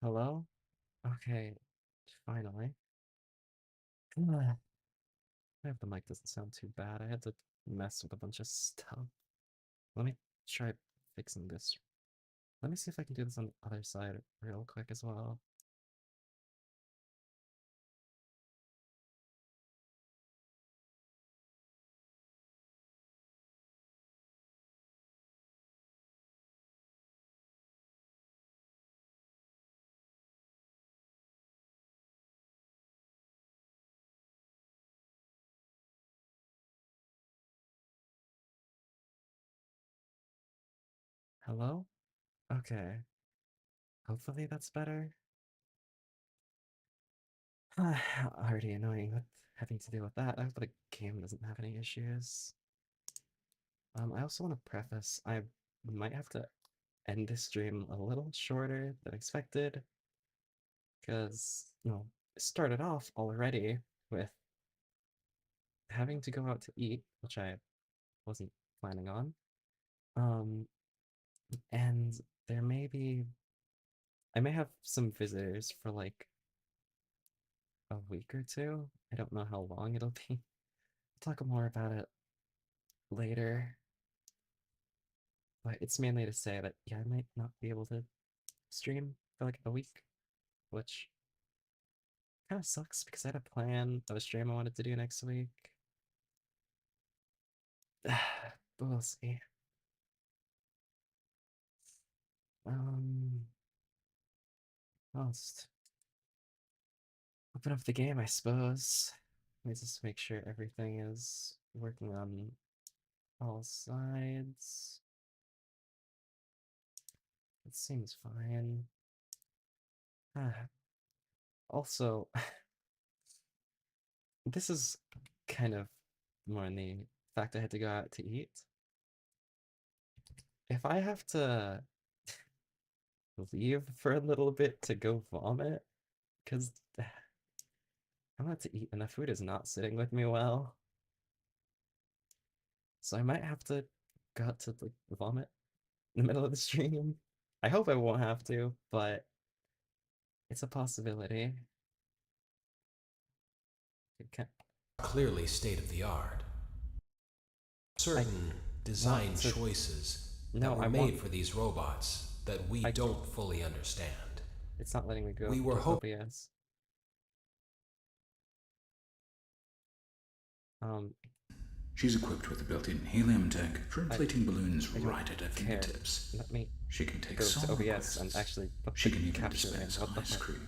Hello? Okay, finally. I hope the mic doesn't sound too bad. I had to mess with a bunch of stuff. Let me try fixing this. Let me see if I can do this on the other side real quick as well. Hello? Okay. Hopefully that's better. Already annoying with having to deal with that. I hope the game doesn't have any issues. I also want to preface, I might have to end this stream a little shorter than expected, because, it started off already with having to go out to eat, which I wasn't planning on. Um, and there may be, I may have some visitors for like a week or two. I don't know how long it'll be. I'll talk more about it later. But it's mainly to say that, yeah, I might not be able to stream for like a week, which kind of sucks because I had a plan of a stream I wanted to do next week. But we'll see. Um, I'll just open up the game, I suppose. Let me just make sure everything is working on all sides. It seems fine. Ah, also, this is kind of more in the fact I had to go out to eat. If I have to leave for a little bit to go vomit, because I'm about to eat and the food is not sitting with me well, so I might have to go out to like vomit in the middle of the stream. I hope I won't have to, but it's a possibility. It can Clearly state of the art. I Certain want design to. choices that No, were I want. made for these robots that we I can. don't fully understand. It's not letting me go We were to hoping. OBS. Um, She's equipped with a built-in helium tank for I inflating balloons I don't right at her care. fingertips. Let me She can take go to small OBS and requests. actually put She the can even capture in. dispense What the ice heck? cream.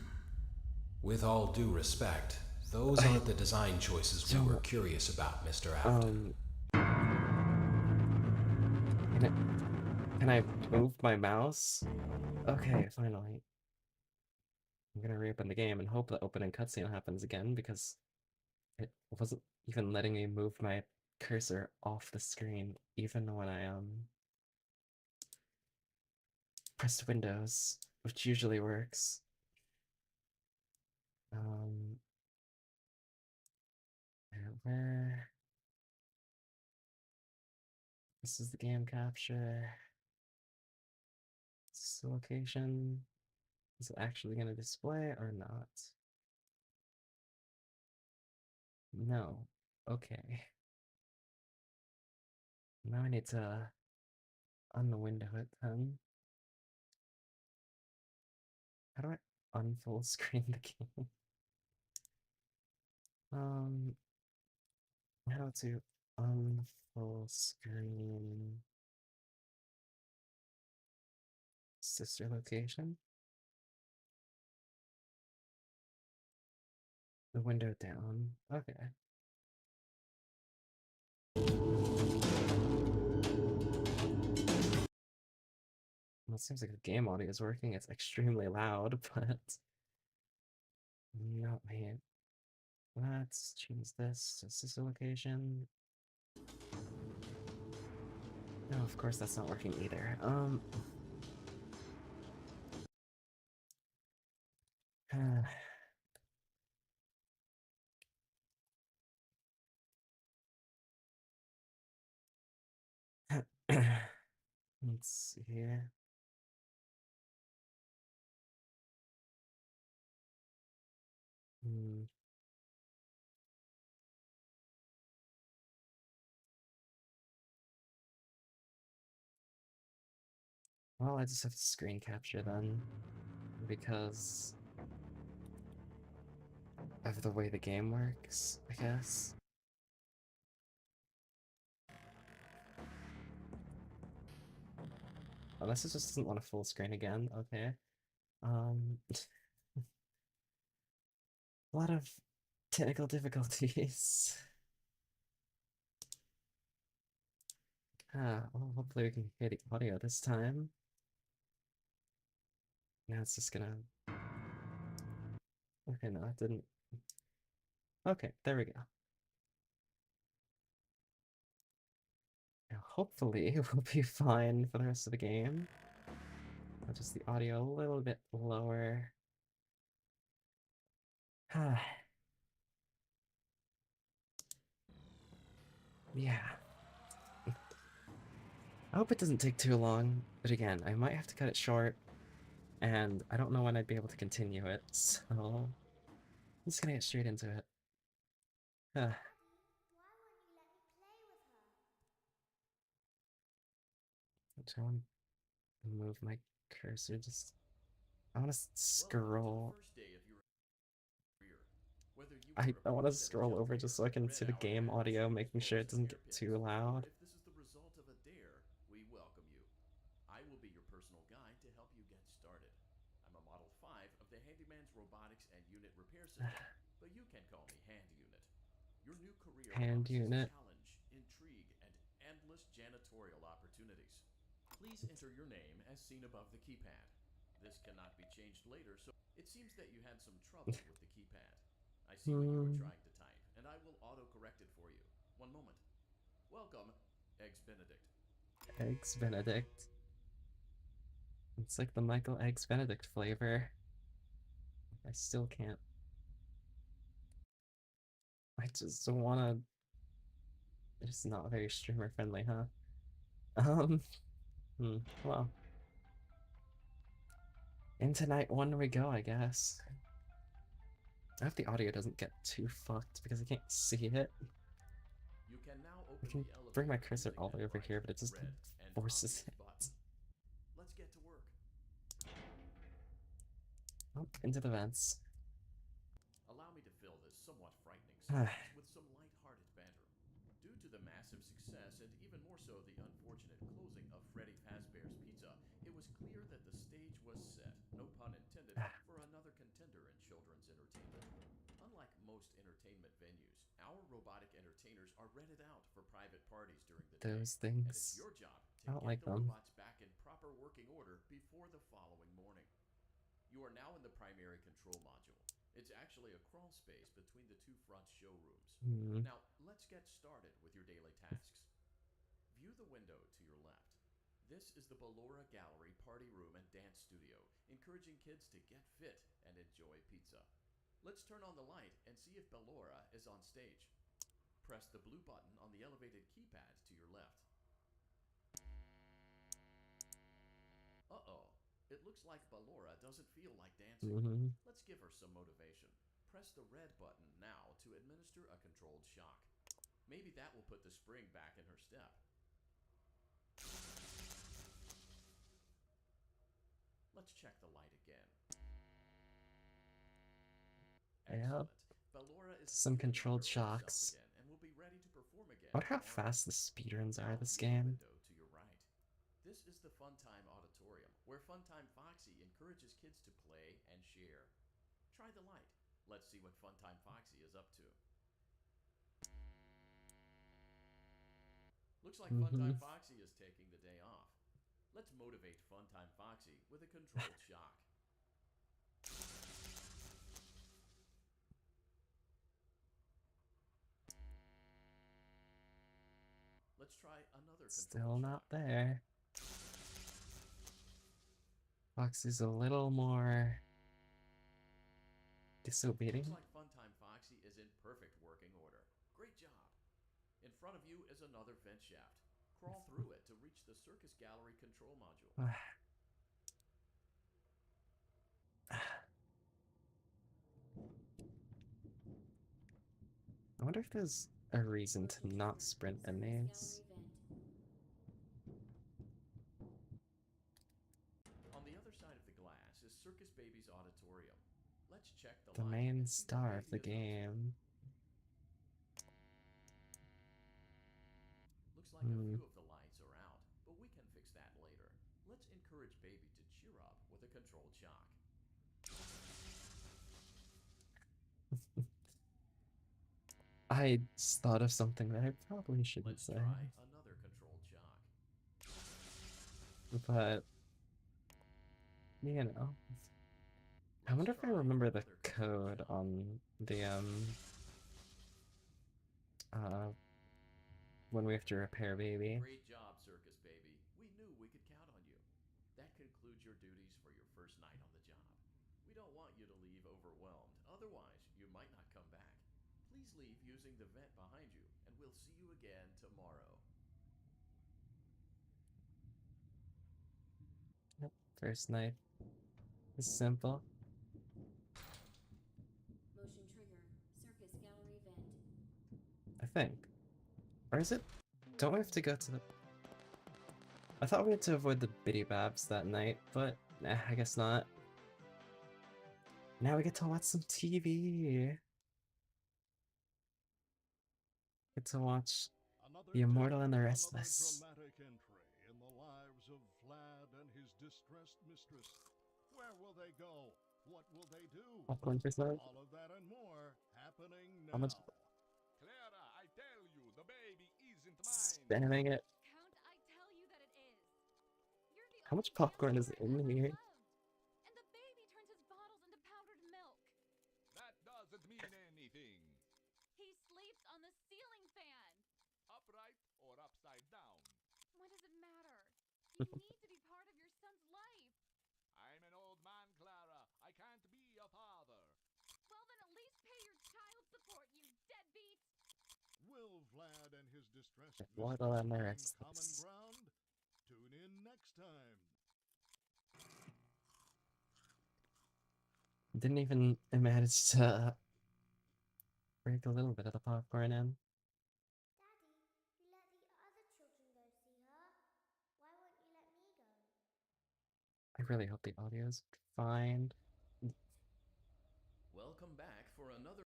With all due respect, those I aren't the design choices we were don't. curious about, Mr. Afton. Um, can it? Can I move my mouse? Okay, finally. I'm gonna reopen the game and hope the opening cutscene happens again because it wasn't even letting me move my cursor off the screen even when I pressed Windows, which usually works. Um, where? This is the game capture. This is the location. Is it actually gonna display or not? No. Okay. Now I need to unwindow it then. How do I unfull screen the game? Um, how to unfull screen sister location? The window down. Okay. Well, it seems like the game audio is working. It's extremely loud, but not me. Let's choose this to sister location. No, of course that's not working either. let's see here. Hmm. Well, I just have to screen capture then, because of the way the game works, I guess. Unless it just doesn't want to full screen again, okay. A lot of technical difficulties. Well, hopefully we can hear the audio this time. Now it's just gonna... Okay, no, it didn't. Okay, there we go. Now, hopefully we'll be fine for the rest of the game. Just the audio a little bit lower. Yeah. I hope it doesn't take too long, but again, I might have to cut it short, and I don't know when I'd be able to continue it, so I'm just gonna get straight into it. Uh, I want to move my cursor just... I want to scroll. I want to scroll over just so I can see the game audio, making sure it doesn't get too loud. If this is the result of a dare, we welcome you. I will be your personal guide to help you get started. I'm a Model 5 of the Handyman's Robotics and Unit Repair System, but you can call me Hand Unit. Your new career Hand promises unit. challenge, intrigue, and endless janitorial opportunities. Please enter your name as seen above the keypad. This cannot be changed later, so it seems that you had some trouble with the keypad. I see what you were trying to type, and I will auto-correct it for you. One moment. Welcome, Eggs Benedict. Eggs Benedict. It's like the Michael Eggs Benedict flavor. I still can't. I just don't wanna... It's not very streamer friendly, huh? Well. Into night one we go, I guess. I hope the audio doesn't get too fucked because I can't see it. You can now I open can the bring my elevator cursor using all the that way over bright here, but it just red and forces obvious it. button. Let's get to work. Oh, into the vents. Allow me to fill this somewhat frightening sequence with some light-hearted banter. Due to the massive success, and even more so the unfortunate closing of Freddy Fazbear's Pizza, it was clear that the stage was set, no pun intended, for another contender in children's entertainment. Unlike most entertainment venues, our robotic entertainers are rented out for private parties during the day, Those and it's things. your job I to don't get like the them. robots back in proper working order before the following morning. You are now in the primary control module. It's actually a crawl space between the two front showrooms. Hmm. Now, let's get started with your daily tasks. View the window to your left. This is the Ballora Gallery Party Room and Dance Studio, encouraging kids to get fit and enjoy pizza. Let's turn on the light and see if Ballora is on stage. Press the blue button on the elevated keypad to your left. Uh-oh. It looks like Ballora doesn't feel like dancing. Let's give her some motivation. Press the red button now to administer a controlled shock. Maybe that will put the spring back in her step. Let's check the light again. Yep. Excellent. Ballora is Some feeling controlled her old self shocks. again and will be ready to perform again I wonder how tomorrow. fast the speedruns are Now this view the game. window to your right. This is the Funtime Auditorium, where Funtime Foxy encourages kids to play and share. Try the light. Let's see what Funtime Foxy is up to. Looks like Funtime Foxy is taking the day off. Let's motivate Funtime Foxy with a controlled shock. Let's try another Still controlled not shock. there. Fox is a little more Looks disobedient. like Funtime Foxy is in perfect working order. Great job. In front of you is another vent shaft. Crawl through it to reach the Circus Gallery control module. if there's a reason to not sprint in these. On the other side of the glass is Circus Baby's auditorium. Let's check the The light main and see what star of Baby the is up to. game. Looks like a few of the lights are out, but we can fix that later. Let's encourage Baby to cheer up with a controlled shock. I just thought of something that I probably shouldn't Let's say, try another controlled shock. but you know. I wonder if I remember the code on the when we have to repair Baby. Great job, Circus Baby. We knew we could count on you. That concludes your duties for your first night on the job. We don't want you to leave overwhelmed, otherwise you might not come back. Please leave using the vent behind you, and we'll see you again tomorrow. Yep, first night is simple. Motion trigger. Circus gallery vent. I think. Or is it? Don't we have to go to the... I thought we had to avoid the Biddy Babs that night, but nah, I guess not. Now we get to watch some TV. Get to watch The Immortal and the Restless. Dramatic entry in the lives of Vlad and his distressed mistress. Where will they go? What will they do? Popcorn for sale. All of that and more happening now. How much? Clara, I tell you, the baby isn't mine. Spamming it. Count, I tell you that it is. You're the How much only popcorn is family in member here? I loved. And the baby turns his bottles into powdered milk. That doesn't mean anything. He sleeps on the ceiling fan. Upright or upside down. What does it matter? You need to be part of your son's life. I'm an old man, Clara. I can't be a father. Well, then at least pay your child support, you deadbeat. Will Vlad and his distressed Immortal and the mistress find common Restless. ground? Tune in next time. Didn't even manage to break a little bit of the popcorn in. Daddy, you let the other children go see her. Why won't you let me go? I really hope the audio's fine. Welcome back for another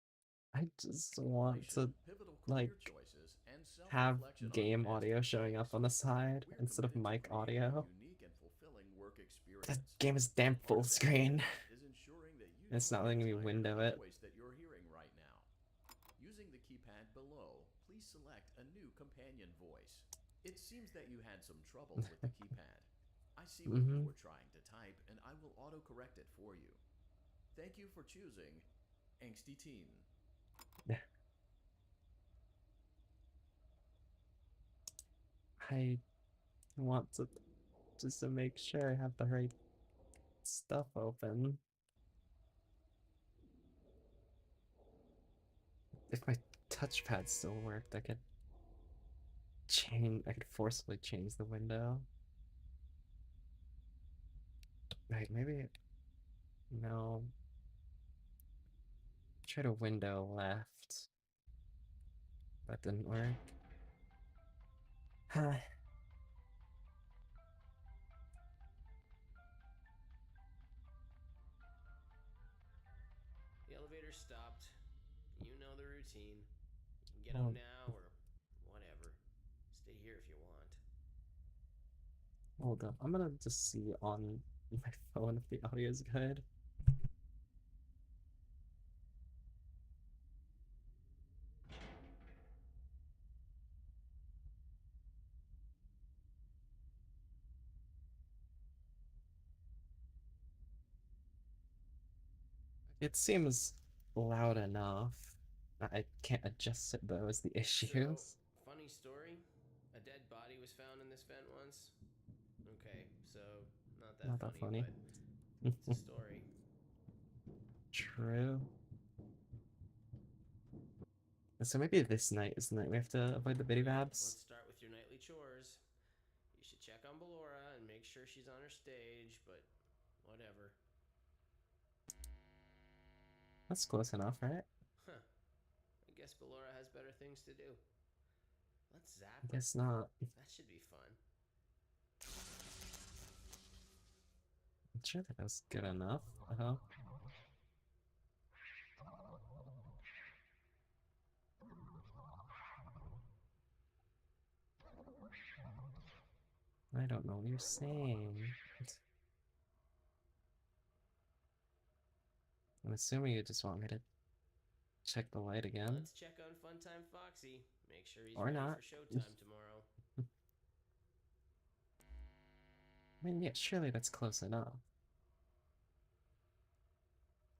I just want to pivotal like, career choices and have self-reflection on game past audio showing up on the side We're instead of committed to mic creating a audio. unique and fulfilling work experience. That game is damn Part full of that screen. is ensuring that you It's know not letting the me entire window it. voice that you're hearing right now. Using the keypad below, please select a new companion voice. It seems that you had some trouble with the keypad. I see what you were trying to type, and I will autocorrect it for you. Thank you for choosing Angsty Teen. I want to just to make sure I have the right stuff open. If my touchpad still worked, I could forcibly change the window. Right, maybe no. Try to window left. That didn't work. The elevator stopped. You know the routine. You can get Oh. home now or whatever. Stay here if you want. Hold up, I'm gonna just see on my phone if the audio is good. It seems loud enough. I can't adjust it though, is the issue. So, funny story. A dead body was found in this vent once. Okay, so not that funny, but it's a story. True. So maybe this night is the night we have to avoid the Biddy Babs. Let's start with your nightly chores. You should check on Ballora and make sure she's on her stage, but whatever. That's close enough, right? Huh. I I guess Ballora has better things to do. Let's zap I her. guess not. That should be fun. I'm sure that was good enough. Uh-huh. I don't know what you're saying. I'm assuming you just want me to check the light again. Let's check on Funtime Foxy. Make sure he's Or ready not. for showtime tomorrow. I mean, yeah, surely that's close enough.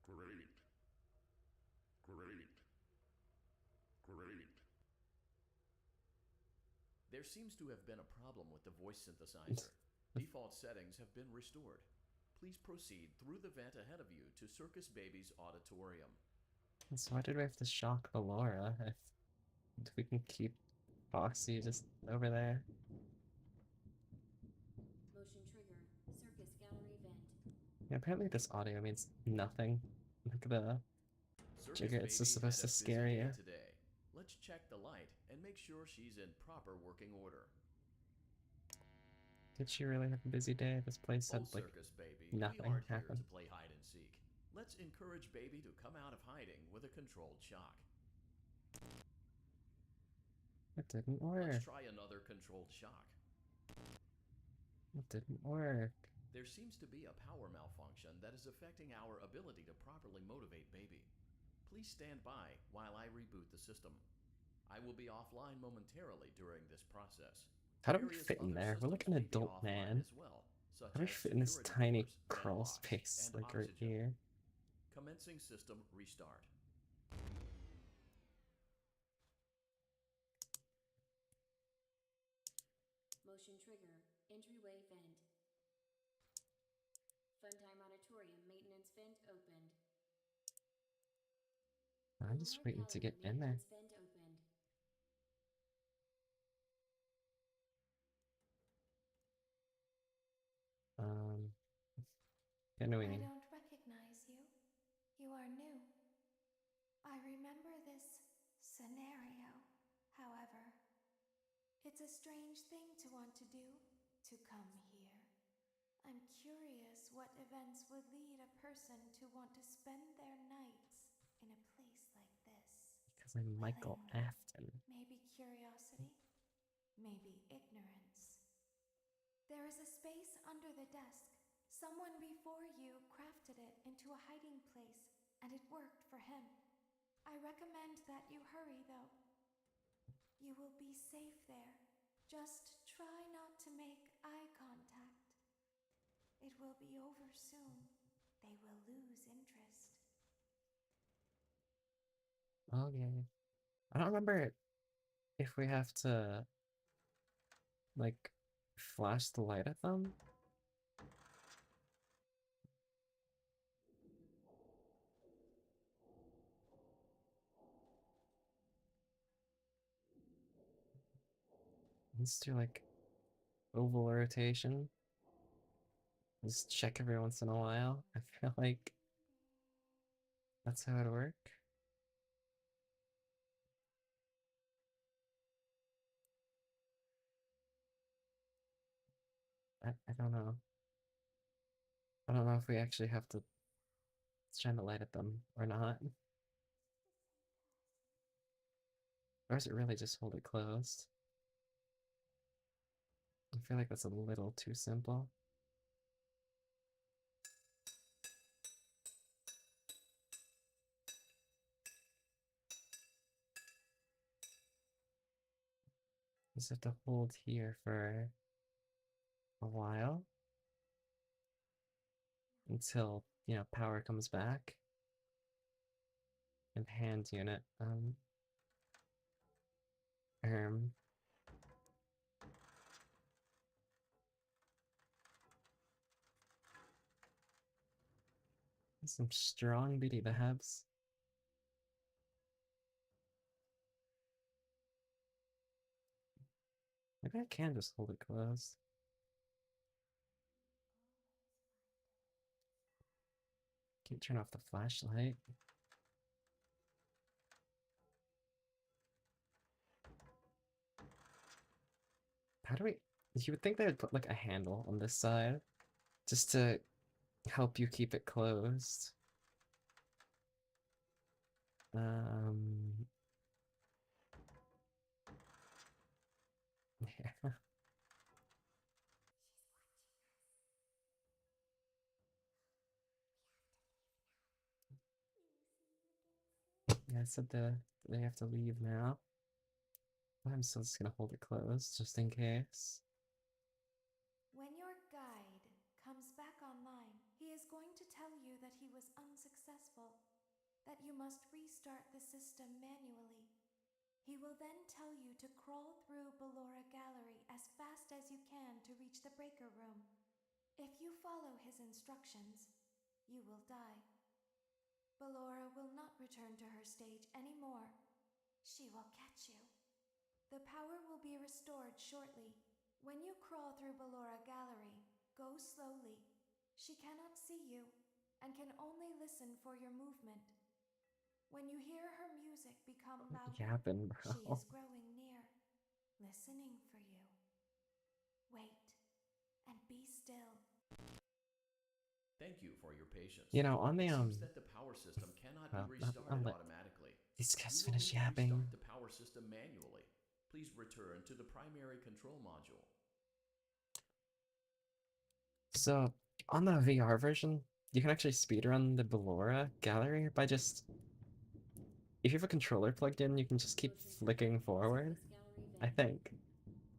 Great. Great. Great. There seems to have been a problem with the voice synthesizer. Default settings have been restored. Please proceed through the vent ahead of you to Circus Baby's auditorium. So why did we have to shock Ballora if we can keep Foxy just over there? Motion trigger. Circus gallery vent. Yeah, apparently this audio means nothing. Look at the Circus Jigger, it's just Baby supposed had to a busy scare day you. today. Let's check the light and make sure she's in proper working order. Did she really have a busy day? This place had Oh, like Circus Baby, nothing we aren't happen. here to play hide and seek. Let's encourage Baby to come out of hiding with a controlled shock. It didn't work. Let's try another controlled shock. It didn't work. There seems to be a power malfunction that is affecting our ability to properly motivate Baby. Please stand by while I reboot the system. I will be offline momentarily during this process. How do we Various fit in other there? We're like an systems may be adult offline man. as well, such How do we as fit in this security tiny doors, vent crawl locks, space, and like right oxygen. here? Commencing system restart. Motion trigger. Entryway vent. Funtime auditorium maintenance vent opened. I'm just Ballora waiting to gallery get in there. maintenance vent opened. I Canoeing. don't recognize you. You are new. I remember this scenario, however. It's a strange thing to want to do, to come here. I'm curious what events would lead a person to want to spend their nights in a place like this. Because I'm Michael Willingly. Afton. Maybe curiosity, maybe ignorance. There is a space under the desk. Someone before you crafted it into a hiding place, and it worked for him. I recommend that you hurry, though. You will be safe there. Just try not to make eye contact. It will be over soon. They will lose interest. Okay. I don't remember if we have to, like, flash the light at them. Let's do, like, oval rotation. Just check every once in a while. I feel like that's how it'd work. I don't know. I don't know if we actually have to shine the light at them or not. Or is it really just hold it closed? I feel like that's a little too simple. Just have to hold here for a while until, you know, power comes back. And hand unit, some strong bitty babs. Maybe I can just hold it closed. Can't turn off the flashlight. How do we... You would think they would put, like, a handle on this side, just to help you keep it closed. Yeah. Yeah, I said they have to leave now. I'm still just gonna hold it closed, just in case. When your guide comes back online, he is going to tell you that he was unsuccessful, that you must restart the system manually. He will then tell you to crawl through Ballora Gallery as fast as you can to reach the breaker room. If you follow his instructions, you will die. Ballora will not return to her stage anymore. She will catch you. The power will be restored shortly. When you crawl through Ballora Gallery, go slowly. She cannot see you and can only listen for your movement. When you hear her music become louder, Yapping, she bro. is growing near, listening for you. Wait and be still. Thank you for your patience. You know, on the It seems that the power system cannot be I'll restarted let automatically. these You guys will finish need to yapping. restart the power system manually. Please return to the primary control module. So, on the VR version, you can actually speedrun the Ballora gallery by just... If you have a controller plugged in, you can just keep flicking forward, I think.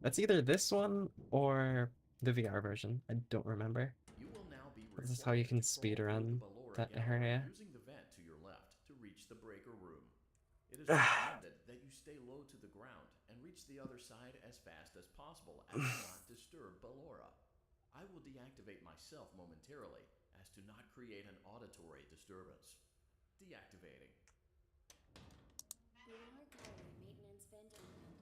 That's either this one or the VR version. I don't remember. You will now be This is how you required can to crawl through the speedrun Ballora that gallery area. using the vent to your left to reach the breaker room. It is recommended that you stay low to the ground and reach the other side as fast as possible as to not disturb Ballora. I will deactivate myself momentarily as to not create an auditory disturbance. Deactivating. Ballora Gallery maintenance vent opened.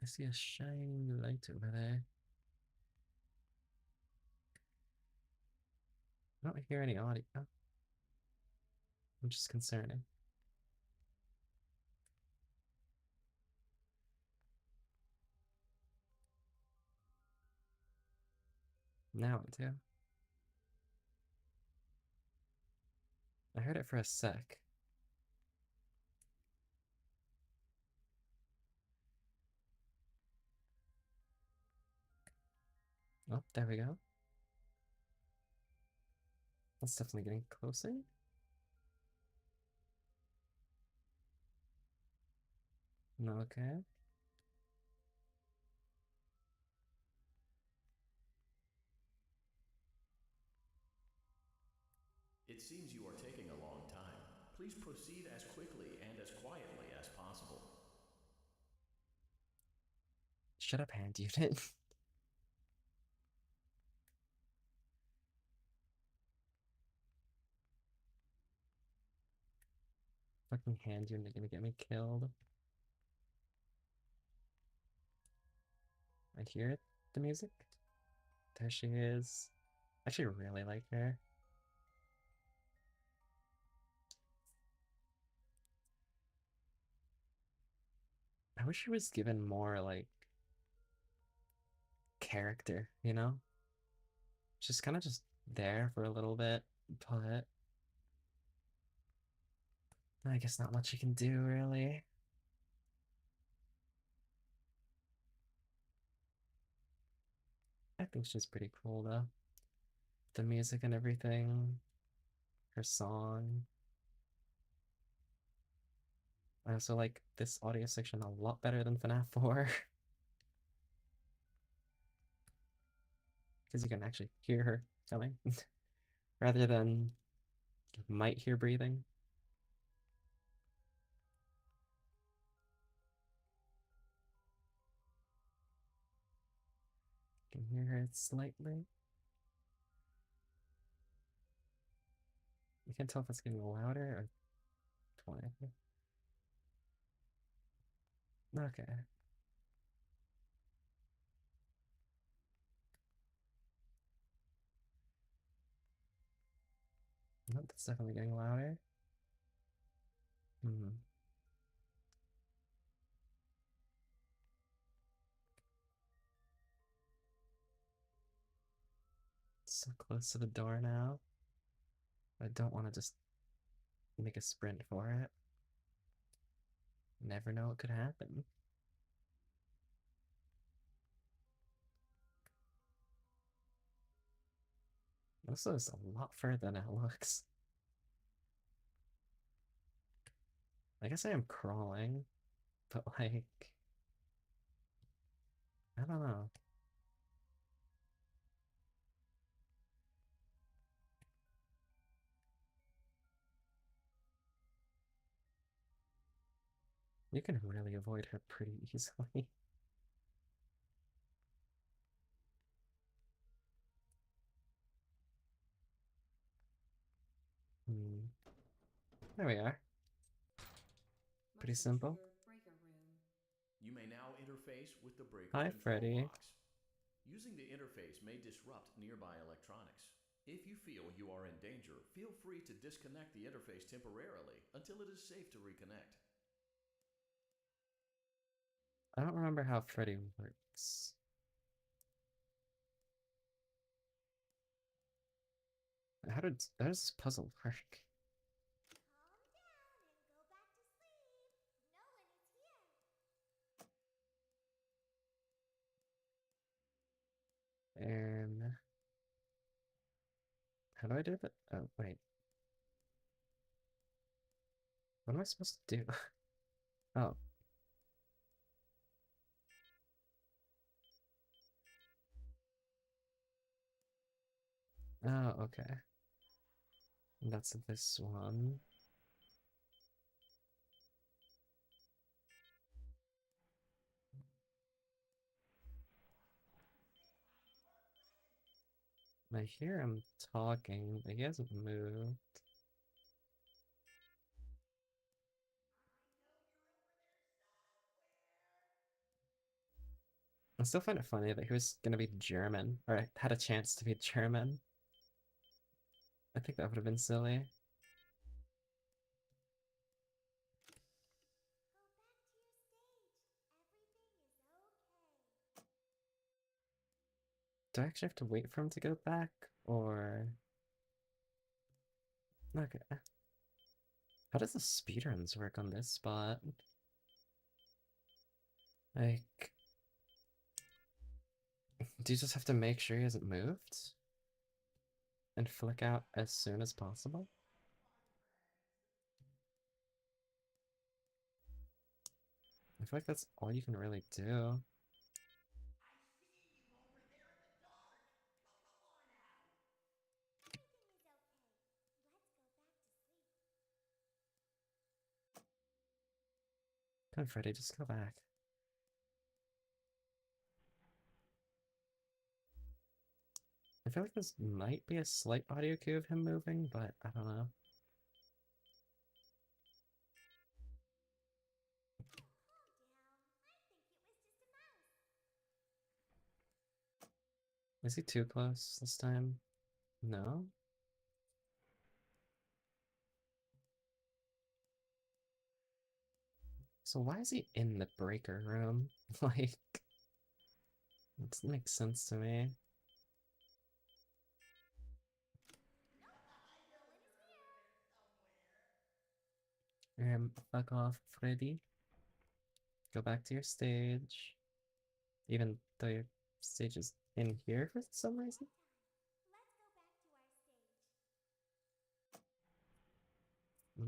I see a shiny light over there. I don't hear any audio. Which is concerning. Now I do. I heard it for a sec. Oh, there we go. That's definitely getting closer. Okay. It seems you are taking a long time. Please proceed as quickly and as quietly as possible. Shut up, hand unit. Fucking hand unit gonna get me killed. I hear it, the music. There she is. I actually really like her. I wish she was given more, like, character, you know? She's kind of just there for a little bit, but I guess not much you can do, really. I think she's pretty cool, though. The music and everything, her song. I also like this audio section a lot better than FNAF 4. Because you can actually hear her coming. Rather than you might hear breathing. You can hear her slightly. You can't tell if it's getting louder or quieter. Okay. Oh, that's definitely getting louder. Hmm. So close to the door now. I don't want to just make a sprint for it. Never know what could happen. This is a lot further than it looks. I guess I am crawling, but like, I don't know. You can really avoid her pretty easily. Hmm. There we are. Pretty simple. You may now interface with the breaker Hi, control Freddy. box. Using the interface may disrupt nearby electronics. If you feel you are in danger, feel free to disconnect the interface temporarily until it is safe to reconnect. I don't remember how Freddy works. How does this puzzle work? Calm down and go back to sleep. No one is here. And how do I do that? Oh, wait. What am I supposed to do? Oh. Oh, okay. That's this one. I hear him talking, but he hasn't moved. I still find it funny that he was gonna be German, or had a chance to be German. I think that would have been silly. Go back to your stage. Everything is okay. Do I actually have to wait for him to go back, or... Okay. How does the speedruns work on this spot? Like... Do you just have to make sure he hasn't moved? And flick out as soon as possible? I feel like that's all you can really do. Everything is okay. Let's go back to sleep. Come on, Freddy, just go back. I feel like this might be a slight audio cue of him moving, but I don't know. Calm down. I think it was just a mouse. Is he too close this time? No? So why is he in the breaker room? Like, it doesn't make sense to me. Fuck off, Freddy. Go back to your stage. Even though your stage is in here for some reason? Let's go back to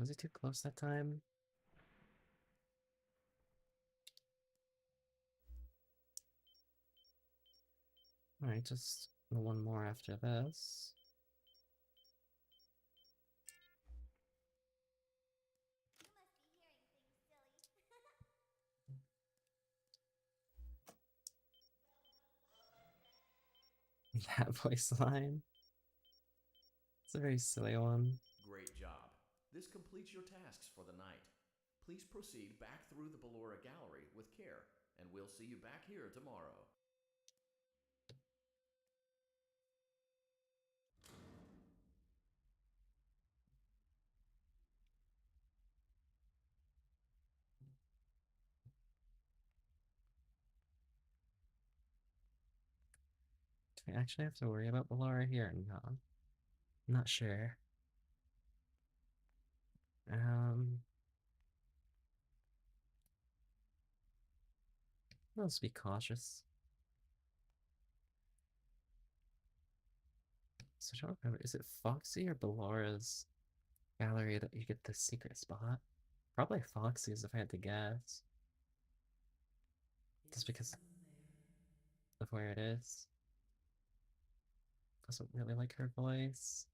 our stage. Was he too close that time? Alright, just one more after this. You must be hearing things, silly. That voice line. It's a very silly one. Great job. This completes your tasks for the night. Please proceed back through the Ballora Gallery with care, and we'll see you back here tomorrow. Do I actually have to worry about Ballora here? No. I'm not sure. Let's be cautious. So I don't remember, is it Foxy or Ballora's gallery that you get the secret spot? Probably Foxy's if I had to guess. Just because of where it is. Doesn't really like her voice.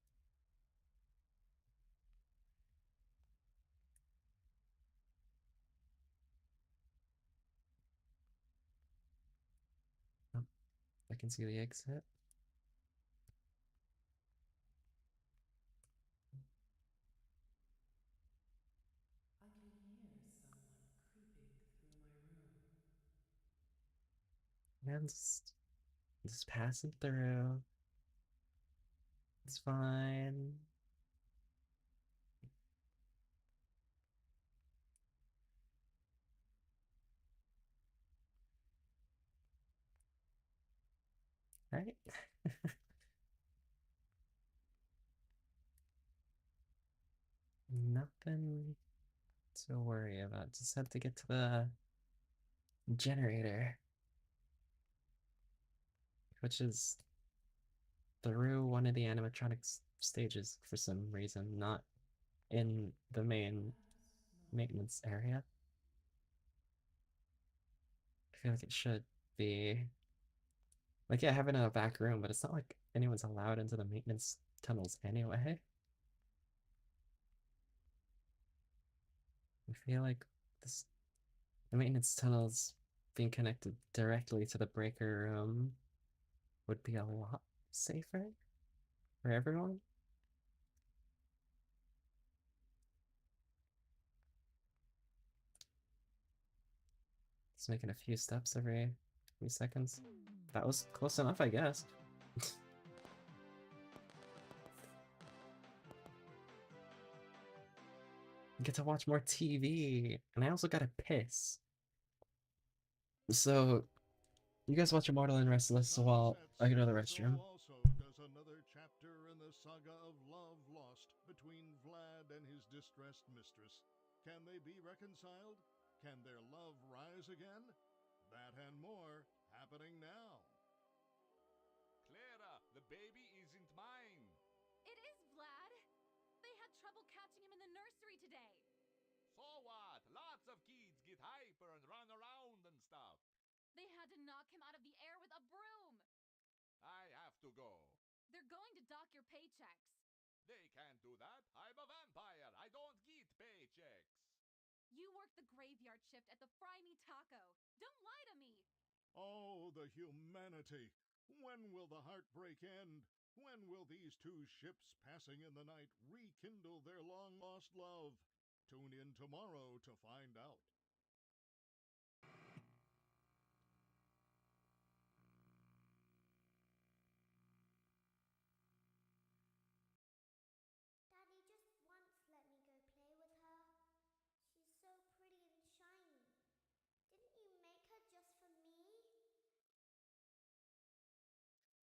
Oh, I can see the exit. I can hear someone creeping through my room. And just passing through. It's fine. Right? Nothing to worry about. Just have to get to the generator, which is through one of the animatronics stages for some reason, not in the main maintenance area. I feel like it should be. Like, yeah, I have it in a back room, but it's not like anyone's allowed into the maintenance tunnels anyway. I feel like the maintenance tunnels being connected directly to the breaker room would be a lot safer for everyone. Just making a few steps every few seconds. That was close enough, I guess. Get to watch more TV, and I also gotta piss. So, you guys watch Immortal and Restless while I go to the restroom. Also does another chapter in the saga of love lost between Vlad and his distressed mistress. Can they be reconciled? Can their love rise again? That and more happening now. Clara, the baby isn't mine. It is, Vlad. They had trouble catching him in the nursery today. So what? Lots of kids get hyper and run around and stuff. They had to knock him out of the air with a broom. I have to go. They're going to dock your paychecks. They can't do that. I'm a vampire. I don't get paychecks. You work the graveyard shift at the Fry Me Taco. Don't lie to me. Oh, the humanity! When will the heartbreak end? When will these two ships passing in the night rekindle their long-lost love? Tune in tomorrow to find out. Daddy just once let me go play with her. She's so pretty and shiny. Didn't you make her just for me?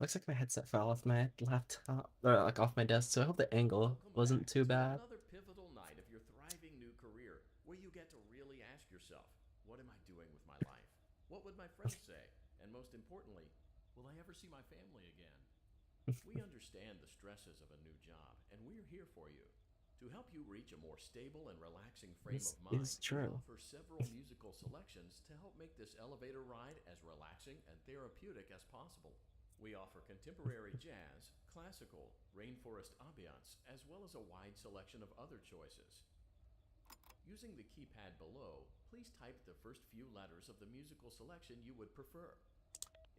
Looks like my headset fell off my laptop, or like off my desk, so I hope the angle wasn't too bad. Another pivotal night of your thriving new career, where you get to really ask yourself, what am I doing with my life? What would my friends say? And most importantly, will I ever see my family again? We understand the stresses of a new job, and we're here for you. To help you reach a more stable and relaxing frame This of mind, is we true. offer several musical selections to help make this elevator ride as relaxing and therapeutic as possible. We offer contemporary jazz, classical, rainforest ambiance, as well as a wide selection of other choices. Using the keypad below, please type the first few letters of the musical selection you would prefer.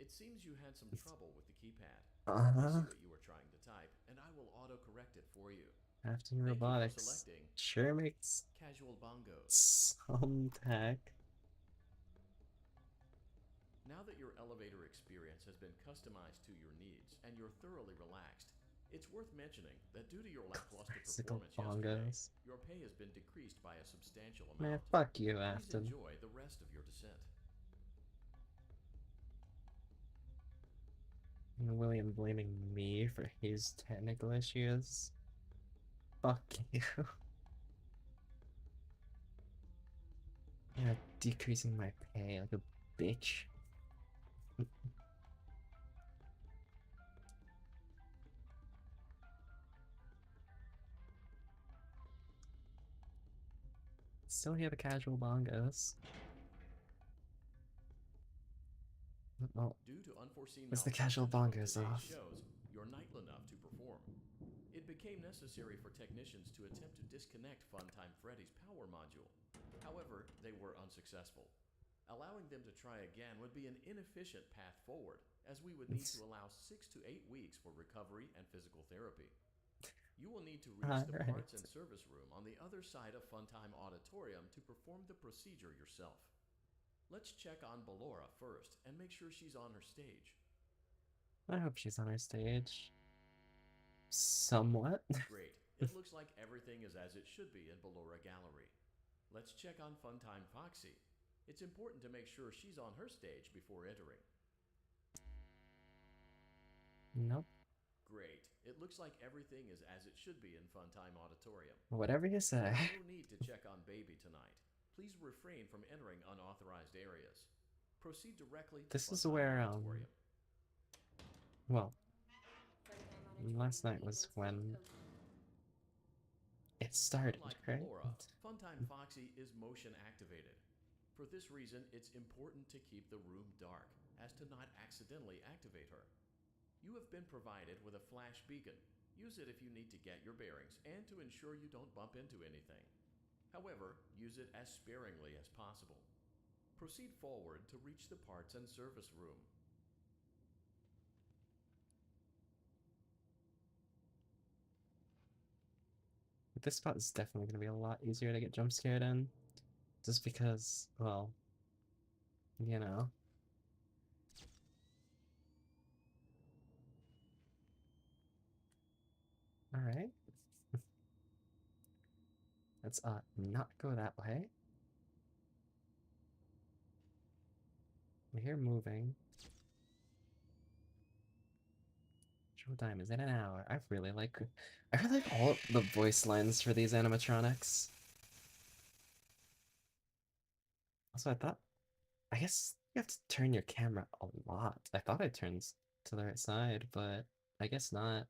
It seems you had some trouble with the keypad. Let me see what you were trying to type, and I will auto-correct it for you. Crafting Thank you for robotics selecting sure makes Casual Bongos. some tech. Now that your elevator experience has been customized to your needs and you're thoroughly relaxed, it's worth mentioning that due to your lackluster Classical performance yesterday, bongos. your pay has been decreased by a substantial Man, amount. fuck you, Please Afton. enjoy the rest of your descent. And William blaming me for his technical issues. Fuck you. Yeah, decreasing my pay like a bitch. Still hear the casual bongos. Oh, Due to unforeseen what's the casual malfunctions from bongos today's off? shows, you're night enough to perform. It became necessary for technicians to attempt to disconnect Funtime Freddy's power module. However, they were unsuccessful. Allowing them to try again would be an inefficient path forward, as we would need to allow 6 to 8 weeks for recovery and physical therapy. You will need to reach the Alright. parts and service room on the other side of Funtime Auditorium to perform the procedure yourself. Let's check on Ballora first and make sure she's on her stage. I hope she's on our stage. Somewhat. Great. It looks like everything is as it should be in Ballora Gallery. Let's check on Funtime Foxy. It's important to make sure she's on her stage before entering. Nope. Great. It looks like everything is as it should be in Funtime Auditorium. Whatever you say. There's no need to check on Baby tonight. Please refrain from entering unauthorized areas. Proceed directly to This is Funtime where, Auditorium. well, Funtime Auditorium last night was maintenance when vent open. it started, Unlike right? Ballora, Funtime Foxy is motion activated. For this reason, it's important to keep the room dark, as to not accidentally activate her. You have been provided with a flash beacon. Use it if you need to get your bearings and to ensure you don't bump into anything. However, use it as sparingly as possible. Proceed forward to reach the parts and service room. This spot is definitely going to be a lot easier to get jump scared in. Just because, well, you know. Alright. Let's not go that way. I hear moving. Showtime is in an hour. I really like all the voice lines for these animatronics. Also, I guess you have to turn your camera a lot. I thought I turned to the right side, but I guess not.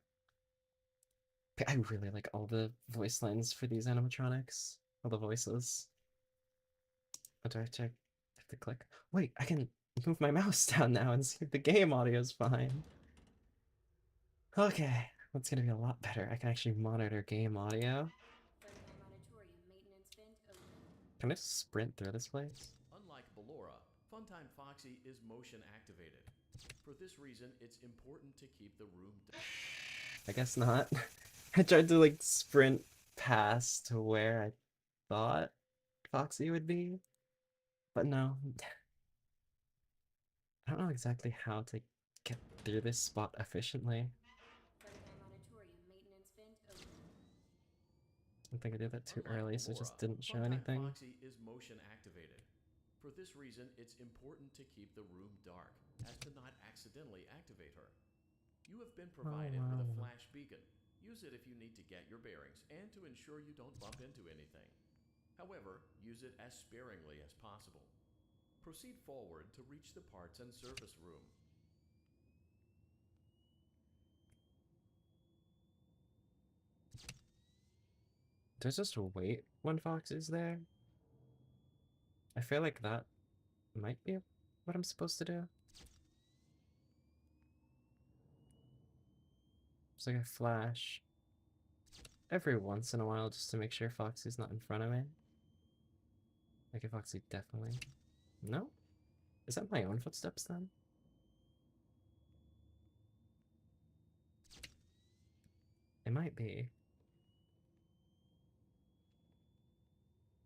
I really like all the voice lines for these animatronics. All the voices. What do I have to click? Wait, I can move my mouse down now and see if the game audio is fine. Okay, that's gonna be a lot better. I can actually monitor game audio. Funtime Auditorium maintenance vent open. Can I just sprint through this place? Unlike Ballora, Funtime Foxy is motion activated. For this reason, it's important to keep the room dark. I guess not. I tried to like sprint past to where I thought Foxy would be, but no. I don't know exactly how to get through this spot efficiently. Funtime Auditorium maintenance vent open. I think I did that too Unlike early, so it Ballora, just didn't show Funtime anything. Foxy is motion activated. For this reason, it's important to keep the room dark, as to not accidentally activate her. You have been provided with a wow. flash beacon. Use it if you need to get your bearings and to ensure you don't bump into anything. However, use it as sparingly as possible. Proceed forward to reach the parts and service room. Does just wait when Fox is there? I feel like that might be what I'm supposed to do. It's like a flash every once in a while just to make sure Foxy's not in front of me. Like, Foxy definitely. No? Is that my own footsteps then? It might be.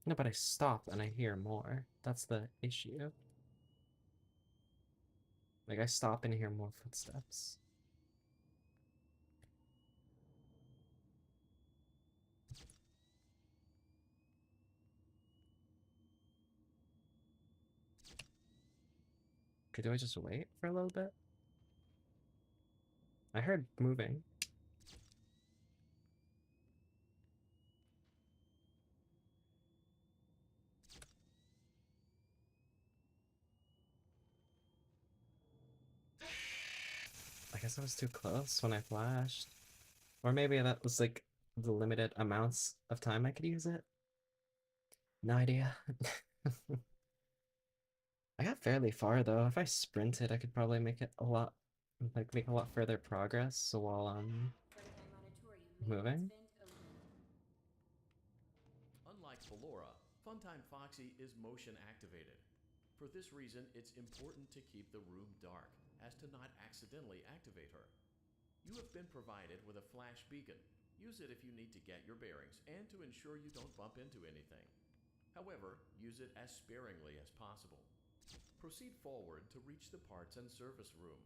No, but I stop and I hear more. That's the issue. Like, I stop and hear more footsteps. Okay, do I just wait for a little bit? I heard moving. I guess I was too close when I flashed. Or maybe that was like the limited amounts of time I could use it. No idea. I got fairly far though. If I sprinted, I could probably make it a lot, like make a lot further progress while I'm moving. Unlike Ballora, Funtime Foxy is motion activated. For this reason, it's important to keep the room dark, as to not accidentally activate her. You have been provided with a flash beacon. Use it if you need to get your bearings and to ensure you don't bump into anything. However, use it as sparingly as possible. Proceed forward to reach the parts and service room.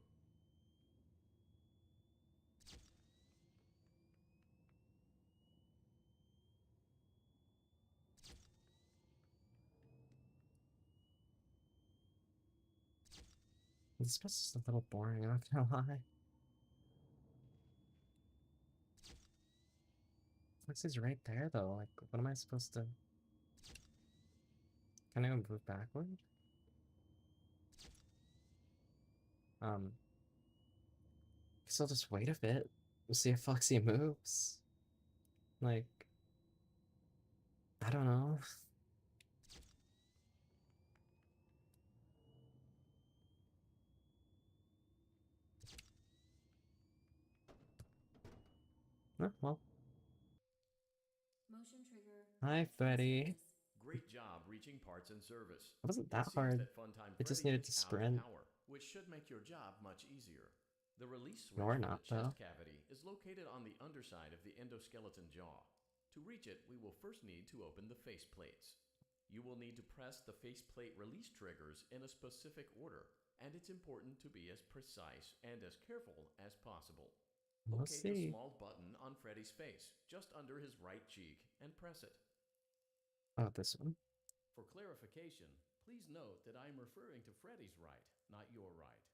This was just a little boring, I'm not gonna lie. This is right there though. Like, what am I supposed to? Can I move backward? Guess I'll just wait a bit. We'll see if Foxy moves. Like, I don't know. Oh, well. Motion trigger. Hi, Freddy. Great job reaching parts and service. It wasn't It that seems hard. that Funtime It just Freddy needed to is out of sprint. power, which should make your job much easier. The release switch Or for not, the chest though. cavity is located on the underside of the endoskeleton jaw. To reach it, we will first need to open the face plates. You will need to press the faceplate release triggers in a specific order, and it's important to be as precise and as careful as possible. We'll Locate the see. small button on Freddy's face, just under his right cheek, and press it. Oh, this one. For clarification, please note that I am referring to Freddy's right, not your right.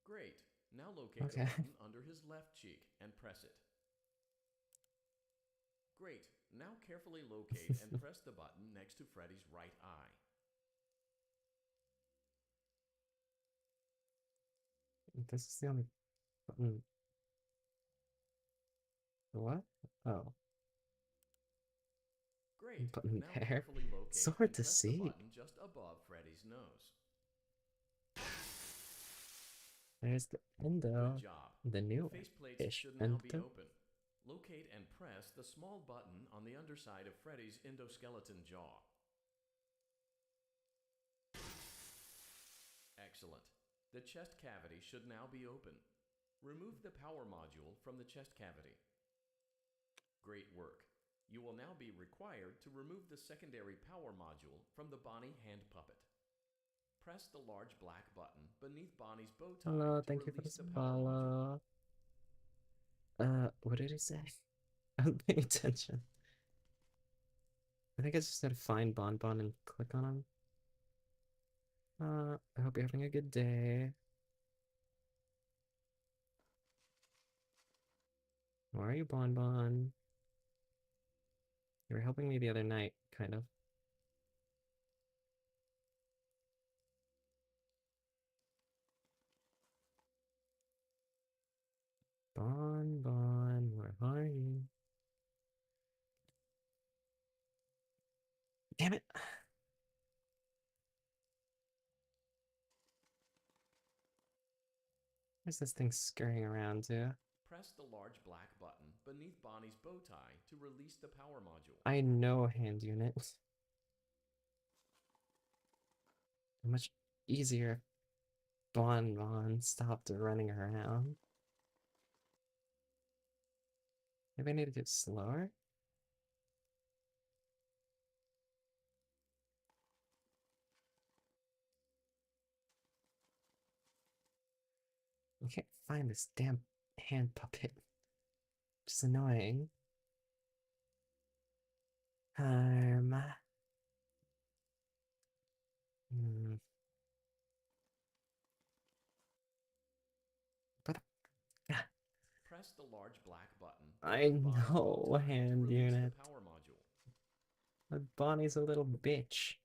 Great. Now locate the button under his left cheek and press it. Great. Now carefully locate and press the button next to Freddy's right eye. This is the only button. What? Oh. Great. Button Now there. carefully locate It's so hard and to press the see. button just above Freddy's nose. There's the endo. Good job. The new The faceplates ish should now be endo. open. Locate and press the small button on the underside of Freddy's endoskeleton jaw. Excellent. The chest cavity should now be open. Remove the power module from the chest cavity. Great work. You will now be required to remove the secondary power module from the Bonnie hand puppet. Press the large black button beneath Bonnie's bow tie Hello, to thank you for release the the power module. follow. What did he say? I wasn't paying attention. I think I just gotta find Bonbon and click on him. I hope you're having a good day. Where are you, Bonbon? You were helping me the other night, kind of. Bonbon, where are you? Damn it! Where's this thing scurrying around to? Press the large black button beneath Bonnie's bow tie to release the power module. I know hand unit. Much easier if Bonbon stopped running around. Maybe I need to get slower? I can't find this damn hand puppet. Just annoying. Hmm. I know, hand unit. But Bonnie's a little bitch.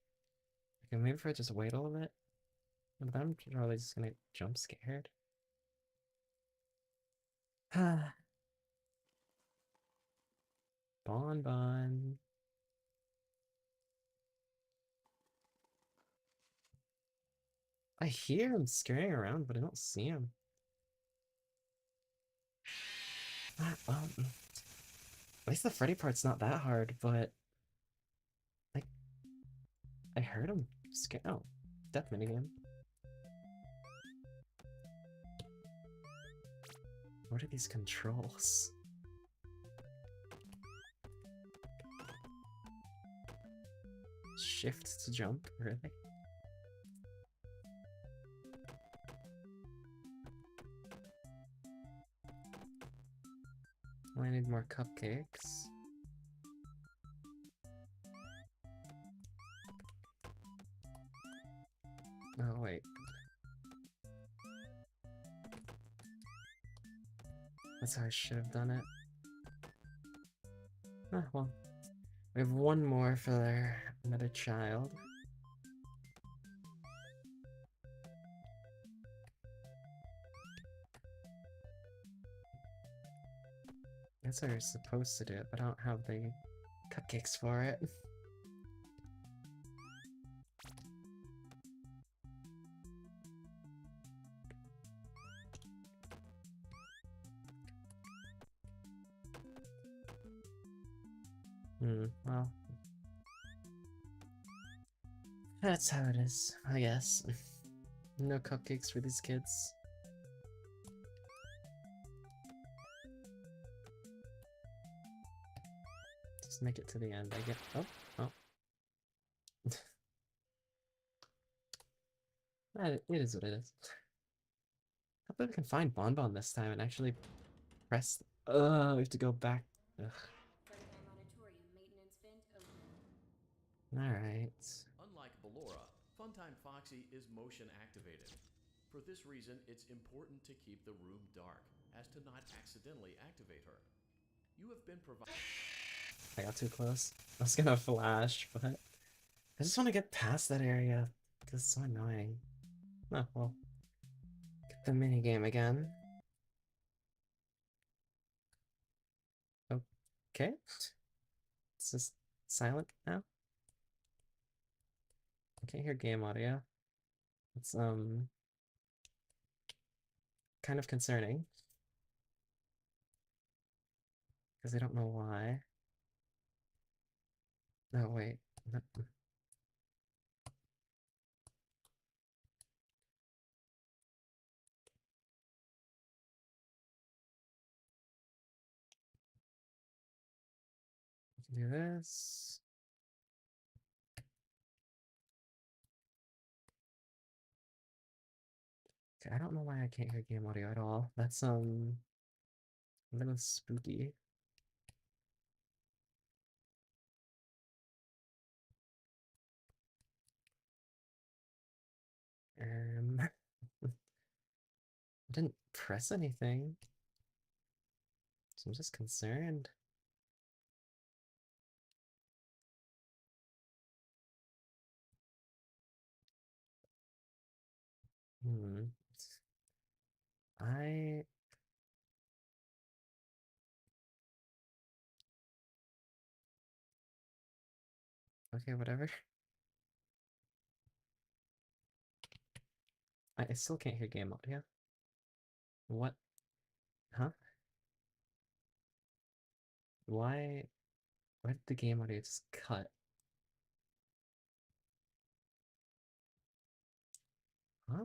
Okay, maybe if I just wait a little bit. But I'm probably just gonna jump scared. Bon. I hear him scurrying around, but I don't see him. At least the Freddy part's not that hard, but like I heard him scare. Oh, death minigame. What are these controls? Shift to jump, really? I need more cupcakes. Oh, wait. That's how I should have done it. Ah, well. We have one more for another child. That's how you're supposed to do it, but I don't have the cupcakes for it. Well. That's how it is, I guess. No cupcakes for these kids. Just make it to the end, I get. Oh. It is what it is. Hopefully we can find Bonbon this time and actually press. We have to go back. Ugh. Alright. Unlike Ballora, Funtime Foxy is motion activated. For this reason, it's important to keep the room dark, as to not accidentally activate her. You have been provided. I got too close. I was gonna flash, but I just want to get past that area because it's so annoying. Oh, well. Get the minigame again. Okay. It's just silent now. I can't hear game audio. It's kind of concerning. Because I don't know why. No, wait. Do this. Okay, I don't know why I can't hear game audio at all. That's a little spooky. I didn't press anything. So I'm just concerned. I okay, whatever. I still can't hear game audio. What? Huh? Why did the game audio just cut? Huh?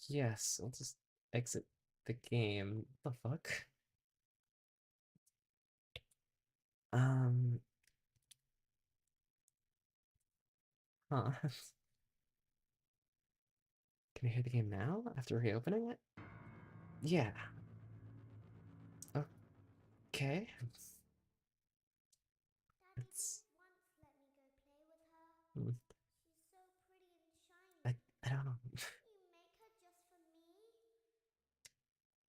Yes, I'll just exit the game. What the fuck? Huh. Can I hear the game now after reopening it? Yeah. Okay. Daddy It's didn't once let me go play with her. She's so pretty and shiny. I don't know. Didn't you make her just for me?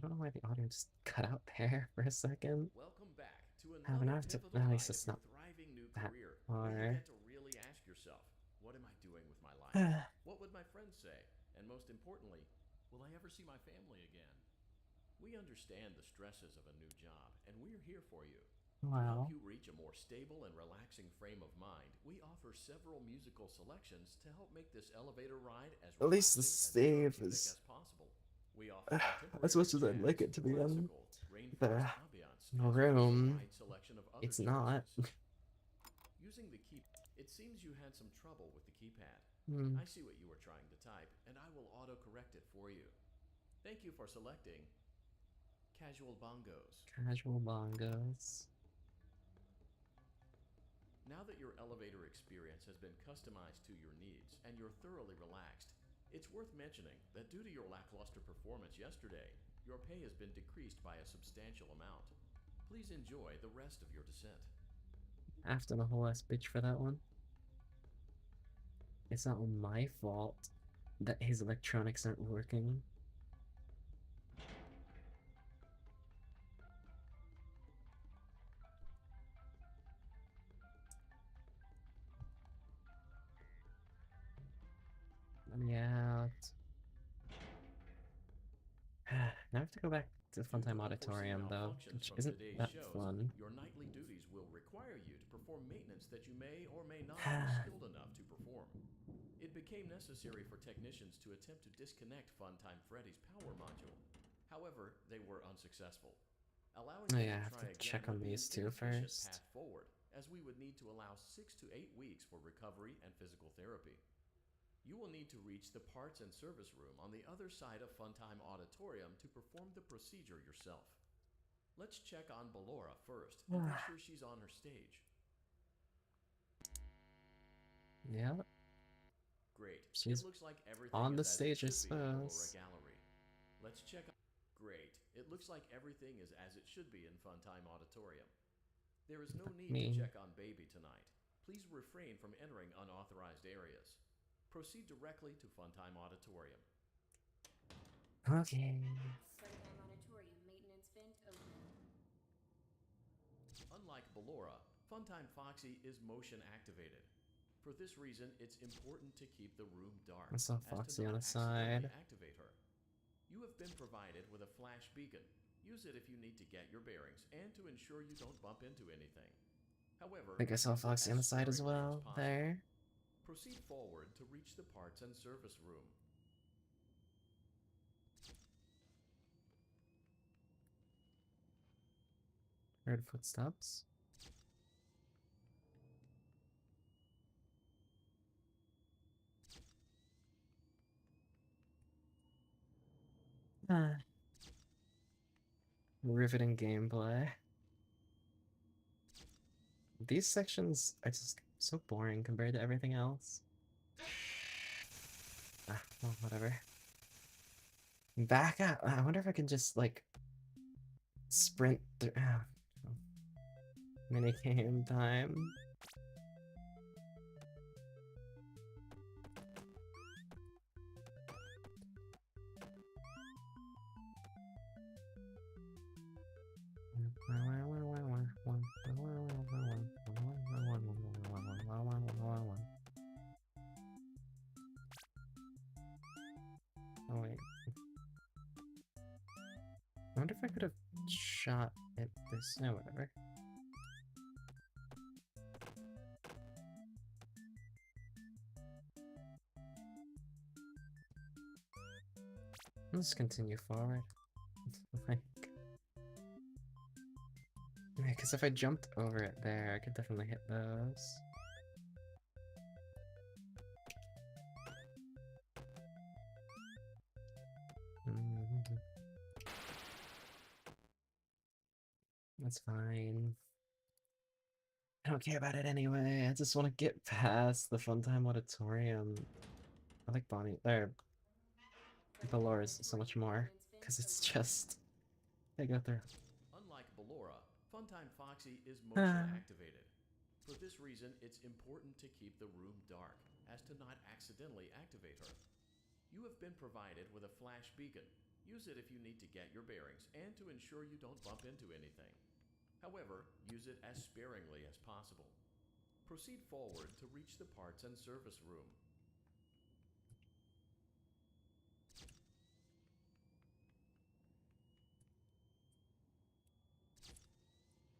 don't know why the audio just cut out there for a second. Welcome back to But another I have to, pivotal at night least of it's your not thriving new that career, where you far. get to really ask yourself, what am I doing with my life? What would my friends say? And most importantly, will I ever see my family again? We understand the stresses of a new job, and we're here for you. To help Wow. you reach a more stable and relaxing frame of mind, we offer several musical selections to help make this elevator ride as At least the relaxing and save therapeutic is as possible. We offer as contemporary much as I'd like jazz, it to be on classical, the rainforest ambiance, as well as a room. wide selection of other It's not. choices. Using the key, it seems you had some trouble with the keypad. I see what you were trying to type, and I will auto-correct it for you. Thank you for selecting Casual Bongos. Casual bongos. Now that your elevator experience has been customized to your needs and you're thoroughly relaxed, it's worth mentioning that due to your lackluster performance yesterday, your pay has been decreased by a substantial amount. Please enjoy the rest of your descent. After the whole ass bitch for that one. It's not my fault that his electronics aren't working. Let me out. Now I have to go back to Due to Funtime unforeseen Auditorium, though, malfunctions which from isn't today's that shows, fun. your nightly duties will require you to perform maintenance that you may or may not be skilled enough to perform. It became necessary for technicians to attempt to disconnect Funtime Freddy's power module. However, they were unsuccessful. Allowing Oh them yeah, I to have try to again check on would be these an two inefficient first. path forward, as we would need to allow 6 to 8 weeks for recovery and physical therapy. You will need to reach the parts and service room on the other side of Funtime Auditorium to perform the procedure yourself. Let's check on Ballora first and make sure she's on her stage. Yeah. Great. She's it looks like everything on the is as it stage, I should be in Ballora suppose. Gallery. Let's check on... Great. It looks like everything is as it should be in Funtime Auditorium. There is no need to check on Baby tonight. Please refrain from entering unauthorized areas. Proceed directly to Funtime Auditorium. Okay. Funtime Auditorium maintenance vent open. Unlike Ballora, Funtime Foxy is motion activated. For this reason, it's important to keep the room dark I saw as Foxy to on not the side. accidentally activate her. You have been provided with a flash beacon. Use it if you need to get your bearings and to ensure you don't bump into anything. However, I think I saw use it Foxy on the side as sparingly well. possible. There. Proceed forward to reach the parts and service room. Heard footsteps. Riveting gameplay. These sections are just so boring compared to everything else. Well, whatever. Back up. I wonder if I can just, like, sprint through. Mini game time. Oh wait. I wonder if I could have shot at this. No, whatever. Let's continue forward. Like, yeah, because if I jumped over it there, I could definitely hit those. That's fine. I don't care about it anyway. I just want to get past the Funtime Auditorium. I like Bonnie. There. Ballora's so much more. Because it's just... I go through. Unlike Ballora, Funtime Foxy is motion activated. For this reason, it's important to keep the room dark, as to not accidentally activate her. You have been provided with a flash beacon. Use it if you need to get your bearings and to ensure you don't bump into anything. However, use it as sparingly as possible. Proceed forward to reach the parts and service room.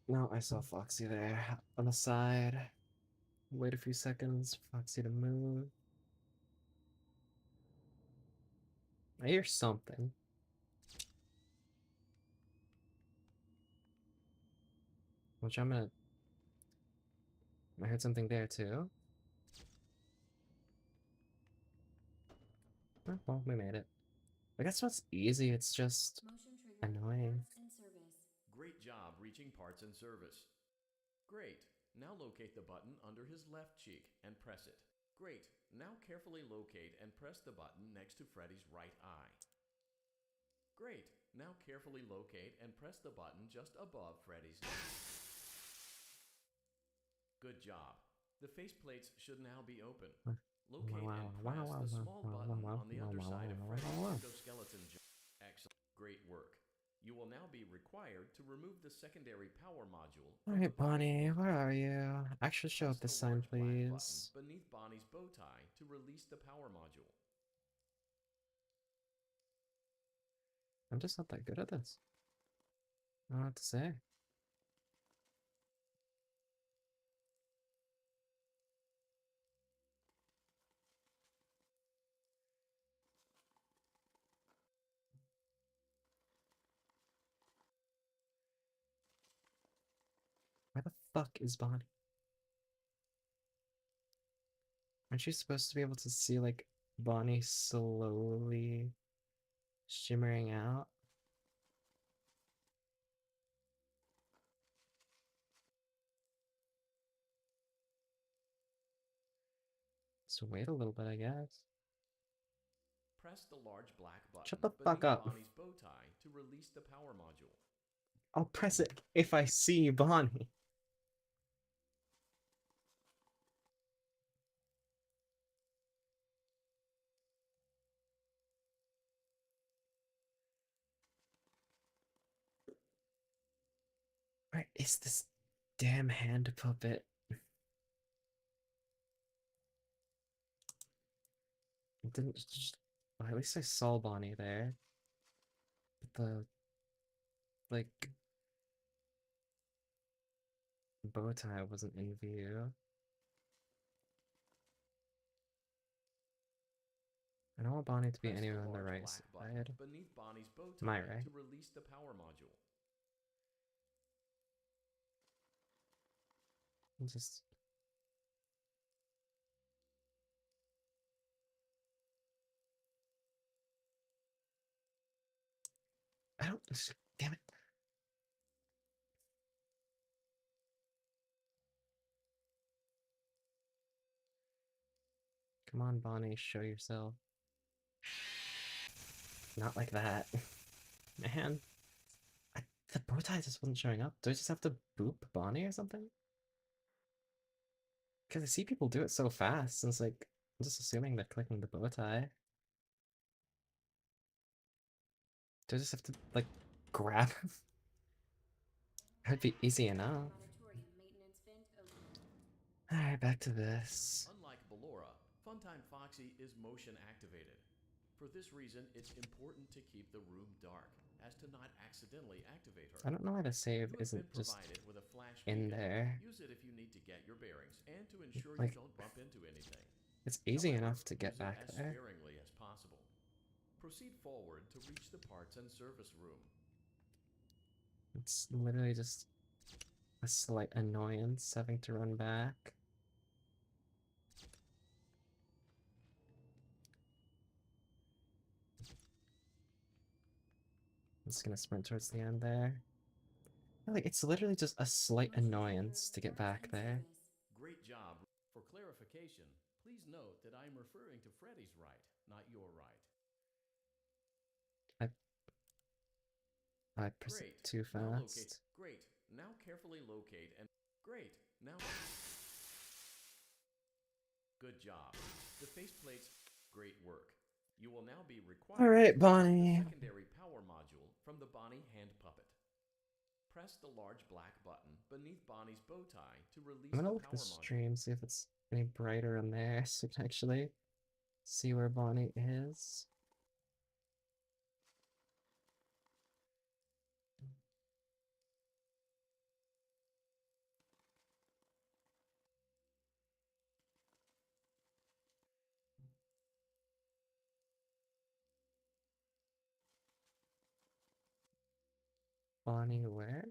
No, I saw Foxy there on the side. Wait a few seconds for Foxy to move. I hear something. Which I'm gonna... I heard something there too. Oh, well, we made it. I guess what's easy, it's just Motion triggered. annoying. Parts and service. Great job reaching parts and service. Great. Now locate the button under his left cheek and press it. Great. Now carefully locate and press the button next to Freddy's right eye. Great. Now carefully locate and press the button just above Freddy's nose. Good job. The faceplates should now be open. Locate and press the small button on the underside of Freddy's endoskeleton jaw. Excellent. Great work. You will now be required to remove the secondary power module. Alright, Bonnie, where are you? Actually, show up this sign, please. Beneath Bonnie's bow tie to release the power module. I'm just not that good at this. I don't know what to say. Where the fuck is Bonnie? Aren't you supposed to be able to see, like, Bonnie slowly shimmering out? So wait a little bit, I guess. Press the large black button Shut the fuck up. Bonnie's bow tie to release the power module. I'll press it if I see Bonnie. Where is this damn hand puppet? It didn't just... Well, at least I saw Bonnie there. But the... like... bow tie wasn't in view. I don't want Bonnie to be Press anywhere the on the large right black side. button beneath Bonnie's bow Am I tie right? to release the power module. Just... I don't... Damn it. Come on, Bonnie, show yourself. Not like that. Man. The bow tie just wasn't showing up. Do I just have to boop Bonnie or something? Because I see people do it so fast, and it's like, I'm just assuming they're clicking the bow tie. Do I just have to, like, grab him? That'd be easy enough. Alright, back to this. Unlike Ballora, Funtime Foxy is motion activated. For this reason, it's important to keep the room dark, as to not accidentally activate her. I don't know why the save isn't just with a flash in beacon. there. Use it if you need to get your bearings and to ensure Like, you don't bump into anything. it's easy However, enough to get use it back as there. sparingly as possible. Proceed forward to reach the parts and service room. It's literally just a slight annoyance having to run back. I'm just gonna sprint towards the end there. Like, it's literally just a slight annoyance to get back there. Great job. For clarification, please note that I'm referring to Freddy's right, not your right. I pressed it too fast. Great. Now carefully locate and... Great. Now... Good job. The faceplates... Great work. You will now be required All right, to Bonnie. remove the secondary power module from the Bonnie hand puppet. Press the large black button beneath Bonnie's bow tie to release I'm gonna the look at the power module. stream, see if it's any brighter in there, so we can actually see where Bonnie is. Bonnie where?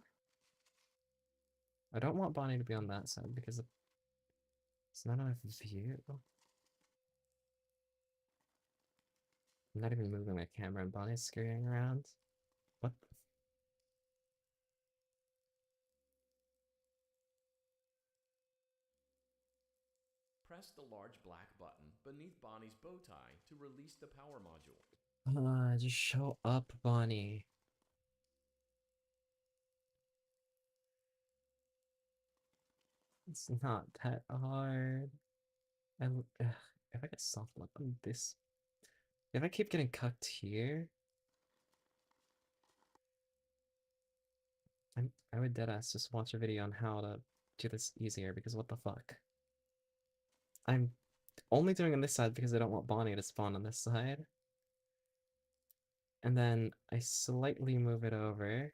I don't want Bonnie to be on that side because it's not enough view. I'm not even moving my camera and Bonnie's scurrying around. What? Press the large black button beneath Bonnie's bow tie to release the power module. Just show up, Bonnie. It's not that hard. If I get soft lock on this, if I keep getting cucked here, I would deadass just watch a video on how to do this easier because what the fuck? I'm only doing on this side because I don't want Bonnie to spawn on this side. And then I slightly move it over,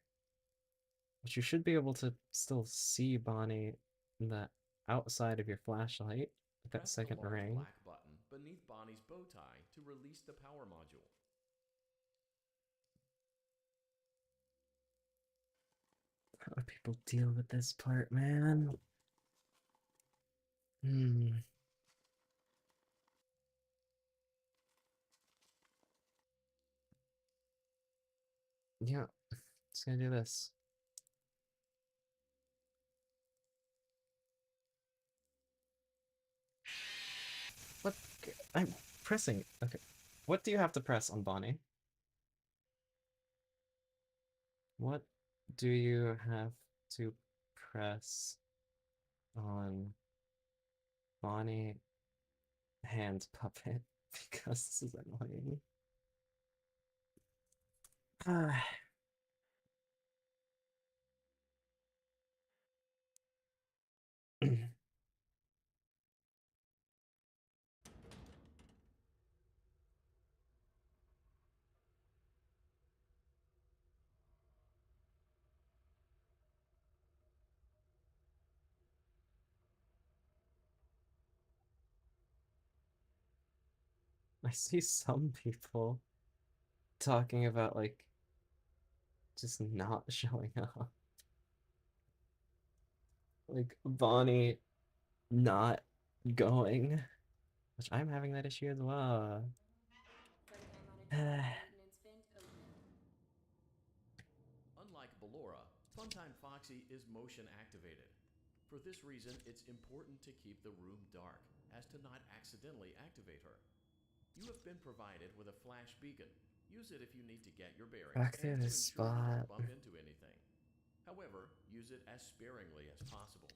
which you should be able to still see Bonnie in the outside of your flashlight with that Press the second large ring. black button beneath Bonnie's bow tie to release the power module. How do people deal with this part, man? Yeah, just gonna do this. What? I'm pressing. Okay. What do you have to press on Bonnie? What do you have to press on Bonnie hand puppet? Because this is annoying. I see some people talking about like just not showing up. Like Bonnie not going. Which I'm having that issue as well. Unlike Ballora, Funtime Foxy is motion activated. For this reason, it's important to keep the room dark, as to not accidentally activate her. You have been provided with a flash beacon. Use it if you need to get your bearings Back and to to this ensure you don't spot. bump into anything. However, use it as sparingly as possible.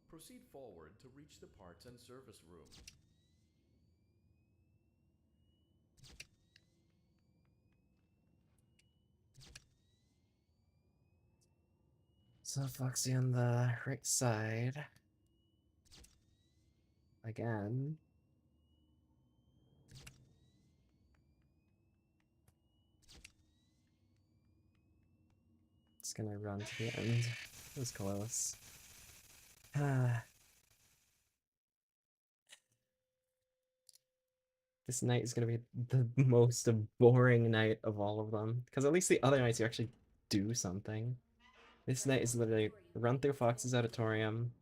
Proceed forward to reach the parts and service room. So Foxy on the right side. Again. It's gonna run to the end. It was close. This night is gonna be the most boring night of all of them. Because at least the other nights you actually do something. This night is literally run through Fox's auditorium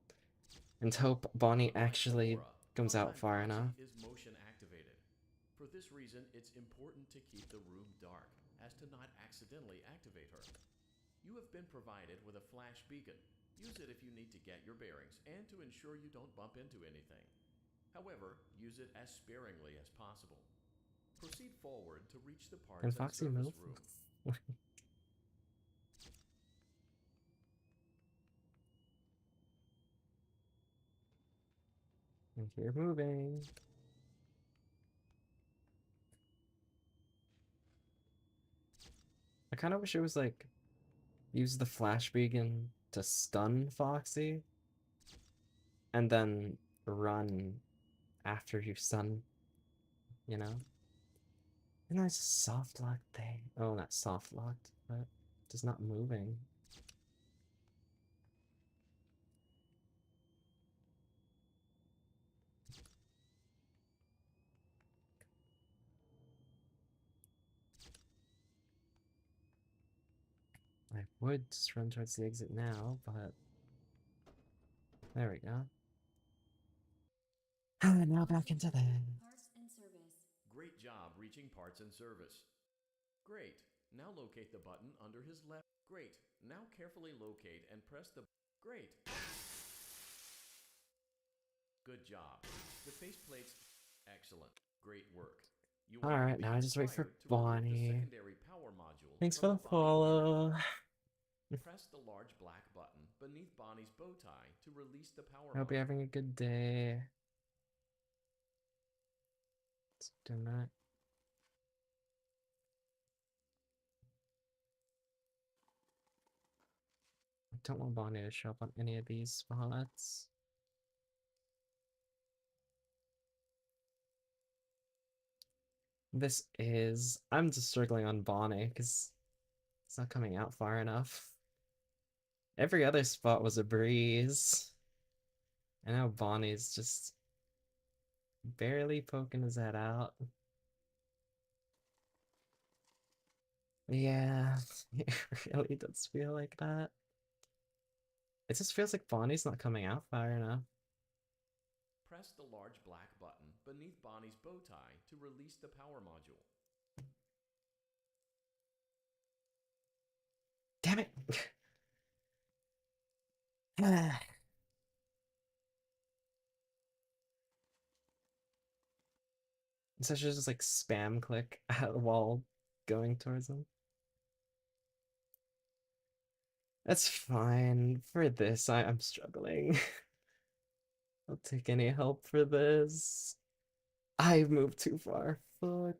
and hope Bonnie actually comes out far enough. Is motion activated. For this reason, it's important to keep the room dark, as to not accidentally activate her. You have been provided with a flash beacon. Use it if you need to get your bearings and to ensure you don't bump into anything. However, use it as sparingly as possible. Proceed forward to reach the parts Can and Foxy service move? room. And you're moving. I kind of wish it was like use the flash beacon to stun Foxy and then run after you stun, you know? And that's a soft lock thing. Oh, not soft locked, but just not moving. I would just run towards the exit now, but there we go. Now back into the Parts and service. Great job reaching parts and service. Great. Now locate the button under his left. Great. Now carefully locate and press the... Great. Good job. The faceplates... Excellent. Great work. You will Alright, be now I just wait for required to remove the Bonnie. secondary power module Thanks from for the the body follow. Press the large black button beneath Bonnie's bow tie to release the power I hope you're module. having a good day. Let's do that. I don't want Bonnie to show up on any of these spots. I'm just struggling on Bonnie because it's not coming out far enough. Every other spot was a breeze. And now Bonnie's just barely poking his head out. Yeah, it really does feel like that. It just feels like Bonnie's not coming out far enough. Press the large black button beneath Bonnie's bow tie to release the power module. Damn it! So she's just like spam click while going towards him. That's fine. For this, I'm struggling. I'll take any help for this. I moved too far. Fuck.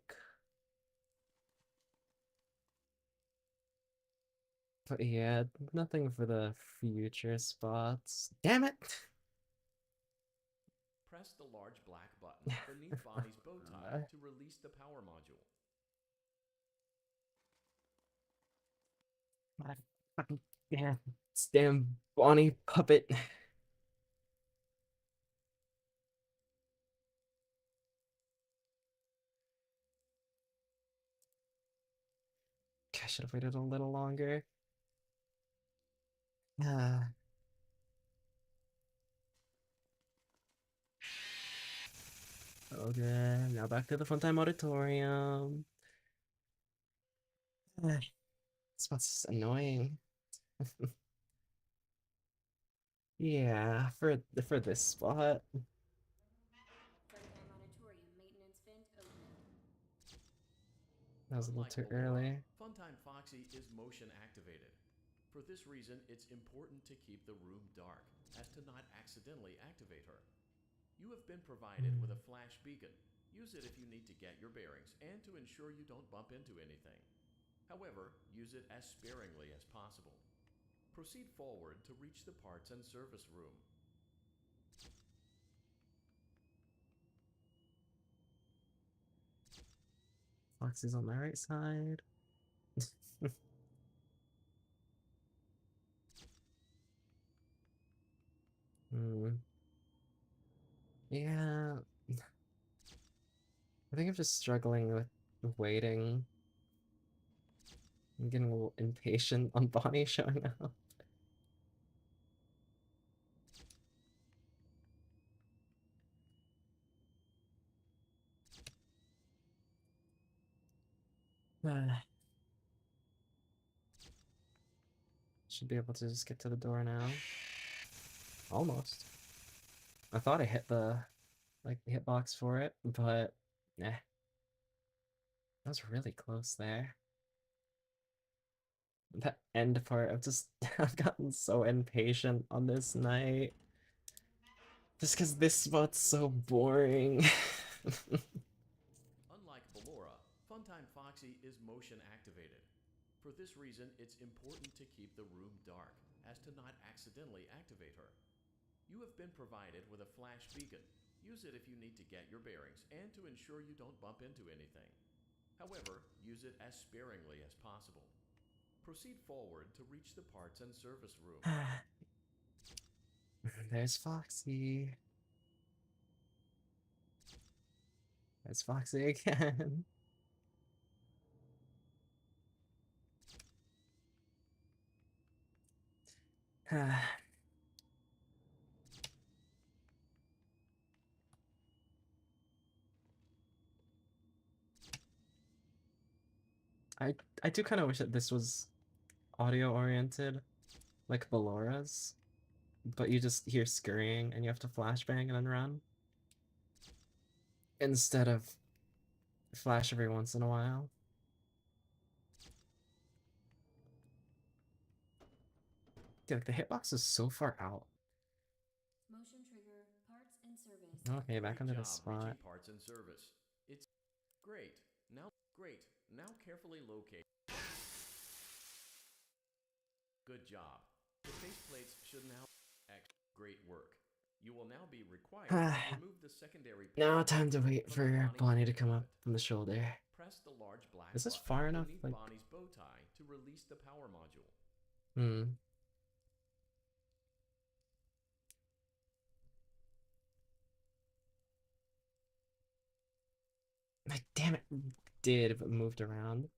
But yeah, nothing for the future spots. Damn it! Press the large black button beneath Bonnie's bow tie to release the power module. Fucking yeah, this damn Bonnie puppet. I should have waited a little longer. Okay, now back to the Funtime Auditorium. This spot's annoying. Yeah, for this spot. Funtime Auditorium maintenance vent open. That was a little Unlike too Ballora, early. Funtime Foxy is motion activated. For this reason, it's important to keep the room dark, as to not accidentally activate her. You have been provided with a flash beacon. Use it if you need to get your bearings and to ensure you don't bump into anything. However, use it as sparingly as possible. Proceed forward to reach the parts and service room. Foxy's on my right side. Yeah. I think I'm just struggling with waiting. I'm getting a little impatient on Bonnie showing up. Should be able to just get to the door now. Almost. I thought I hit the hitbox for it, but nah. That was really close there. That end part, I've gotten so impatient on this night. Just because this spot's so boring. Unlike Ballora, Funtime Foxy is motion activated. For this reason, it's important to keep the room dark, as to not accidentally activate her. You have been provided with a flash beacon. Use it if you need to get your bearings and to ensure you don't bump into anything. However, use it as sparingly as possible. Proceed forward to reach the parts and service room. There's Foxy. There's Foxy again. I do kind of wish that this was audio oriented, like Ballora's, but you just hear scurrying and you have to flashbang and then run instead of flash every once in a while. Dude, like the hitbox is so far out. Motion trigger, parts and service. Okay, back Great onto job the spot. reaching parts and service. It's great. Now carefully locate. Good job. The faceplates should now great work. You will now be required to remove the secondary. Now time to wait for Bonnie to come up from the shoulder. Press the large black Is this button far enough? beneath Like, Bonnie's bow tie to release the power module. Like, damn it, did, but moved around.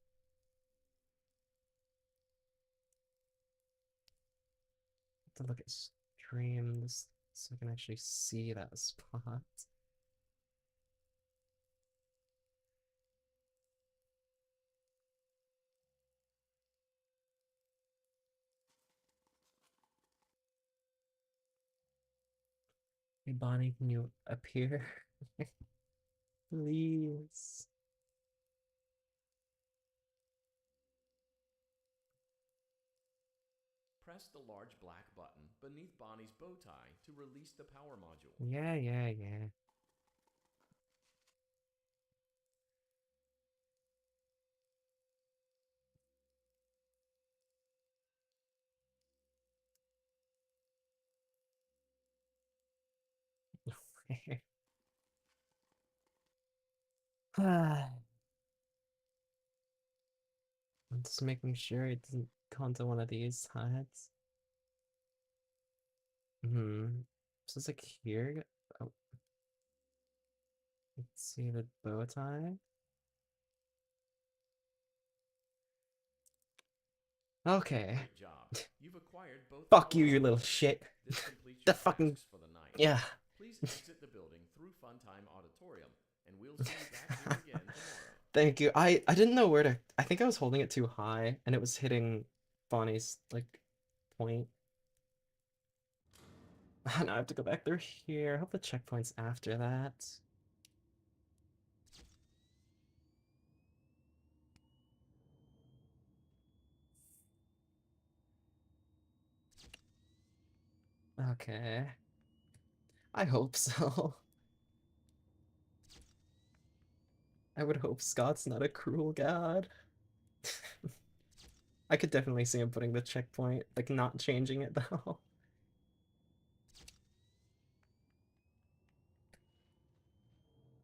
Have to look at streams so I can actually see that spot. Hey Bonnie, can you appear? Please. Press the large black button beneath Bonnie's bow tie to release the power module. Yeah. I'm just making sure it doesn't go into one of these sides. So it's like here. Oh. Let's see the bow tie. Okay. Great job. You've acquired both. Fuck you, you little shit. This completes The your fucking tasks for the night. yeah. Please exit the building through Funtime Auditorium, and we'll see you back here again tomorrow. Thank you. I didn't know where to. I think I was holding it too high, and it was hitting Bonnie's like point. Now I have to go back through here. I hope the checkpoint's after that. Okay. I hope so. I would hope Scott's not a cruel god. I could definitely see him putting the checkpoint, like not changing it though.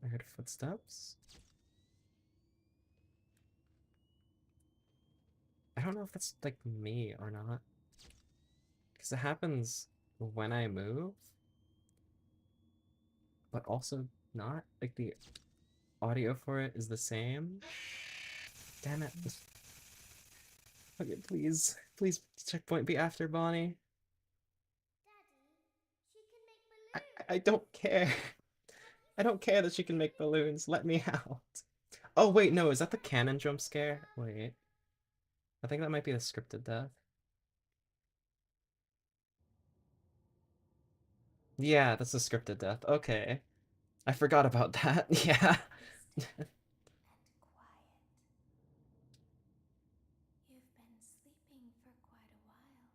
I heard footsteps. I don't know if that's like me or not. Because it happens when I move, but also not. Like the audio for it is the same. Damn it. Okay, please. Please, checkpoint be after Bonnie. Daddy, she can make balloons. I don't care. I don't care that she can make balloons. Let me out. Oh, wait, no. Is that the cannon jump scare? Wait. I think that might be the scripted death. Yeah, that's the scripted death. Okay. I forgot about that. Yeah. And quiet. You've been sleeping for quite a while.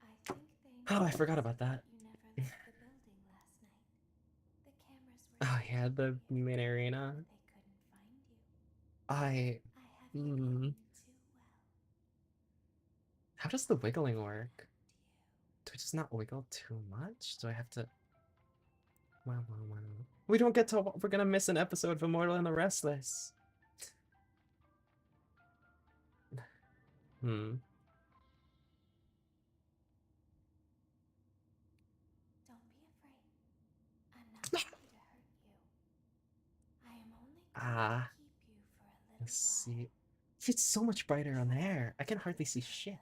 I think they Oh, I forgot about that. you never left the building last night. The cameras were Oh, yeah, the main arena. they couldn't find you. I... I have you hidden too well. How does the wiggling work? Do I just not wiggle too much? Do I have to... Wow. We don't get to... We're gonna miss an episode of Immortal and the Restless. Don't be afraid. I'm not going to hurt you. I am only going to keep you for a little Let's see. It's so much brighter on there. I can hardly see shit.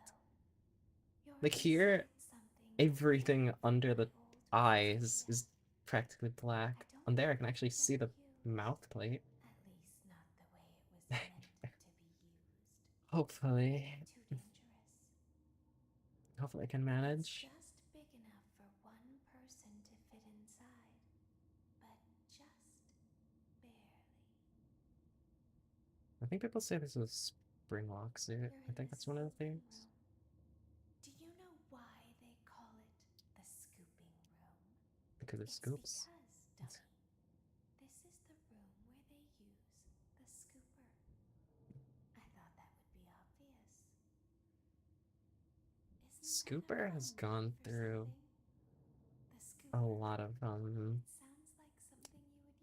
Like here, everything under the eyes is practically black. On there, I can actually see the mouth plate. At least not the way it was meant to be used. Hopefully. Too dangerous. Hopefully I can manage. It's just big enough for one person to fit inside, but just barely. I think people say this is spring lock suit. I think that's one of the things. Do you know why they call it the scooping room? Because it scoops. Because, dummy, this is the room where they use the scooper. I thought that would be obvious. Scooper has gone through a lot of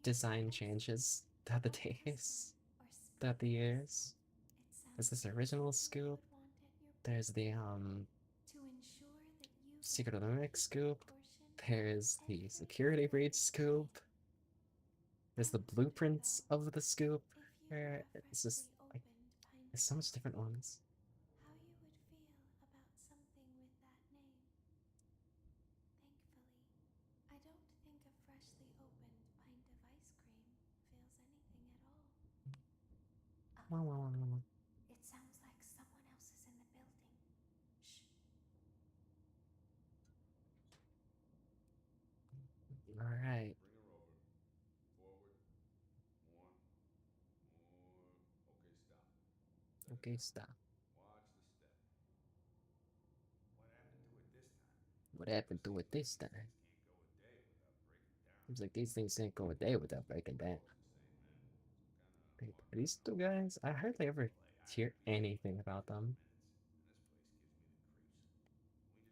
design changes throughout the days, throughout the years. There's this original scoop. There's the Secret of the Mimic scoop. There's the security breach scoop. There's the blueprints of the scoop. Where it's just like there's so much different ones. How you would feel about something with that name. Thankfully, I don't think a freshly opened pint of ice cream feels anything at all. It sounds like someone else is in the building. Shh. All right. Bring her over. Forward. More. Okay, stop. Okay, stop. Watch the step. What happened to it this time? What happened to it this time? Can't go a day without breaking down. Seems like these things can't go a day without breaking down. Wait, are these two guys? I hardly ever hear anything about them.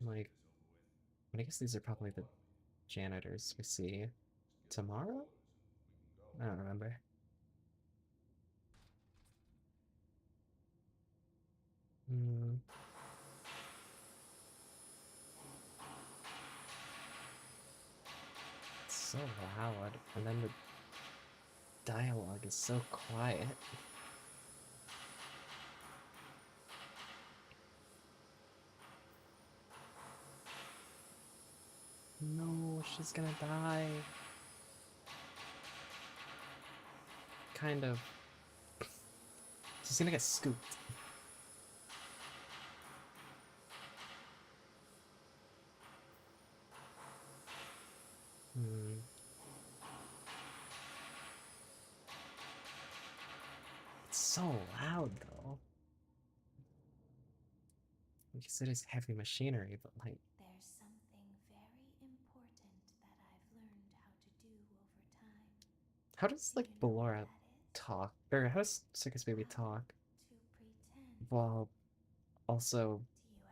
Like, I guess these are probably the janitors we see tomorrow? I don't remember. It's so loud, and then the dialogue is so quiet. No, she's gonna die. Kind of. She's gonna get scooped. It's so loud, though. Like you said, it's heavy machinery, but like... There's something very important that I've learned how to do over time. How does, like, Ballora talk? Or how does Circus Baby talk? While also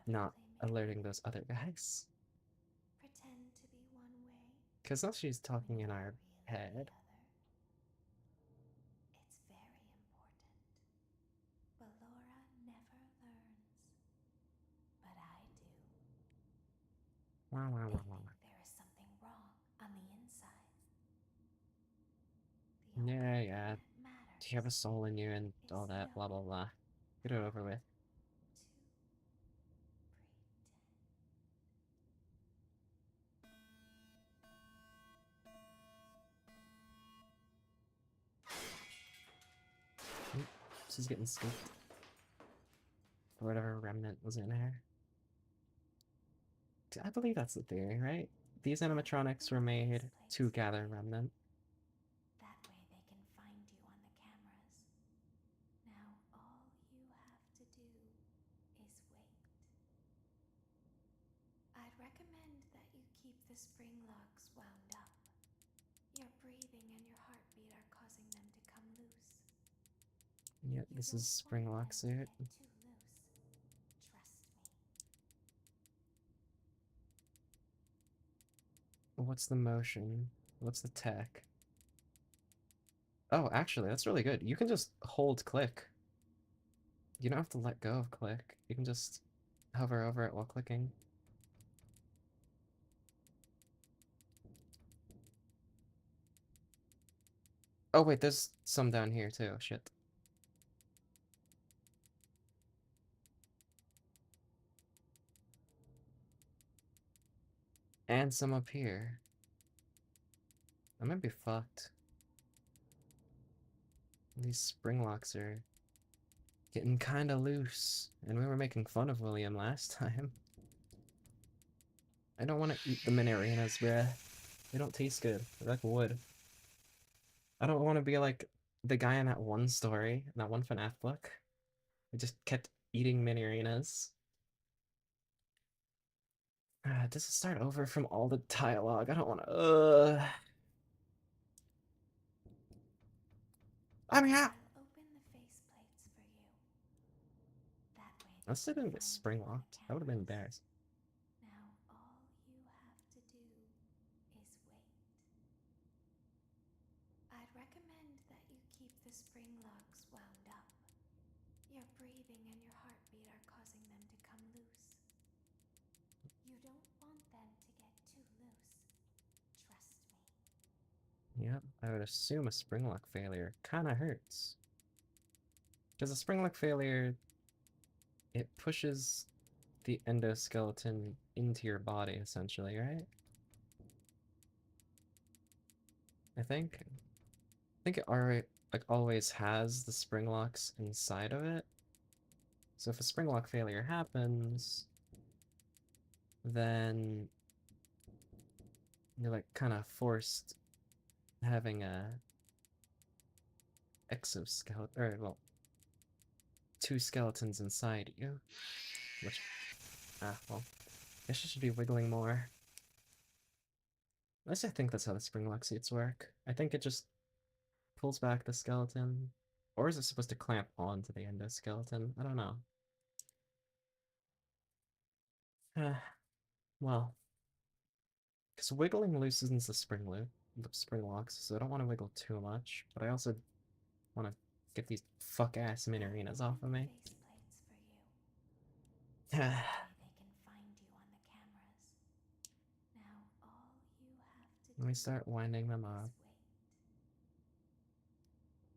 not alerting those other guys? Pretend to be one way. Because now she's talking in our head. It's very important. Ballora never learns. But I do. They think there is something wrong on the inside. Yeah. Do you have a soul in you and all that, blah blah blah. Get it over with. She's getting scooped. Or whatever remnant was in her. I believe that's the theory, right? These animatronics were made to gather remnant. That way they can find you on the cameras. Now all you have to do is wait. I'd recommend that you keep the spring locks wound up. Your breathing and your heartbeat are causing them to come loose. Yep, this is spring lock suit. Too loose. Trust me. What's the motion? What's the tech? Oh, actually, that's really good. You can just hold click. You don't have to let go of click. You can just hover over it while clicking. Oh wait, there's some down here too. Shit. And some up here. I might be fucked. These spring locks are getting kinda loose. And we were making fun of William last time. I don't want to eat the mini arenas, bruh. They don't taste good. They're like wood. I don't want to be like the guy in that one story, in that one FNAF book. I just kept eating mini arenas. Does it start over from all the dialogue? I don't want to. I'm here. I'll open the faceplates for you. That way I still didn't get spring locked. That would have been embarrassing. Now all you have to do is wait. I'd recommend that you keep the spring locks wound up. Your breathing and your heartbeat are causing them to come loose. You don't want them to get too loose. Trust me. Yep, I would assume a spring lock failure kind of hurts. Because a spring lock failure, it pushes the endoskeleton into your body, essentially, right? I think it already, like, always has the spring locks inside of it. So if a spring lock failure happens, then you're like kind of forced having a exoskeleton, or well, two skeletons inside you. Which, well, I guess you should be wiggling more. At least I think that's how the spring lock seats work. I think it just pulls back the skeleton. Or is it supposed to clamp onto the endoskeleton? I don't know. Well, because wiggling loosens the spring locks, so I don't want to wiggle too much, but I also want to get these fuck-ass mini arenas off of me. Faceplates for you. That way they can find you on the cameras. Now all you have to Let me start winding them up.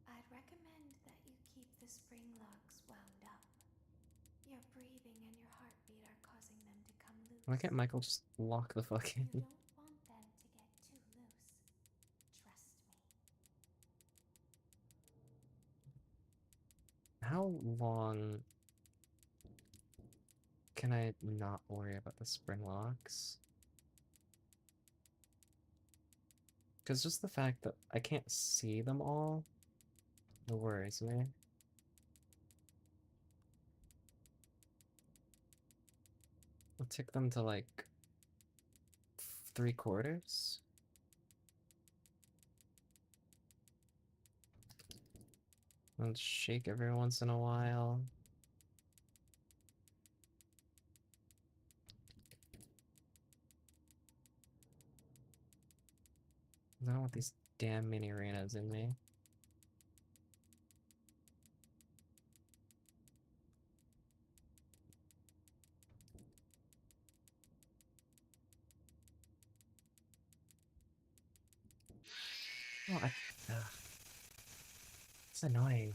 I'd recommend that you keep the spring locks wound up. Your breathing and your heartbeat are causing them to come loose. Why can't Michael just lock the fuck in? You don't want them to get too loose. Trust me. How long can I not worry about the spring locks? Because just the fact that I can't see them all, it worries me. I'll take them to like 3/4. I'll shake every once in a while. I don't want these damn mini arenas in me. Oh, it's annoying.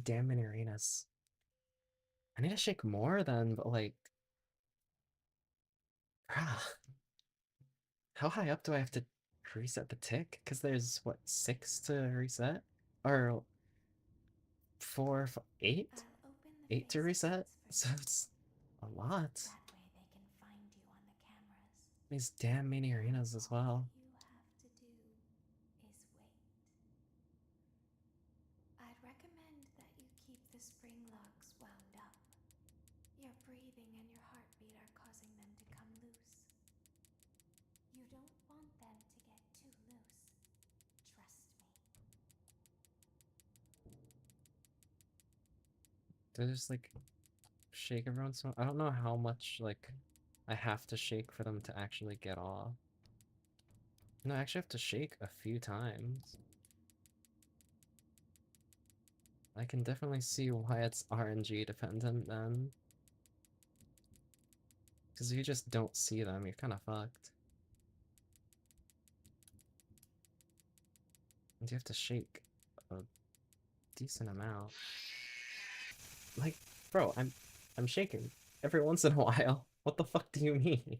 Damn mini arenas. I need to shake more then, but like... How high up do I have to reset the tick? Because there's, what, 6 to reset? Or 4, 8? 8 to reset? So it's a lot. That way they can find you on the cameras. These damn mini arenas as well. All you have to do is wait. I'd recommend that you keep the spring locks wound up. Your breathing and your heartbeat are causing them to come loose. You don't want them to get too loose. Trust me. Do I just like shake every once in a while? I don't know how much like I have to shake for them to actually get off. No, I actually have to shake a few times. I can definitely see why it's RNG dependent then. Because if you just don't see them, you're kind of fucked. And you have to shake a decent amount. Like, bro, I'm shaking every once in a while. What the fuck do you mean?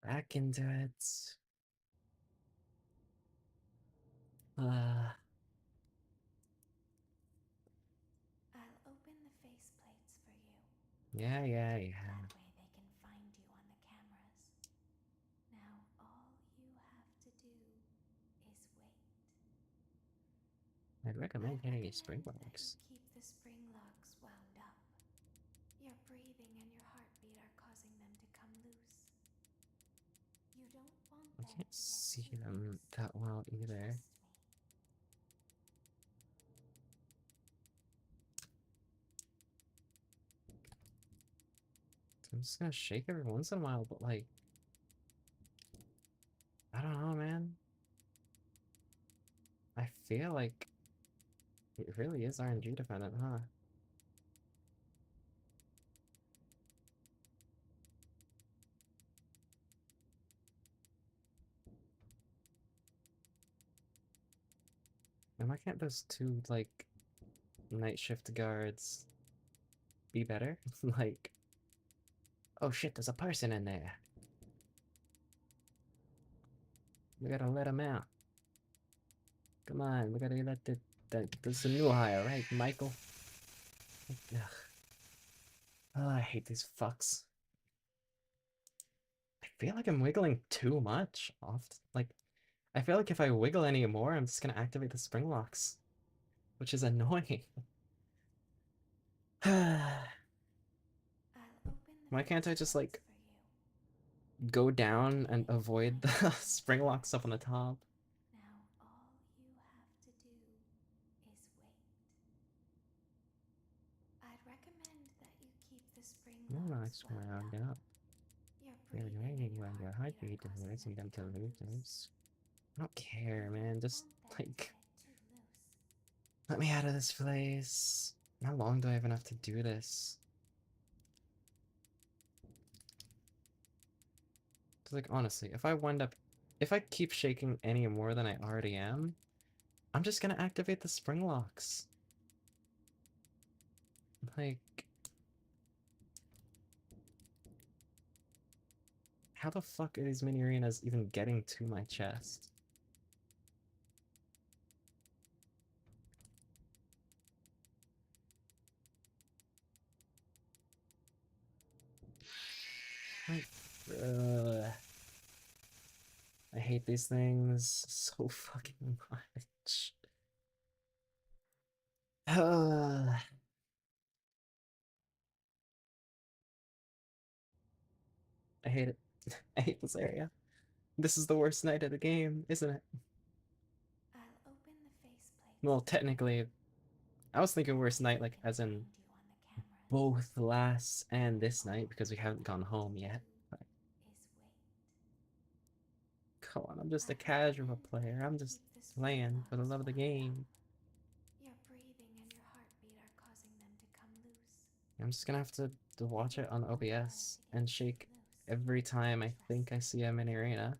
Back into it. I'll open the faceplates for you. Yeah. That way they can find you on the cameras. Now all you have to do is wait. I'd recommend hitting a spring That box. you keep the spring locks wound up. Your breathing and your heartbeat are causing them to come loose. You don't want I them can't to get see too them loose. that well either. Trust me. I'm just gonna shake every once in a while, but like, I don't know, man. I feel like it really is RNG dependent, huh? And why can't those two, like, night shift guards be better? Like, oh shit, there's a person in there. We gotta let him out. Come on, we gotta let that's a new hire, right, Michael? Ugh. Oh, I hate these fucks. I feel like I'm wiggling too much often. Like, I feel like if I wiggle any more, I'm just gonna activate the spring locks, which is annoying. Why can't I just, like, go down and avoid the spring lock stuff on the top? Now all you have to do is wait. I'd recommend that you keep the spring locks wound up. Your breathing and your heartbeat are causing them to come loose. I don't care, man. Just, like, Too loose. let me out of this place. How long do I even have to do this? Like, honestly, if I keep shaking any more than I already am, I'm just gonna activate the spring locks. Like, how the fuck are these mini arenas even getting to my chest? Like, I hate these things so fucking much. I hate it. I hate this area. This is the worst night of the game, isn't it? I'll open the faceplates. Well, technically, I was thinking worst night, like, as in both last and this night, because we haven't gone home yet. But come on, I'm just a casual player. I'm just playing for the love of the game. Your breathing and your heartbeat are causing them to come loose. I'm just gonna have to watch it on OBS and shake every time I think I see a mini arena.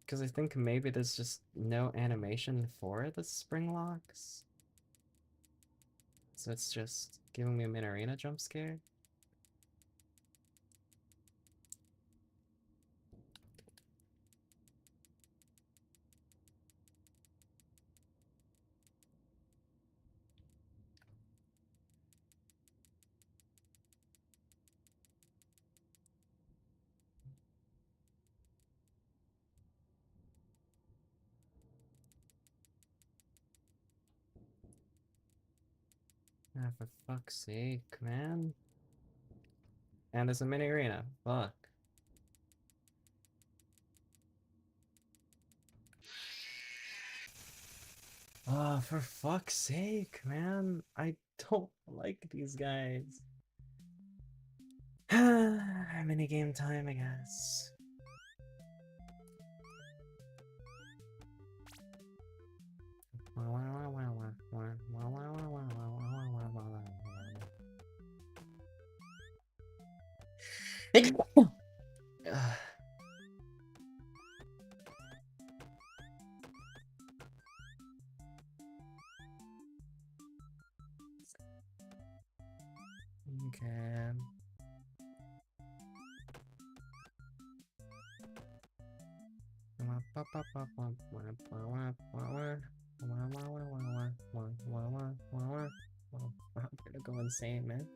Because I think maybe there's just no animation for the spring locks. So it's just giving me a mini arena jump scare. Ah, for fuck's sake, man. And there's a mini arena. Fuck. Oh, for fuck's sake, man. I don't like these guys. Minigame time, I guess. Okay. I'm gonna go insane, man.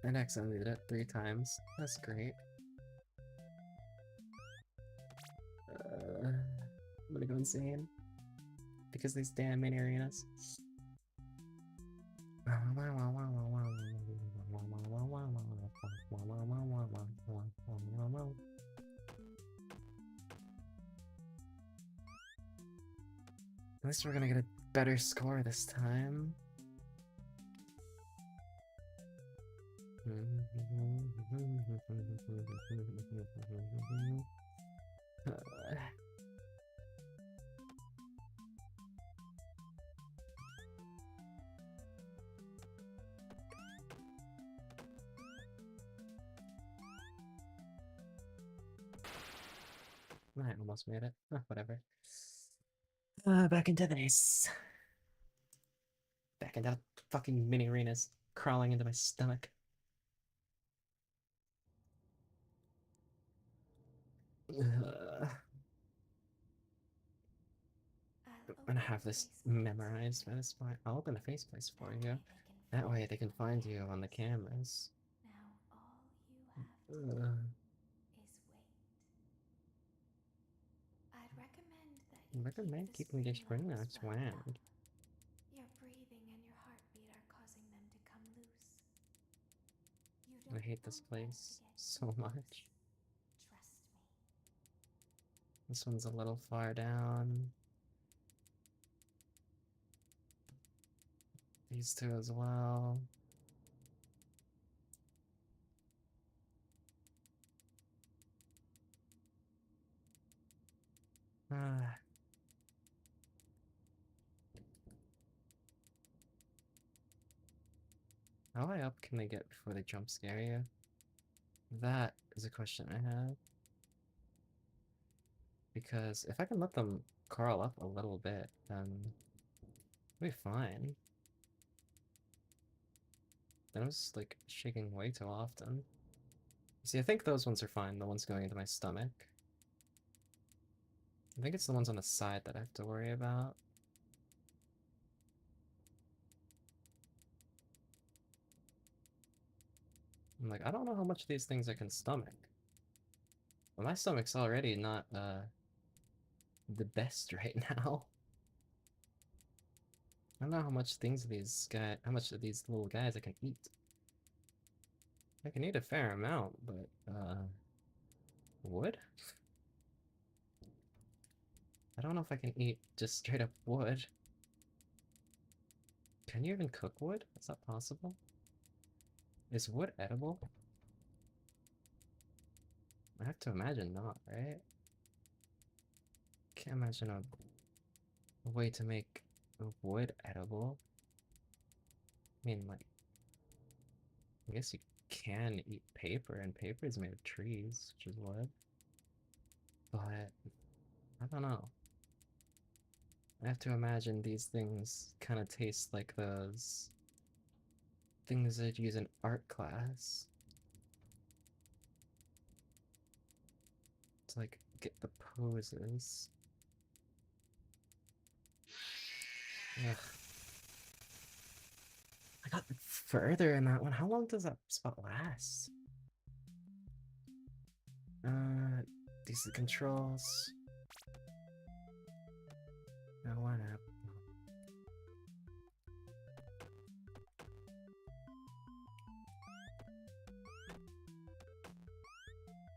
I accidentally did it 3 times. That's great. I'm gonna go insane. Because these damn mini arenas. At least we're gonna get a better score this time. I almost made it. Whatever. Back into this. Back into fucking mini arenas crawling into my stomach. I'm gonna have this memorized by this point. I'll open the faceplace for you. That way they can find you on the cameras. Now all you have to do is wait. I'd recommend that you Recommend keep keeping the the spring locks locks wound wound. up. Your breathing and your heartbeat are causing them to come loose. You I don't hate this want them to place get so too much. loose. Trust me. This one's a little far down. These two as well. How high up can they get before they jump scare you? That is a question I have. Because if I can let them curl up a little bit, then we'll be fine. Then I was like shaking way too often. See, I think those ones are fine, the ones going into my stomach. I think it's the ones on the side that I have to worry about. I'm like, I don't know how much of these things I can stomach. But my stomach's already not, the best right now. I don't know how much how much of these little guys I can eat. I can eat a fair amount, but, wood? I don't know if I can eat just straight up wood. Can you even cook wood? Is that possible? Is wood edible? I have to imagine not, right? Can't imagine a way to make wood edible. I mean, like, I guess you can eat paper, and paper is made of trees, which is wood. But, I don't know. I have to imagine these things kind of taste like those things I'd use in art class. To, like, get the poses. Ugh. I got further in that one. How long does that spot last? These are the controls. Now what up?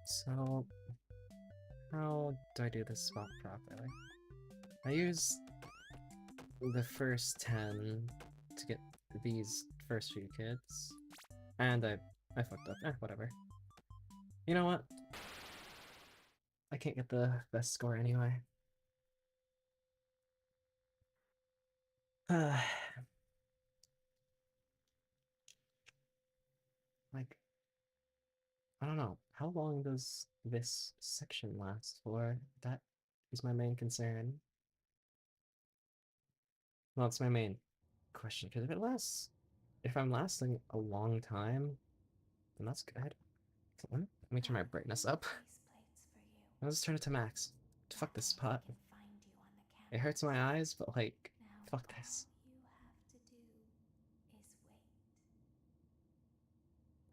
So, How do I do this spot properly? I use the first 10 to get these first few kids. And I fucked up. Whatever. You know what? I can't get the best score anyway. Like, I don't know. How long does this section last for? That is my main concern. Well, it's my main question, because if I'm lasting a long time, then that's good. Let me turn my brightness up. I'll just turn it to max. Fuck this spot. It hurts my eyes, but like, fuck this.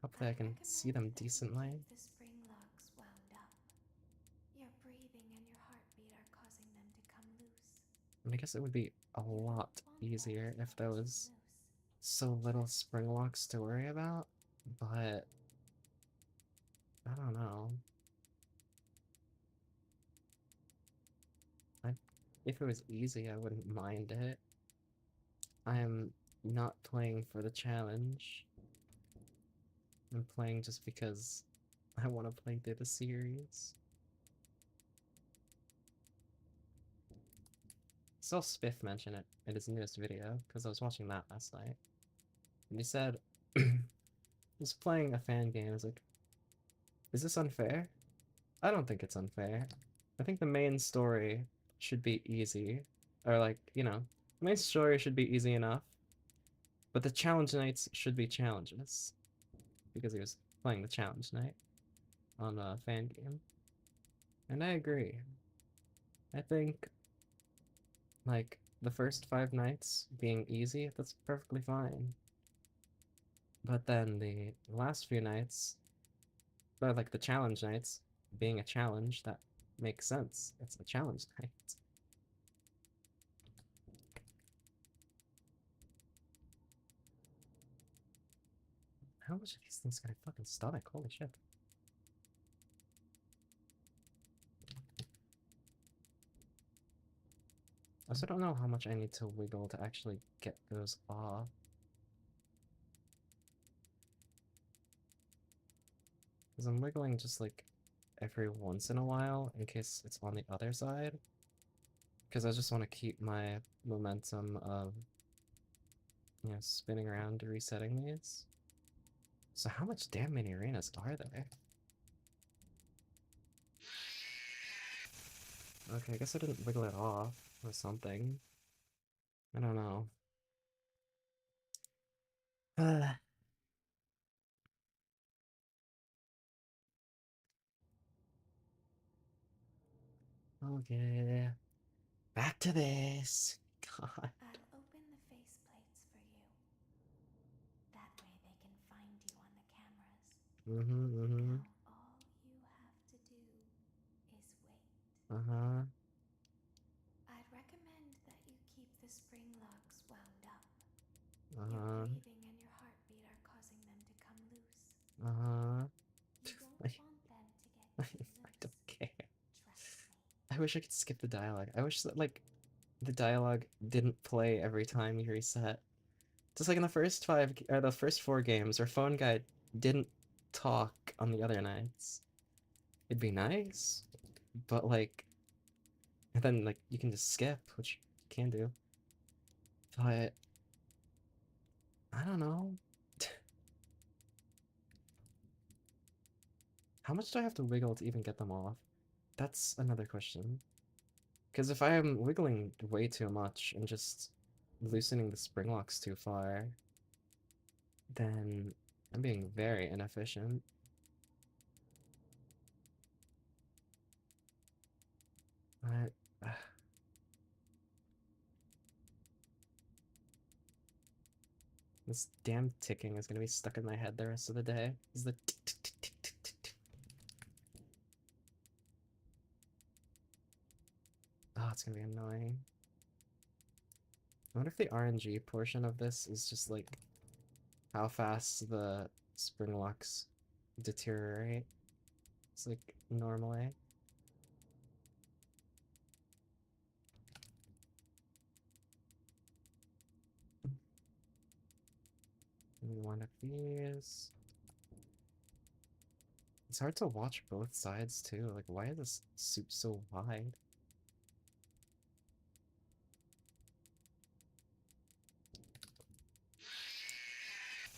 Hopefully I can see them decently. The spring locks wound up. Your breathing and your heartbeat are causing them to come loose. And I guess it would be a lot easier if there was so little spring locks to worry about, but I don't know. If it was easy, I wouldn't mind it. I am not playing for the challenge. I'm playing just because I want to play through the series. Saw Spiff mention it in his newest video, because I was watching that last night. And he said, he's playing a fan game. I was like, is this unfair? I don't think it's unfair. I think the main story should be easy. Or like, you know, the main story should be easy enough. But the challenge nights should be challenges. Because he was playing the challenge night on a fan game. And I agree. I think, like, the first 5 nights being easy, that's perfectly fine. But then the last few nights, or like the challenge nights, being a challenge, that makes sense. It's a challenge night. How much of these things can I fucking stomach? Holy shit. I also don't know how much I need to wiggle to actually get those off. Because I'm wiggling just like every once in a while in case it's on the other side. Because I just want to keep my momentum of, you know, spinning around, resetting these. So how much damn mini arenas are there? Okay, I guess I didn't wiggle it off or something. I don't know. Okay. Back to this. God. I'll open the faceplates for you. That way they can find you on the cameras. Now all you have to do is wait. I'd recommend that you keep the spring locks wound up. Your breathing and your heartbeat are causing them to come loose. You don't want them to get too loose. I don't care. I wish I could skip the dialogue. I wish that, like, the dialogue didn't play every time you reset. Just like in the first the first 4 games where Phone Guy didn't talk on the other nights. It'd be nice, but like, and then like you can just skip, which you can do. But I don't know. How much do I have to wiggle to even get them off? That's another question. Because if I am wiggling way too much and just loosening the spring locks too far, then I'm being very inefficient. But, this damn ticking is gonna be stuck in my head the rest of the day. Is the tick, tick, tick, tick, tick, tick, tick. Oh, it's gonna be annoying. I wonder if the RNG portion of this is just like how fast the spring locks deteriorate. It's like normally. one of these. It's hard to watch both sides too. Like, why is this soup so wide?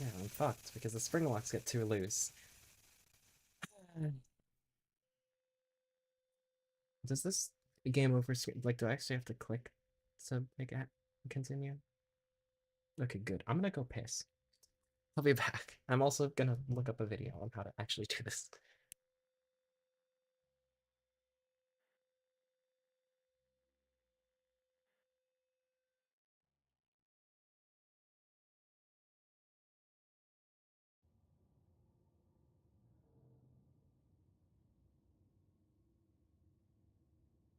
Yeah, I'm fucked because the spring locks get too loose. Does this game over screen, like, do I actually have to click to make it continue? Okay, good. I'm gonna go piss. I'll be back. I'm also gonna look up a video on how to actually do this.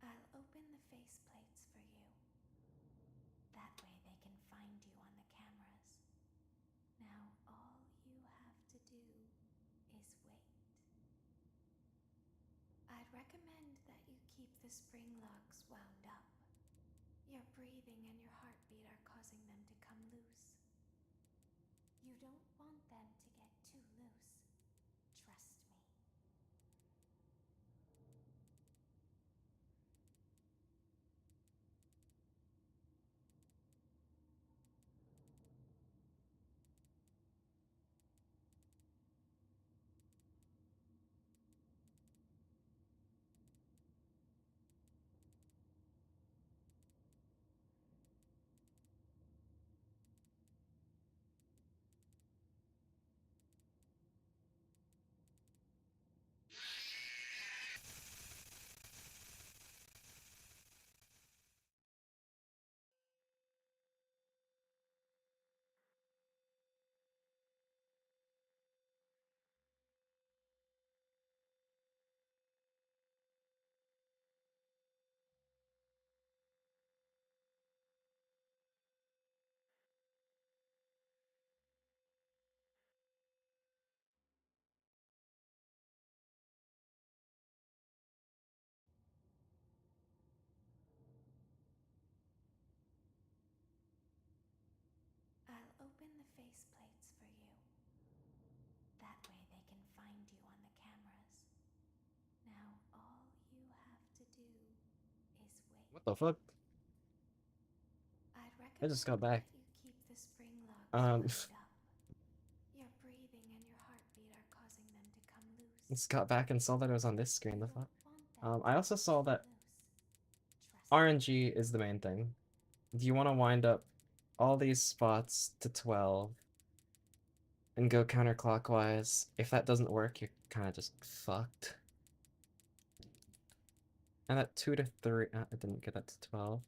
I'll open the faceplates for you. That way they can find you on the cameras. Now all you have to do is wait. I'd recommend that you keep the spring locks wound up. Your breathing and your heartbeat are causing them to come loose. You don't want them to get too loose. Trust me. I'll open the faceplates for you. That way they can find you on the cameras. Now all you have to do is wait. What the fuck? I'd I just got recommend back. that you keep the spring locks wound Just up. Your breathing and your heartbeat are causing them to come loose. got back and saw that it was on this screen. The fuck? Want them I also saw that loose. RNG is the main thing. Do you want to wind up all these spots to 12 and go counterclockwise? If that doesn't work, you're kind of just fucked. And that 2 to 3, I didn't get that to 12.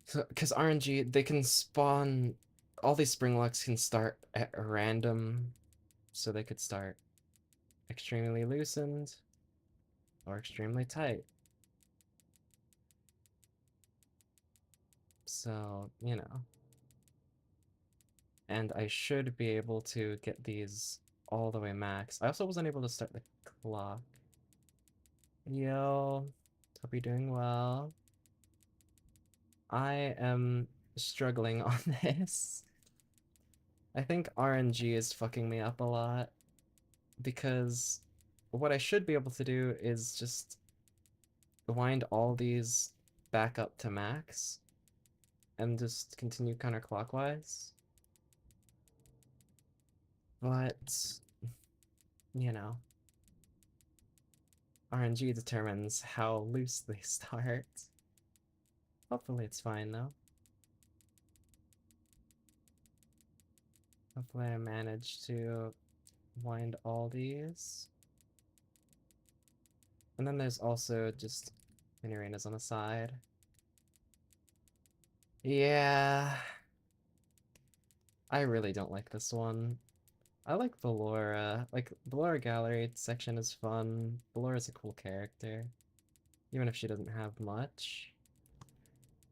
So, because RNG, they can spawn, all these spring locks can start at random, so they could start extremely loosened or extremely tight. So, you know. And I should be able to get these all the way max. I also wasn't able to start the clock. Yo, hope you're doing well. I am struggling on this. I think RNG is fucking me up a lot because what I should be able to do is just wind all these back up to max and just continue counterclockwise. But, you know, RNG determines how loose they start. Hopefully it's fine though. Hopefully I managed to wind all these. And then there's also just mini arenas on the side. Yeah. I really don't like this one. I like Ballora. Like, Ballora Gallery section is fun. Ballora's a cool character. Even if she doesn't have much.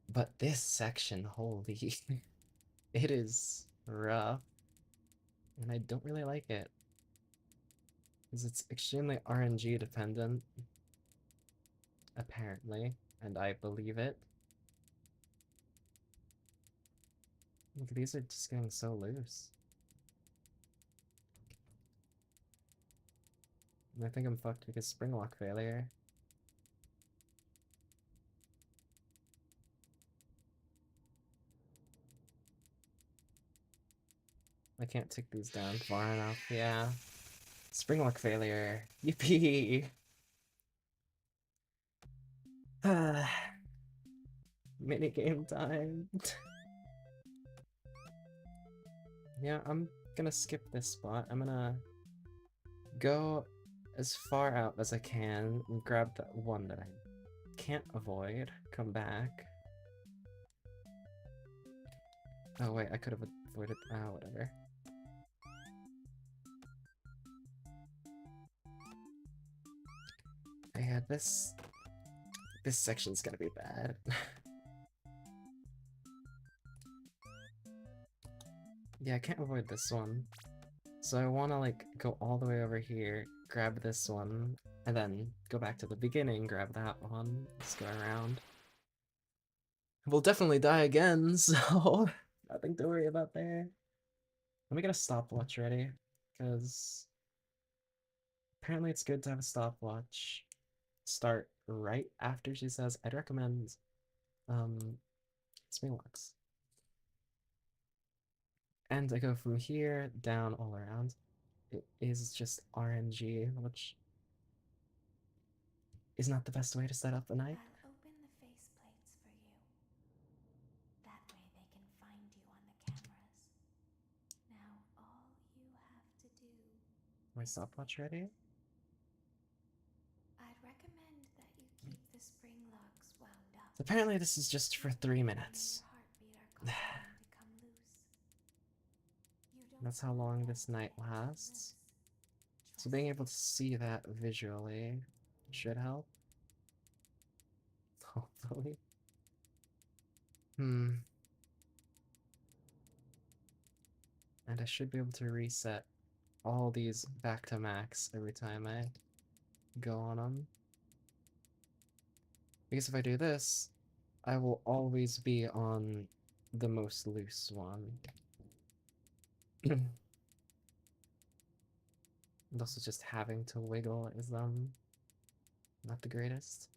But this section, holy. It is rough. And I don't really like it. Because it's extremely RNG dependent. Apparently. And I believe it. Look, these are just getting so loose. And I think I'm fucked because spring lock failure. I can't take these down far enough, yeah. Spring lock failure. Yippee! Minigame time. Yeah, I'm gonna skip this spot. I'm gonna go as far out as I can and grab that one that I can't avoid. Come back. Oh wait, I could have avoided. Whatever. Yeah, this section's gonna be bad. Yeah, I can't avoid this one. So I wanna like go all the way over here, grab this one, and then go back to the beginning, grab that one, just go around. We'll definitely die again, so nothing to worry about there. Let me get a stopwatch ready, because apparently it's good to have a stopwatch start right after she says, I'd recommend spring locks. And I go from here down all around. It is just RNG, which is not the best way to set up the night. I'll open the faceplates for you. That way they can find you on the cameras. Now all you have to do My stopwatch ready? I'd recommend that you keep the spring locks wound up. So apparently this is just for 3 minutes. That's how long this night lasts. So being able to see that visually should help. Hopefully. And I should be able to reset all these back to max every time I go on them. Because if I do this, I will always be on the most loose one. And also just having to wiggle is not the greatest.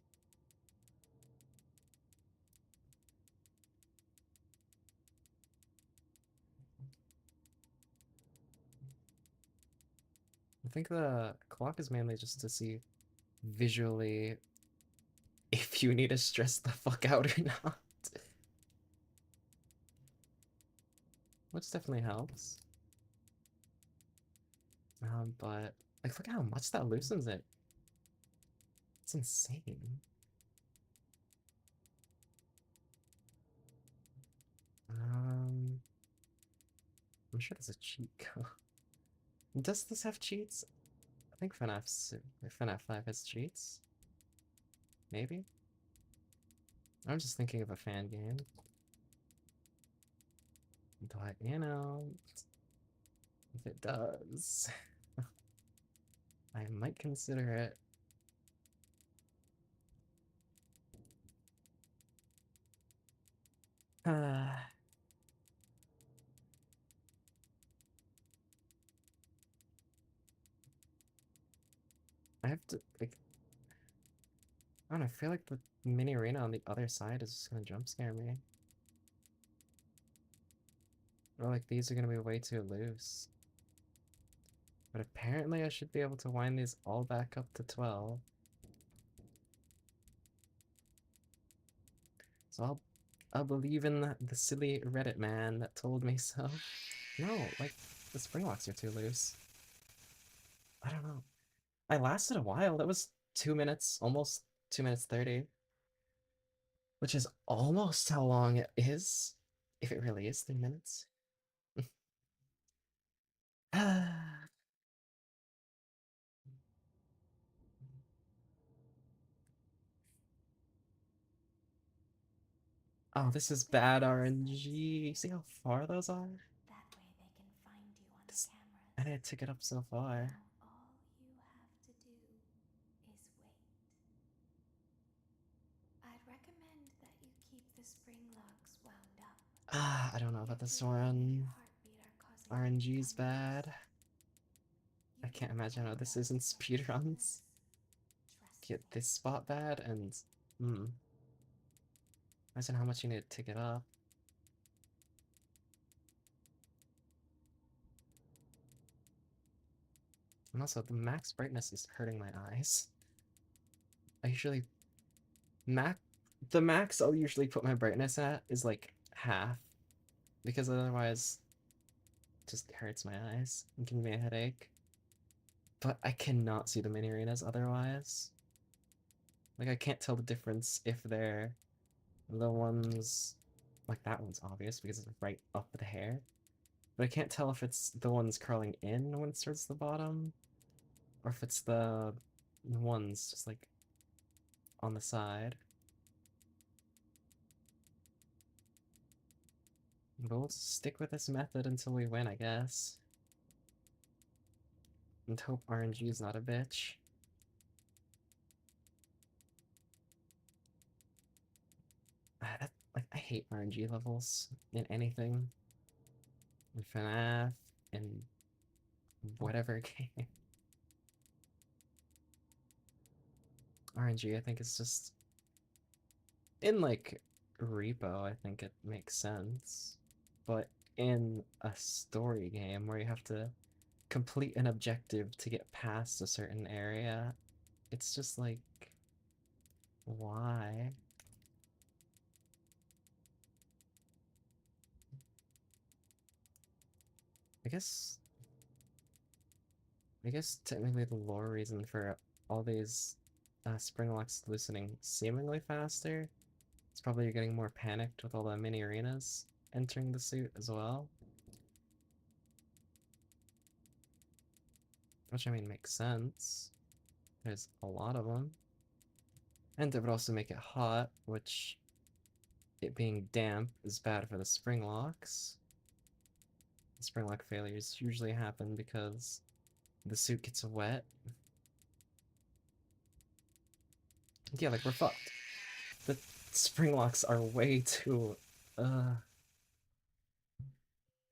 I think the clock is mainly just to see visually if you need to stress the fuck out or not. Which definitely helps. But like look how much that loosens it. It's insane. I'm sure there's a cheat code. Does this have cheats? I think FNAF 5 has cheats. Maybe? I'm just thinking of a fan game. But, you know, if it does, I might consider it. I have to, like, I don't know, I feel like the mini arena on the other side is just gonna jump scare me. Or like these are gonna be way too loose. But apparently I should be able to wind these all back up to 12. So I'll believe in the silly Reddit man that told me so. No, like, the spring locks are too loose. I don't know. I lasted a while. That was 2 minutes, almost 2 minutes 30. Which is almost how long it is. If it really is 3 minutes. Oh, this is bad RNG. See how far those are? That way they can find you on the cameras. I didn't take it up so far. Now all you have to do is wait. I'd recommend that you keep the spring locks wound up. I don't know about this one. RNG's bad. I can't imagine how this isn't speedruns. Get this spot bad and imagine how much you need to get up. And also the max brightness is hurting my eyes. I usually the max I'll usually put my brightness at is like half, because otherwise it just hurts my eyes and gives me a headache. But I cannot see the mini arenas otherwise. Like, I can't tell the difference if they're the ones, like that one's obvious because it's right up the hair. But I can't tell if it's the ones crawling in when it's towards the bottom, or if it's the ones just like on the side. But we'll stick with this method until we win, I guess. And hope RNG is not a bitch. Like, I hate RNG levels in anything. In FNAF, in whatever game. RNG, I think, is just... In, like, Repo, I think it makes sense. But in a story game where you have to complete an objective to get past a certain area, it's just like... Why? I guess technically the lore reason for all these spring locks loosening seemingly faster, it's probably you're getting more panicked with all the mini arenas entering the suit as well. Which, I mean, makes sense. There's a lot of them. And it would also make it hot, which, it being damp, is bad for the spring locks. The spring lock failures usually happen because the suit gets wet. Yeah, like, we're fucked. The spring locks are way too, It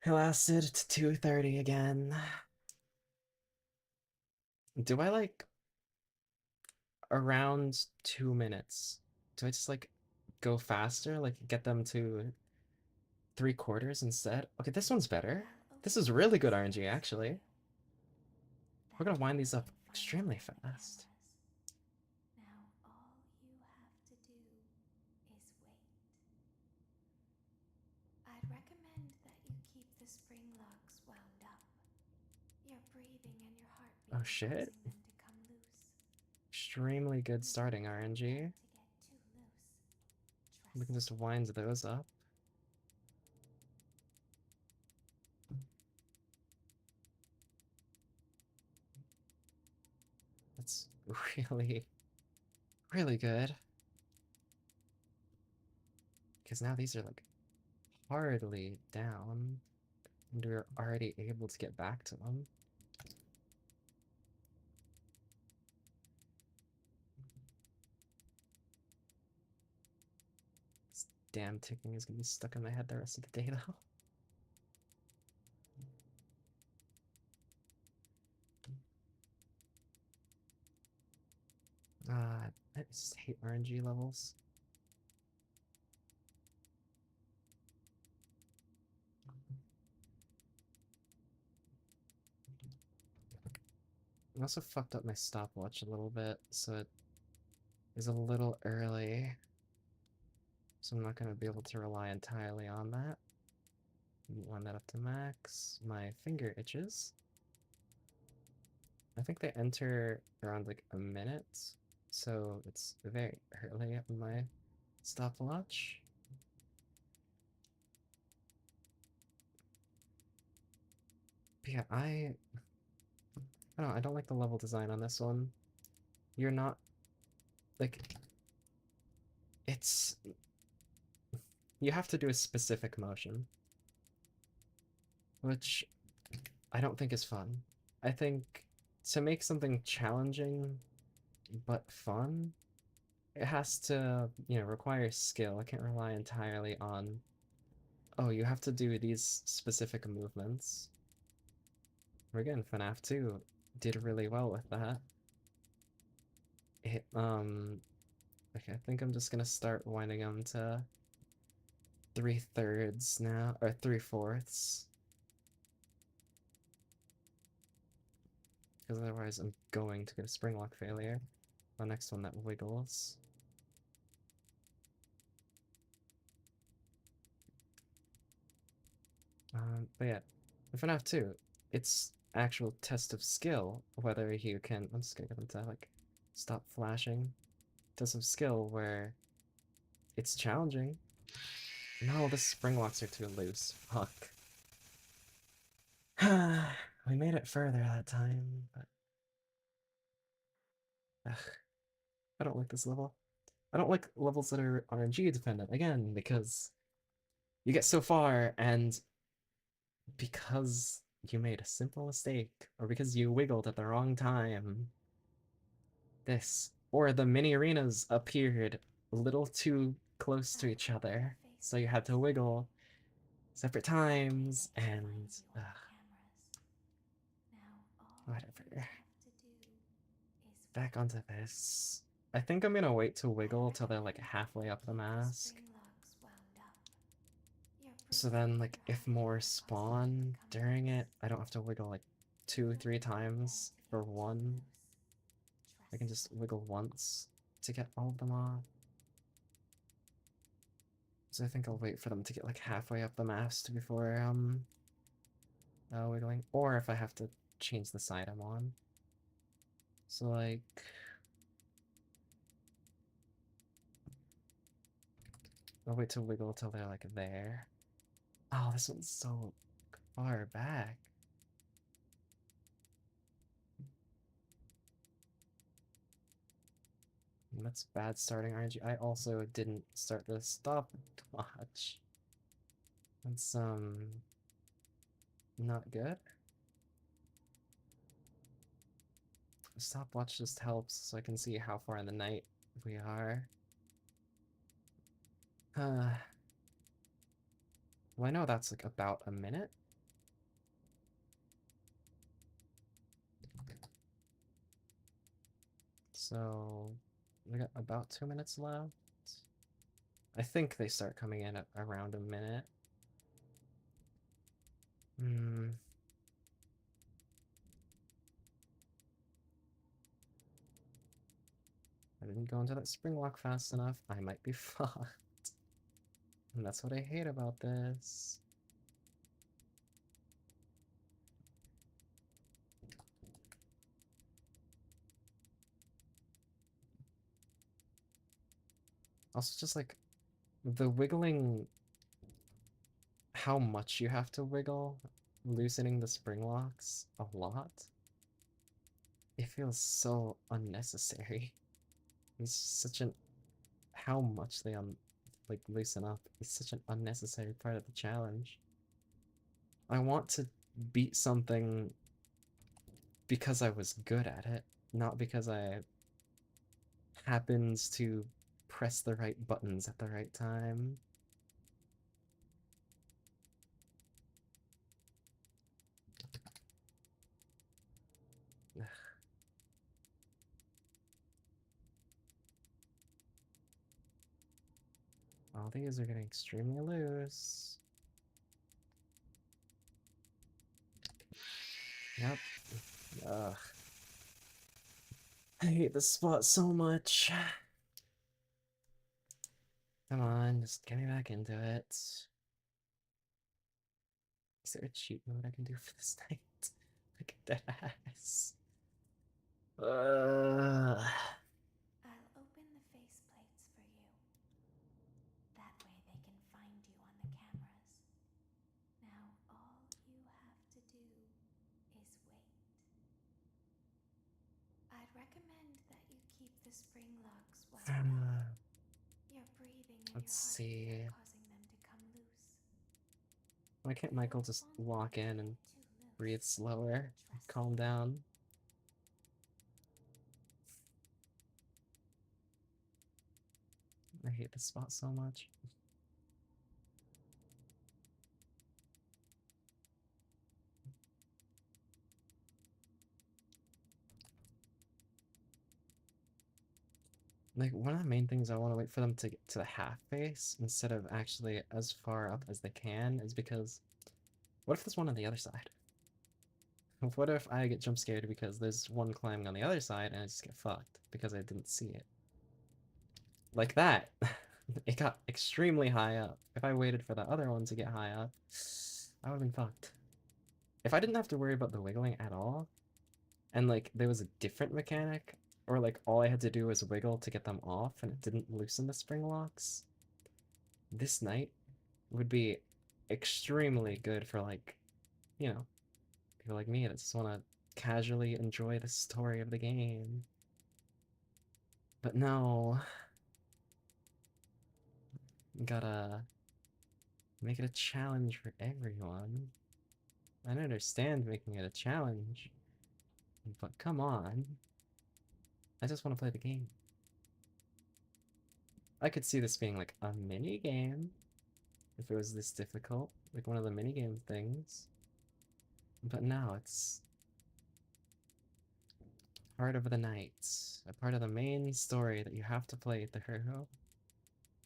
lasted to 2:30 again. Do I, like, around 2 minutes, do I just, like, go faster? Like, get them to 3/4 instead? Okay, this one's better. This is really good RNG, actually. We're gonna wind these up extremely fast. Now all you have to do is wait. I'd recommend that you keep the spring locks wound up. Your breathing and your heartbeat Oh are shit. causing them to come loose. Extremely good starting RNG. We can just wind those up. That's really, really good. Because now these are, like, hardly down, and we're already able to get back to them. This damn ticking is gonna be stuck in my head the rest of the day, though. I just hate RNG levels. I also fucked up my stopwatch a little bit, so it is a little early. So I'm not going to be able to rely entirely on that. Wind that up to max. My finger itches. I think they enter around like a minute, so it's very early on my stopwatch. But yeah, I don't know, I don't like the level design on this one. You're not, like, it's... You have to do a specific motion, which I don't think is fun. I think to make something challenging but fun, it has to, require skill. I can't rely entirely on Oh, you have to do these specific movements. Again, FNAF 2 did really well with that. Okay, I think I'm just gonna start winding them to 3/3 now, or 3/4. Because otherwise I'm going to get a spring lock failure. The next one that wiggles. But yeah, in FNAF 2, it's actual test of skill whether you can. I'm just gonna get them to like stop flashing. Test of skill where it's challenging. No, the spring locks are too loose. Fuck. We made it further that time, but ugh, I don't like this level. I don't like levels that are RNG dependent, again, because you get so far, and because you made a simple mistake, or because you wiggled at the wrong time, or the mini arenas appeared a little too close to each other, so you had to wiggle separate times, and whatever. Back onto this. I think I'm gonna wait to wiggle till they're like halfway up the mask. So then, like, if more spawn during it, I don't have to wiggle like 2-3 times for one. I can just wiggle once to get all of them off. So I think I'll wait for them to get like halfway up the mast before wiggling. Or if I have to change the side I'm on. So like I'll wait to wiggle till they're like there. Oh, this one's so far back. That's bad starting RNG. I also didn't start the stopwatch. That's not good. The stopwatch just helps so I can see how far in the night we are. Well, I know that's like about a minute. So we got about 2 minutes left. I think they start coming in at around a minute. I didn't go into that spring lock fast enough. I might be fucked. And that's what I hate about this. Also, just like the wiggling, how much you have to wiggle, loosening the spring locks a lot. It feels so unnecessary. It's such an how much they like loosen up is such an unnecessary part of the challenge. I want to beat something because I was good at it, not because I happens to press the right buttons at the right time. Ugh. All these are getting extremely loose. Yep. Ugh. I hate this spot so much. Come on, just get me back into it. Is there a cheat mode I can do for this night? Like a dead ass. I'll open the faceplates for you. That way they can find you on the cameras. Now all you have to do is wait. I'd recommend that you keep the spring locks wound up. Your breathing and Let's your see. heartbeat are causing them to come loose. Why can't Michael just walk in and breathe slower? Calm down. I hate this spot so much. Like, one of the main things I want to wait for them to get to the half face instead of actually as far up as they can is because what if there's one on the other side? What if I get jump scared because there's one climbing on the other side and I just get fucked because I didn't see it? Like that. It got extremely high up. If I waited for the other one to get high up, I would have been fucked. If I didn't have to worry about the wiggling at all, and like there was a different mechanic, or like all I had to do was wiggle to get them off and it didn't loosen the spring locks, this night would be extremely good for like, you know, people like me that just want to casually enjoy the story of the game. But no, gotta make it a challenge for everyone. I understand making it a challenge, but come on. I just want to play the game. I could see this being like a mini game if it was this difficult, like one of the mini game things. But now it's part of the night, a part of the main story that you have to play the hero.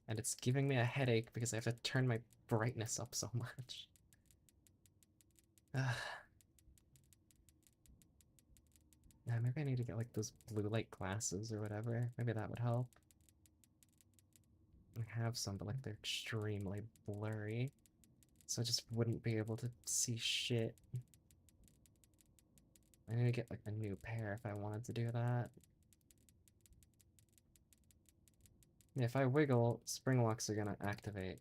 And it's giving me a headache because I have to turn my brightness up so much. Yeah, maybe I need to get like those blue light glasses or whatever. Maybe that would help. I have some, but like they're extremely blurry. So I just wouldn't be able to see shit. I need to get like a new pair if I wanted to do that. Yeah, if I wiggle, spring locks are gonna activate.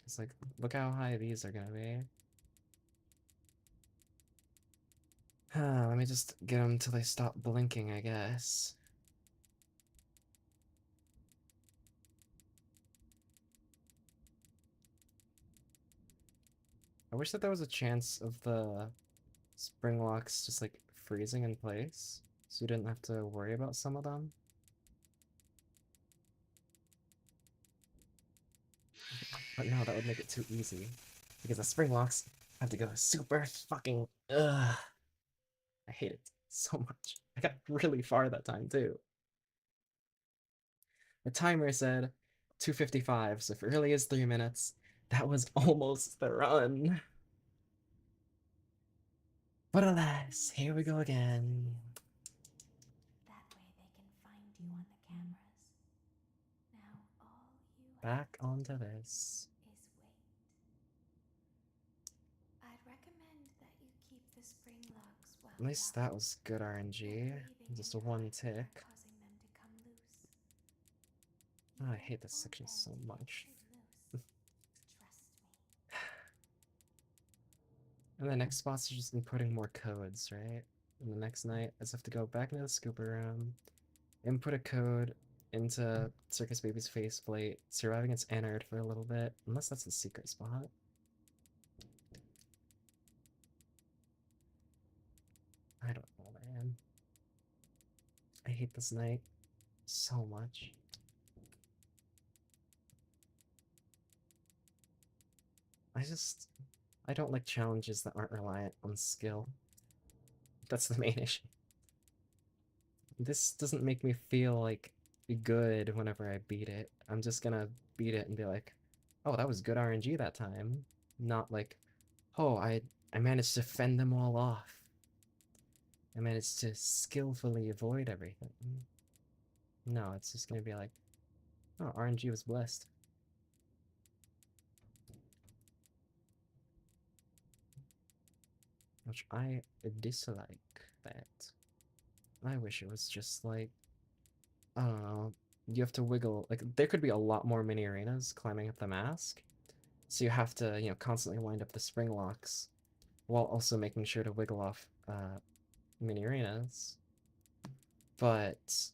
It's like, look how high these are gonna be. Let me just get them till they stop blinking, I guess. I wish that there was a chance of the spring locks just like freezing in place, so you didn't have to worry about some of them. But no, that would make it too easy. Because the spring locks have to go super fucking... Ugh. I hate it so much. I got really far that time, too. The timer said 2:55, so if it really is 3 minutes, that was almost the run. But alas, here we go again. That way they can find you on the cameras. Now all you Back onto this. is wait. I'd recommend that you keep the spring locks well At least that was good RNG. Just a one tick. causing them to come loose. Oh, I hate this section so much. Trust me. And the next spot's just inputting more codes, right? And the next night, I just have to go back into the scooper room, input a code into Circus Baby's faceplate, surviving its anard for a little bit, unless that's the secret spot. I don't know, man. I hate this night so much. I don't like challenges that aren't reliant on skill. That's the main issue. This doesn't make me feel like good whenever I beat it. I'm just gonna beat it and be like, oh, that was good RNG that time. Not like, oh, I managed to fend them all off. I managed to skillfully avoid everything. No, it's just gonna be like, oh, RNG was blessed. Which I dislike that. I wish it was just like, I don't know, you have to wiggle, like, there could be a lot more mini arenas climbing up the mask, so you have to, you know, constantly wind up the spring locks, while also making sure to wiggle off, mini arenas, but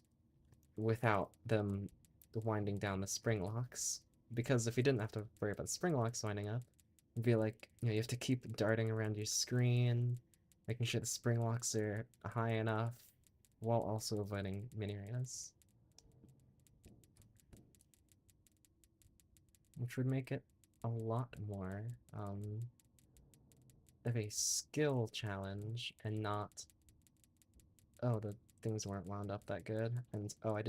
without them winding down the spring locks, because if you didn't have to worry about the spring locks winding up, it'd be like, you know, you have to keep darting around your screen, making sure the spring locks are high enough, while also avoiding mini arenas. Which would make it a lot more of a skill challenge and not, oh, the things weren't wound up that good. And oh, I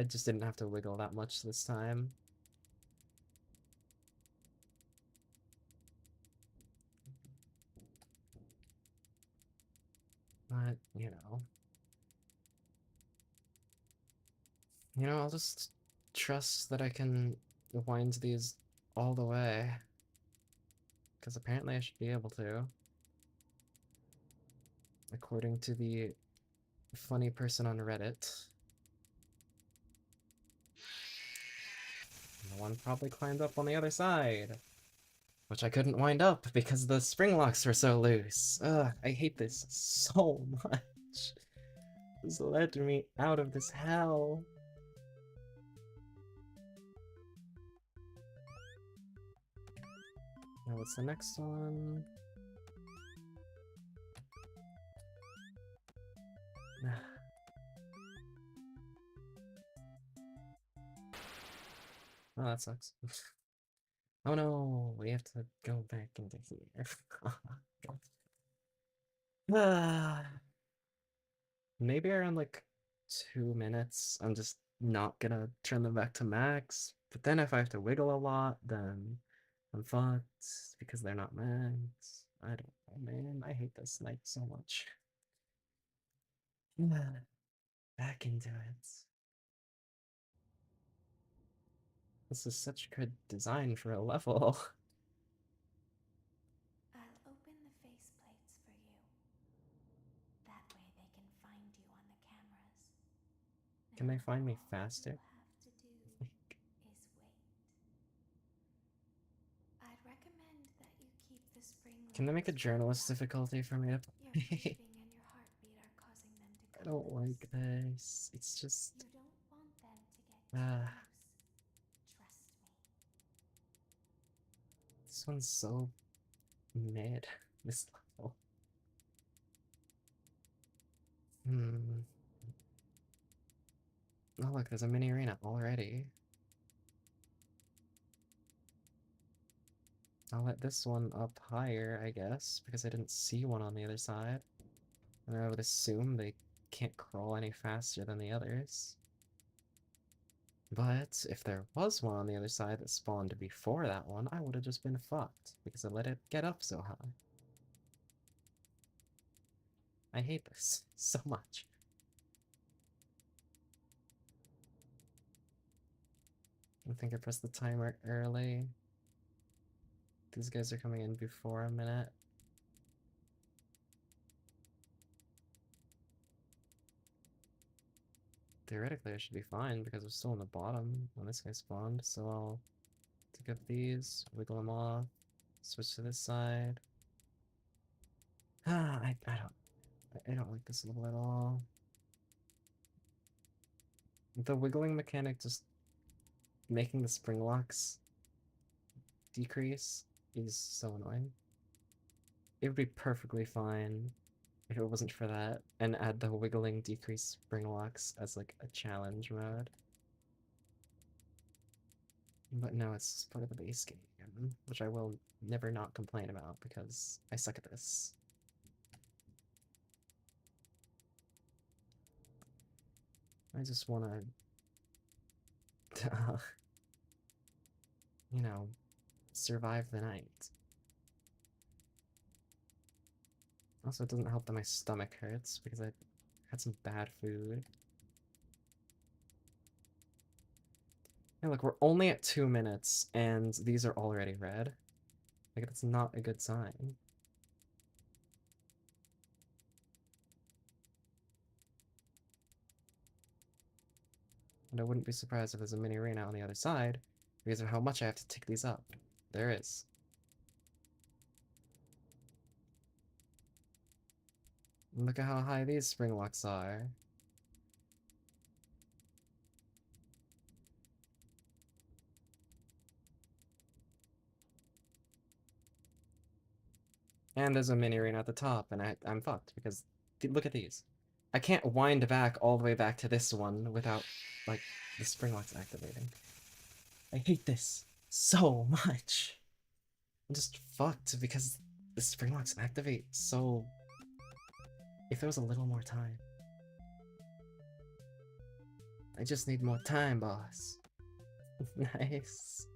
just didn't have to wiggle that much this time. But, I'll just trust that I can wind these all the way. Because apparently I should be able to. According to the funny person on Reddit. The one probably climbed up on the other side. Which I couldn't wind up because the spring locks were so loose. Ugh, I hate this so much. This led me out of this hell. Now what's the next one? Oh, that sucks. Oh no, we have to go back into here. Maybe around like 2 minutes, I'm just not gonna turn them back to max. But then if I have to wiggle a lot, then I'm fucked because they're not max. I don't know, man. I hate this night so much. Back into it. This is such good design for a level. I'll open the faceplates for you. That way they can find you on the cameras. Can they find me faster? All you have to do is wait. I'd recommend that you keep the spring. Can they make a journalist difficulty for me to Your breathing and your heartbeat are causing them to go I don't loose. like this. It's just You don't want them to get too loose. Trust me. This one's so mid, this level. Oh look, there's a mini arena already. I'll let this one up higher, I guess, because I didn't see one on the other side. And I would assume they can't crawl any faster than the others. But if there was one on the other side that spawned before that one, I would have just been fucked, because I let it get up so high. I hate this so much. I think I pressed the timer early. These guys are coming in before a minute. Theoretically, I should be fine because I'm still on the bottom when this guy spawned, so I'll take up these, wiggle them off, switch to this side. I don't like this level at all. The wiggling mechanic just making the spring locks decrease is so annoying. It would be perfectly fine if it wasn't for that, and add the wiggling decrease spring locks as like a challenge mode. But no, it's just part of the base game, which I will never not complain about because I suck at this. I just want to, survive the night. Also, it doesn't help that my stomach hurts because I had some bad food. Hey, look, we're only at 2 minutes, and these are already red. Like, that's not a good sign. And I wouldn't be surprised if there's a mini arena on the other side, because of how much I have to tick these up. There is. And look at how high these spring locks are. And there's a mini arena at the top, and I'm fucked, because look at these. I can't wind back all the way back to this one without, like, the spring locks activating. I hate this so much. I'm just fucked because the spring locks activate so... If there was a little more time. I just need more time, boss. Nice.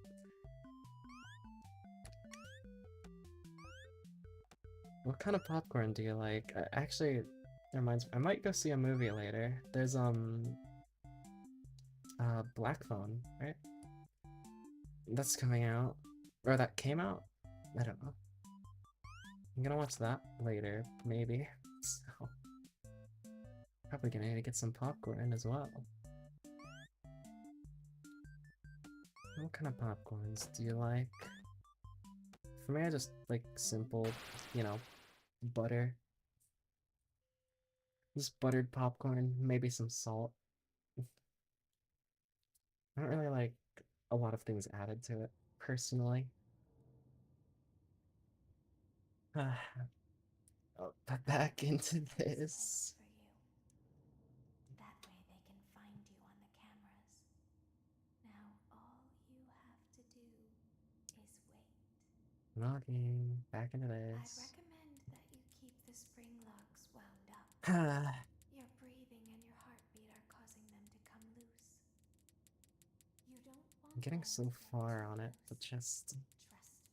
What kind of popcorn do you like? Actually, it reminds me, I might go see a movie later. There's, Black Phone, right? That's coming out. Or that came out? I don't know. I'm gonna watch that later, maybe. So, probably gonna need to get some popcorn as well. What kind of popcorns do you like? For me, I just like simple, you know, butter. Just buttered popcorn, maybe some salt. I don't really like a lot of things added to it, personally. Oh, but back into this. For you. That way they can find you on the cameras. Now all you have to do is wait. Logging back into I'd this. recommend that you keep the spring locks wound up. Your breathing and your heartbeat are causing them to come loose. You don't want I'm getting them so to get far too on it, loose. but just Trust me.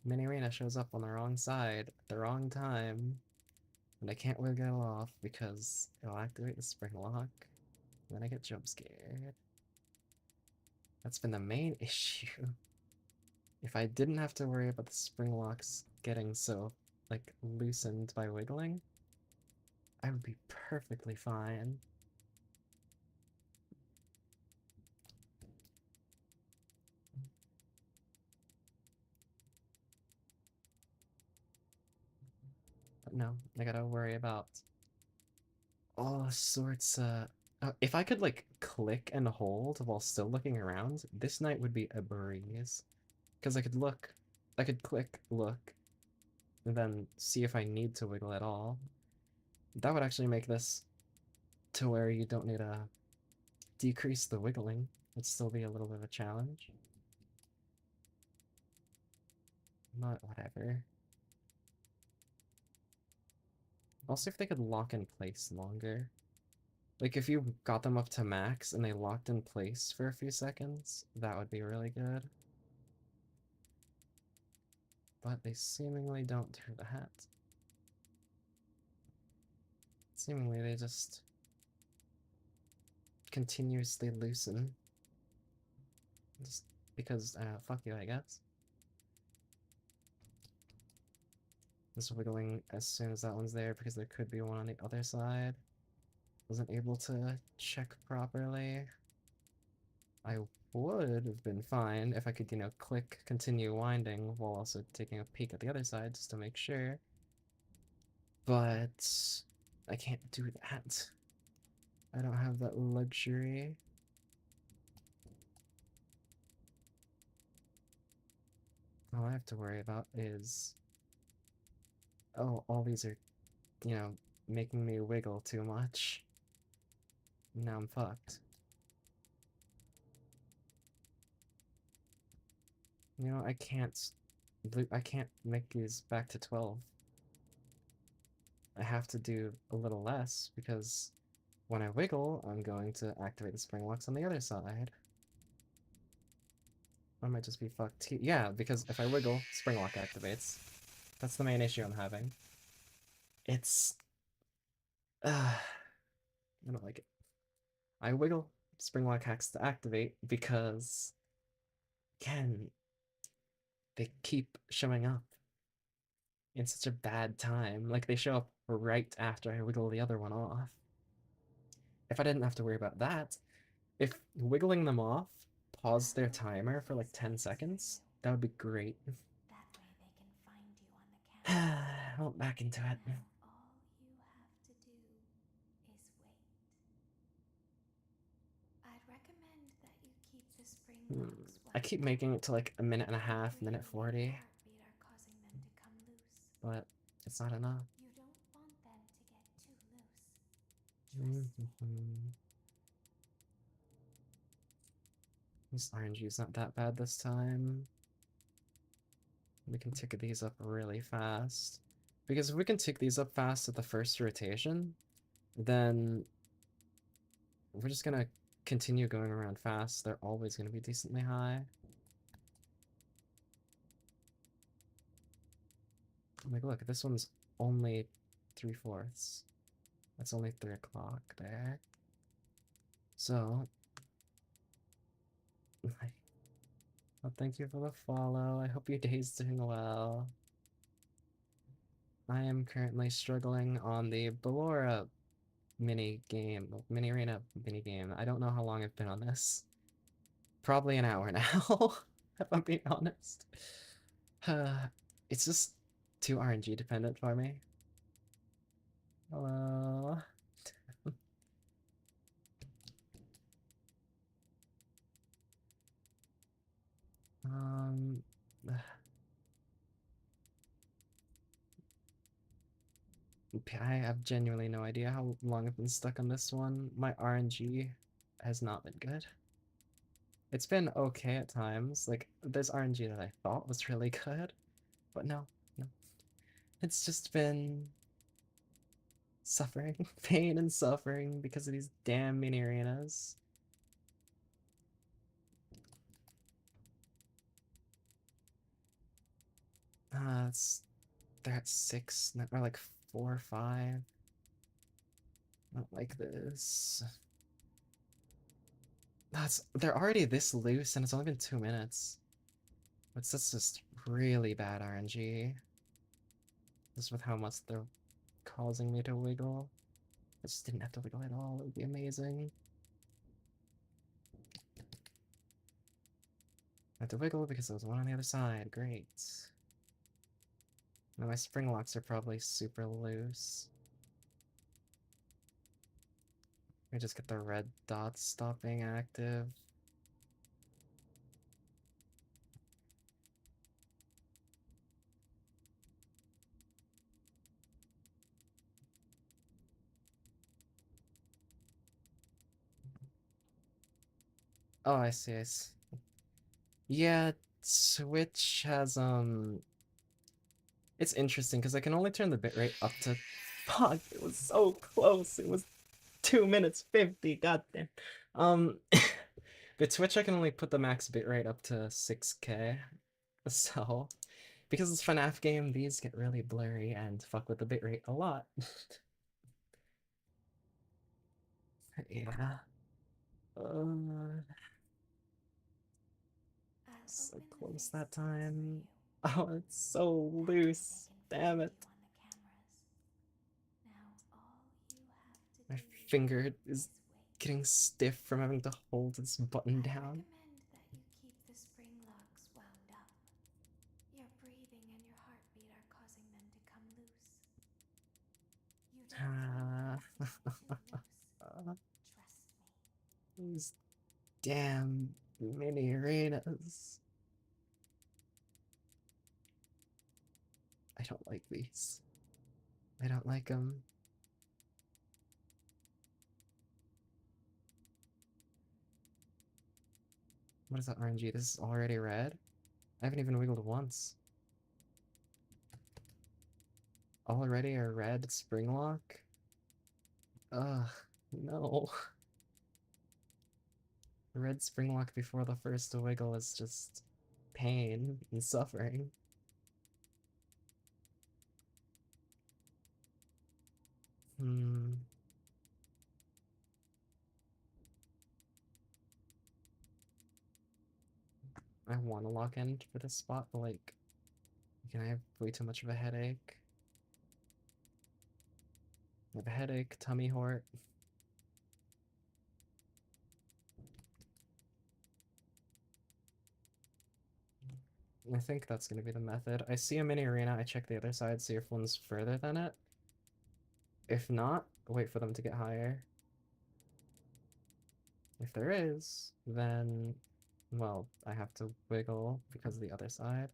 Mini Arena shows up on the wrong side at the wrong time, and I can't wiggle off because it'll activate the spring lock. And then I get jump scared. That's been the main issue. If I didn't have to worry about the spring locks getting so, like, loosened by wiggling, I would be perfectly fine. But no, I gotta worry about all sorts of... if I could, like, click and hold while still looking around, this night would be a breeze. Because I could click, look, and then see if I need to wiggle at all. That would actually make this to where you don't need to decrease the wiggling. It'd still be a little bit of a challenge. But whatever. Also, if they could lock in place longer. Like, if you got them up to max and they locked in place for a few seconds, that would be really good. But they seemingly don't do that. Seemingly they just continuously loosen. Just because, fuck you, I guess. Just wiggling as soon as that one's there because there could be one on the other side. Wasn't able to check properly. I would have been fine if I could, you know, click continue winding while also taking a peek at the other side just to make sure. But I can't do that. I don't have that luxury. All I have to worry about is... oh, all these are, you know, making me wiggle too much. Now I'm fucked. You know, I can't make these back to 12. I have to do a little less because when I wiggle, I'm going to activate the spring locks on the other side. I might just be fucked. Yeah, because if I wiggle, spring lock activates. That's the main issue I'm having. It's... I don't like it. I wiggle, spring lock hacks to activate because... again, they keep showing up in such a bad time. Like, they show up right after I wiggle the other one off. If I didn't have to worry about that, if wiggling them off paused their timer for like 10 seconds, that would be great. That way they can find you on the cameras. Well, back into it. Now all you have to do is wait. I'd recommend that you keep the spring locks I keep making it to like a minute and a half, breathing minute and 40, heartbeat are causing them to come loose. but it's not enough. You don't want them to get too loose. Trust me. This RNG's not that bad this time. We can tick these up really fast. Because if we can tick these up fast at the first rotation, then we're just gonna continue going around fast. They're always gonna be decently high. Like, look, this one's only 3/4. That's only 3 o'clock there. So, well, thank you for the follow. I hope your day's doing well. I am currently struggling on the Ballora mini arena mini game. I don't know how long I've been on this. Probably an hour now, if I'm being honest. It's just too RNG dependent for me. Hello. um, I have genuinely no idea how long I've been stuck on this one. My RNG has not been good. It's been okay at times. Like, there's RNG that I thought was really good, but no. It's just been suffering, pain and suffering because of these damn mini arenas. They're at 6, or like 4 or 5. I don't like this. They're already this loose and it's only been 2 minutes. That's just really bad RNG. Just with how much they're causing me to wiggle. I just didn't have to wiggle at all, it would be amazing. I had to wiggle because there was one on the other side, great. Now my spring locks are probably super loose. I just get the red dots stopping active. Oh, I see, I see. Yeah, Switch has, it's interesting, because I can only turn the bitrate up to... Fuck, it was so close, it was 2 minutes 50, goddamn. With Twitch I can only put the max bitrate up to 6K, so... Because it's a FNAF game, these get really blurry and fuck with the bitrate a lot. Yeah. So close that time. Oh, it's so loose. Damn it. My finger is getting stiff from having to hold this button down. recommend that you keep the spring locks wound up. Your breathing and your heartbeat are causing them to come loose. You don't need them too loose. Trust me. These damn mini arenas. I don't like these. I don't like them. What is that RNG? This is already red? I haven't even wiggled once. Already a red spring lock? Ugh, no. The red spring lock before the first wiggle is just pain and suffering. I want to lock in for this spot, but like, I have way too much of a headache. I have a headache, tummy hurt. I think that's gonna be the method. I see a mini arena, I check the other side, see if one's further than it. If not, wait for them to get higher. If there is, then, well, I have to wiggle because of the other side.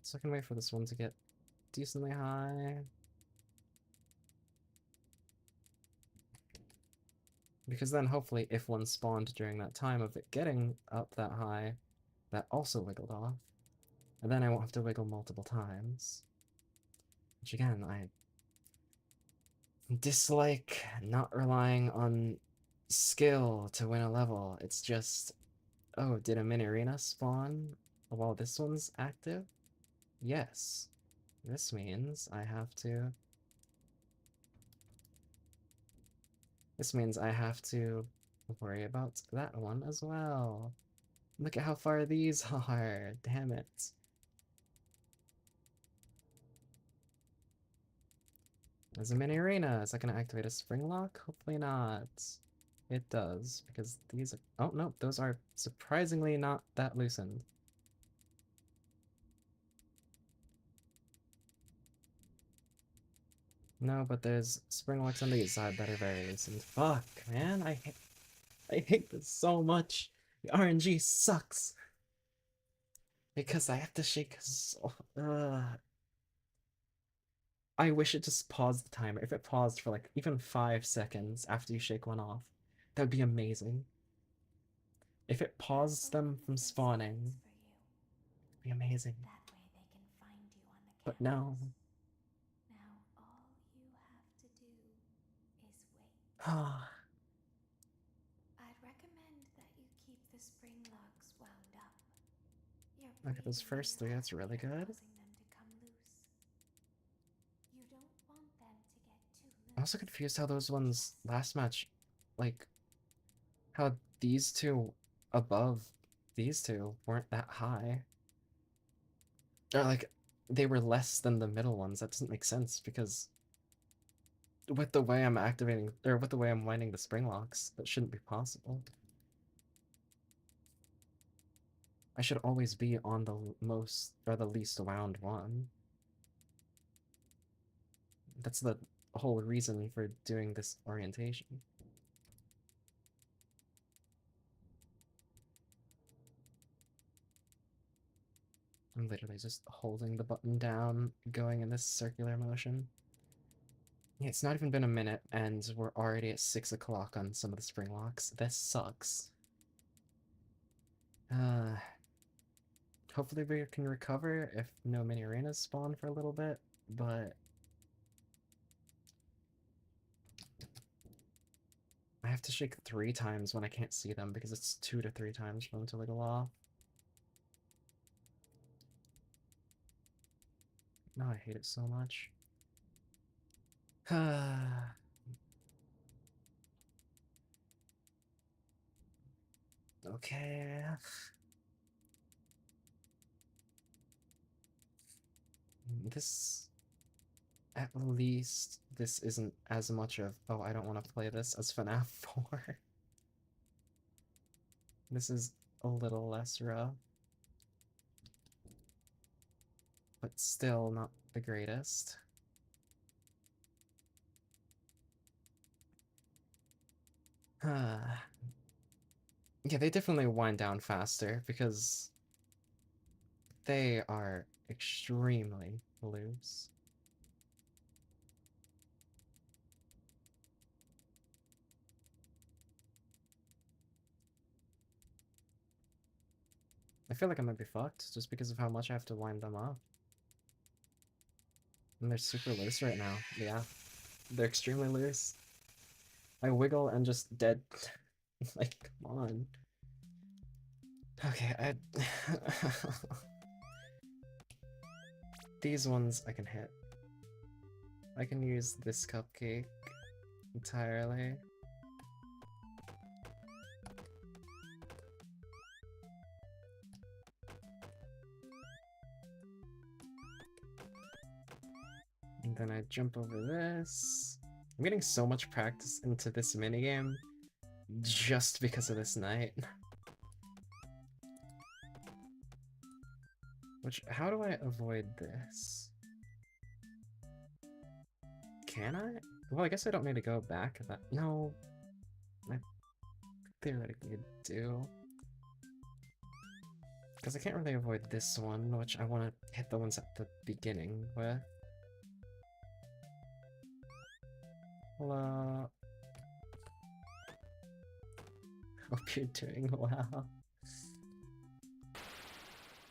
So I can wait for this one to get decently high. Because then hopefully if one spawned during that time of it getting up that high, that also wiggled off. And then I won't have to wiggle multiple times. Which again, dislike not relying on skill to win a level. It's just, oh, did a mini arena spawn while this one's active? Yes. This means I have to... This means I have to worry about that one as well. Look at how far these are. Damn it. There's a mini arena. Is that going to activate a spring lock? Hopefully not. It does, because these are... Oh, no, those are surprisingly not that loosened. No, but there's spring locks on these side that are very loosened. Fuck, man, I hate this so much. The RNG sucks. Because I have to shake so... I wish it just paused the timer. If it paused for like even 5 seconds after you shake one off, that would be amazing. If it paused them from spawning, it'd be amazing. That way they can find you on the But campus. no. Now all you have to do is wait. Ah. I'd recommend that you keep the spring locks wound up. You're Look at those first 3, that's really good. causing them to come loose. You don't want them to get too loose. I'm also confused how those ones last match, like, how these two above these two weren't that high. Or like, they were less than the middle ones. That doesn't make sense because with the way I'm activating, or with the way I'm winding the spring locks, that shouldn't be possible. I should always be on the most, or the least wound one. That's the whole reason for doing this orientation. I'm literally just holding the button down, going in this circular motion. Yeah, it's not even been a minute, and we're already at 6 o'clock on some of the spring locks. This sucks. Hopefully we can recover if no mini arenas spawn for a little bit, but... I have to shake 3 times when I can't see them because it's 2 to 3 times for them to wiggle off. No, I hate it so much. Okay. This... At least this isn't as much of, oh, I don't want to play this as FNAF 4. This is a little less rough. But still not the greatest. Yeah, they definitely wind down faster because they are extremely loose. I feel like I might be fucked just because of how much I have to wind them up. And they're super loose right now. Yeah, they're extremely loose. I wiggle and just dead. Like, come on. Okay, These ones I can hit. I can use this cupcake entirely. And then I jump over this. I'm getting so much practice into this minigame just because of this night. Which, how do I avoid this? Can I? Well, I guess I don't need to go back that. No. I theoretically do. Because I can't really avoid this one, which I want to hit the ones at the beginning with. Hello. Hope you're doing well.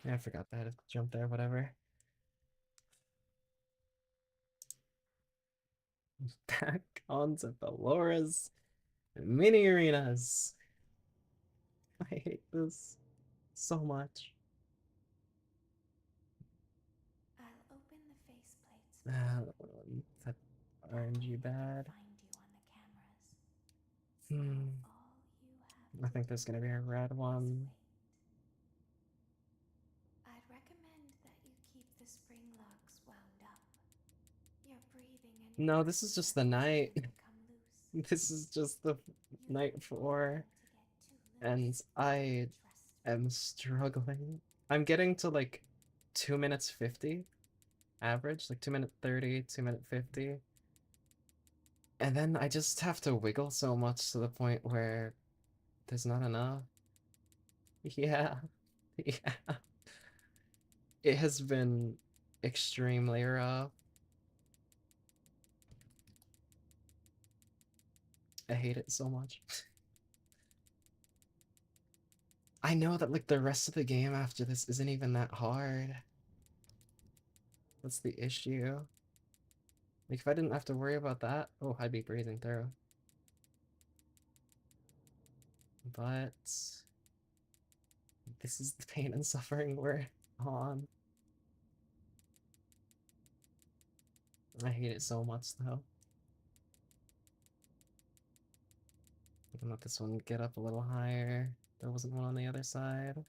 Yeah, I forgot that I had to jump there, whatever. Back onto Felora's mini arenas. I hate this so much. I'll open the faceplates. That RNG bad. Find you on the cameras. I think there's gonna be a red one. I'd recommend that you keep the spring locks wound up. Your breathing and No, this is just the night. This is just the night 4. And I am struggling. I'm getting to like 2 minutes 50 average, like 2 minute 30, 2 minute 50. And then I just have to wiggle so much to the point where there's not enough. Yeah. Yeah. It has been extremely rough. I hate it so much. I know that like the rest of the game after this isn't even that hard. That's the issue. Like if I didn't have to worry about that, oh, I'd be breathing through. But this is the pain and suffering we're on. I hate it so much though. I can let this one get up a little higher. There wasn't one on the other side.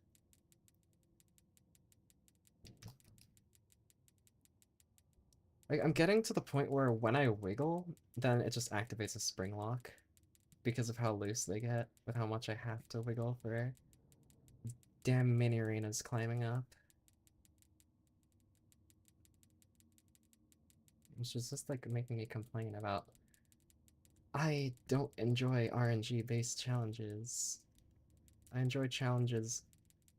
Like, I'm getting to the point where when I wiggle, then it just activates a spring lock because of how loose they get with how much I have to wiggle for damn mini arenas climbing up. Which is just like making me complain about I don't enjoy RNG based challenges. I enjoy challenges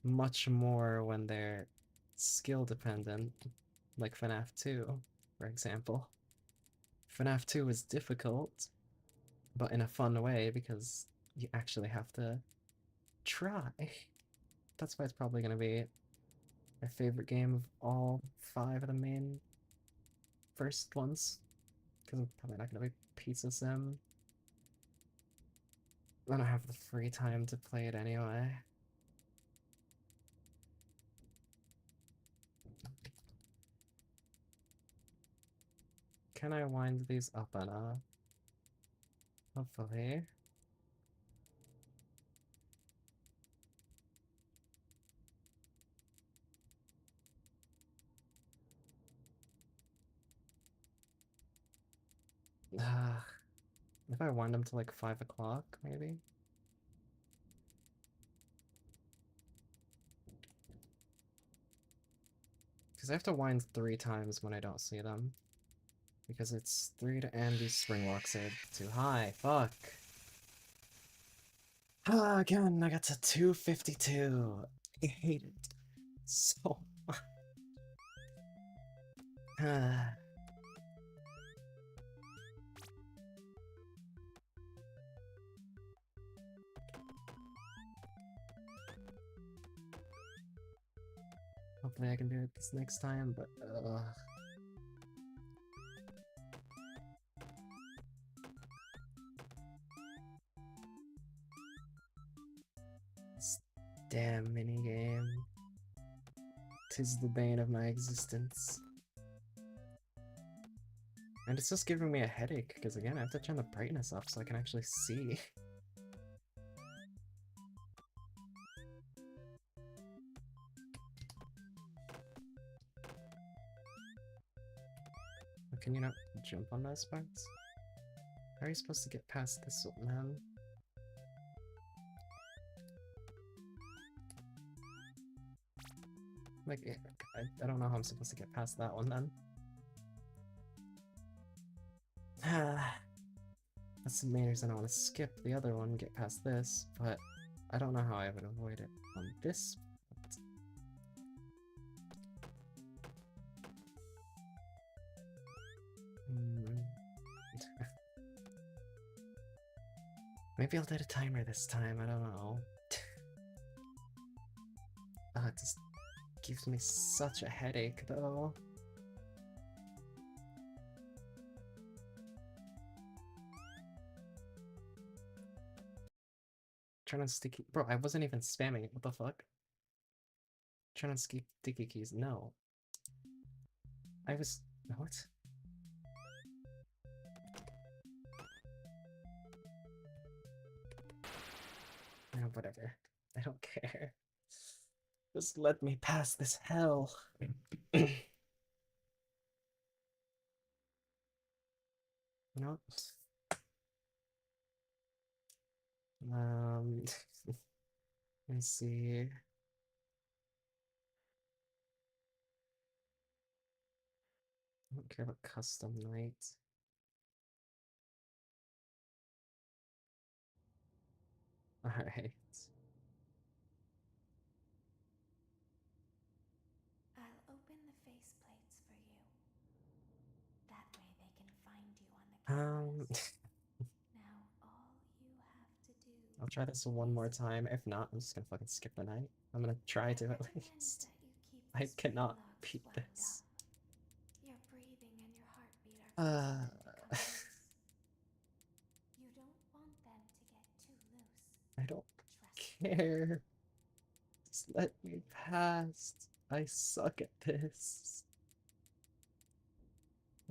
much more when they're skill dependent, like FNAF 2, for example. FNAF 2 is difficult, but in a fun way because you actually have to try. That's why it's probably going to be my favorite game of all 5 of the main first ones, because I'm probably not going to be Pizza Sim. I don't have the free time to play it anyway. Can I wind these up enough? Hopefully. If I wind them to like 5 o'clock, maybe? Because I have to wind 3 times when I don't see them. Because it's 3 to end, these spring locks are too high. Fuck. Again, I got to 252. I hate it so much. Hopefully I can do it this next time, but this damn minigame. 'Tis the bane of my existence. And it's just giving me a headache, because again, I have to turn the brightness up so I can actually see. Can you not jump on those parts? How are you supposed to get past this one, man? Like, I don't know how I'm supposed to get past that one then. That's the main reason I want to skip the other one and get past this, but I don't know how I would avoid it on this. Maybe I'll do a timer this time, I don't know. It just gives me such a headache though. Turn on sticky. Bro, I wasn't even spamming it. What the fuck? Turn on sticky keys. No. I was. What? No, whatever. I don't care. Just let me pass this hell. You know what? Let me see. I don't care about custom night. Alright. I'll open the faceplates for you. That way they can find you on the cameras. Now all you have to do. I'll try this one more time. If not, I'm just gonna fucking skip the night. I'm gonna try to at least. I cannot beat this. Your breathing and your heartbeat are fixing to become loose. You don't want them to get too loose. I don't care. Just let me pass. I suck at this.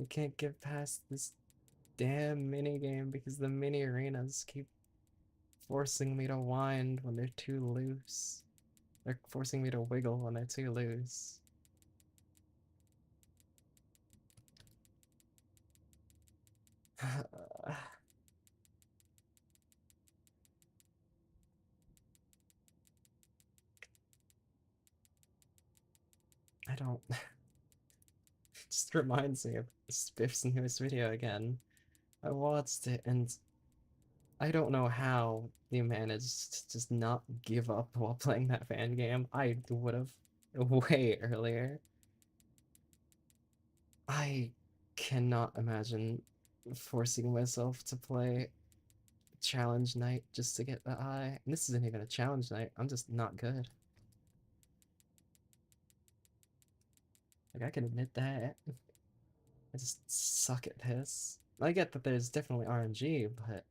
I can't get past this damn minigame because the mini arenas keep forcing me to wind when they're too loose. They're forcing me to wiggle when they're too loose. I don't. Just reminds me of Spiff's newest video again. I watched it and I don't know how he managed to just not give up while playing that fan game. I would have way earlier. I cannot imagine forcing myself to play challenge night just to get the eye. And this isn't even a challenge night. I'm just not good. Like, I can admit that. I just suck at this. I get that there's definitely RNG, but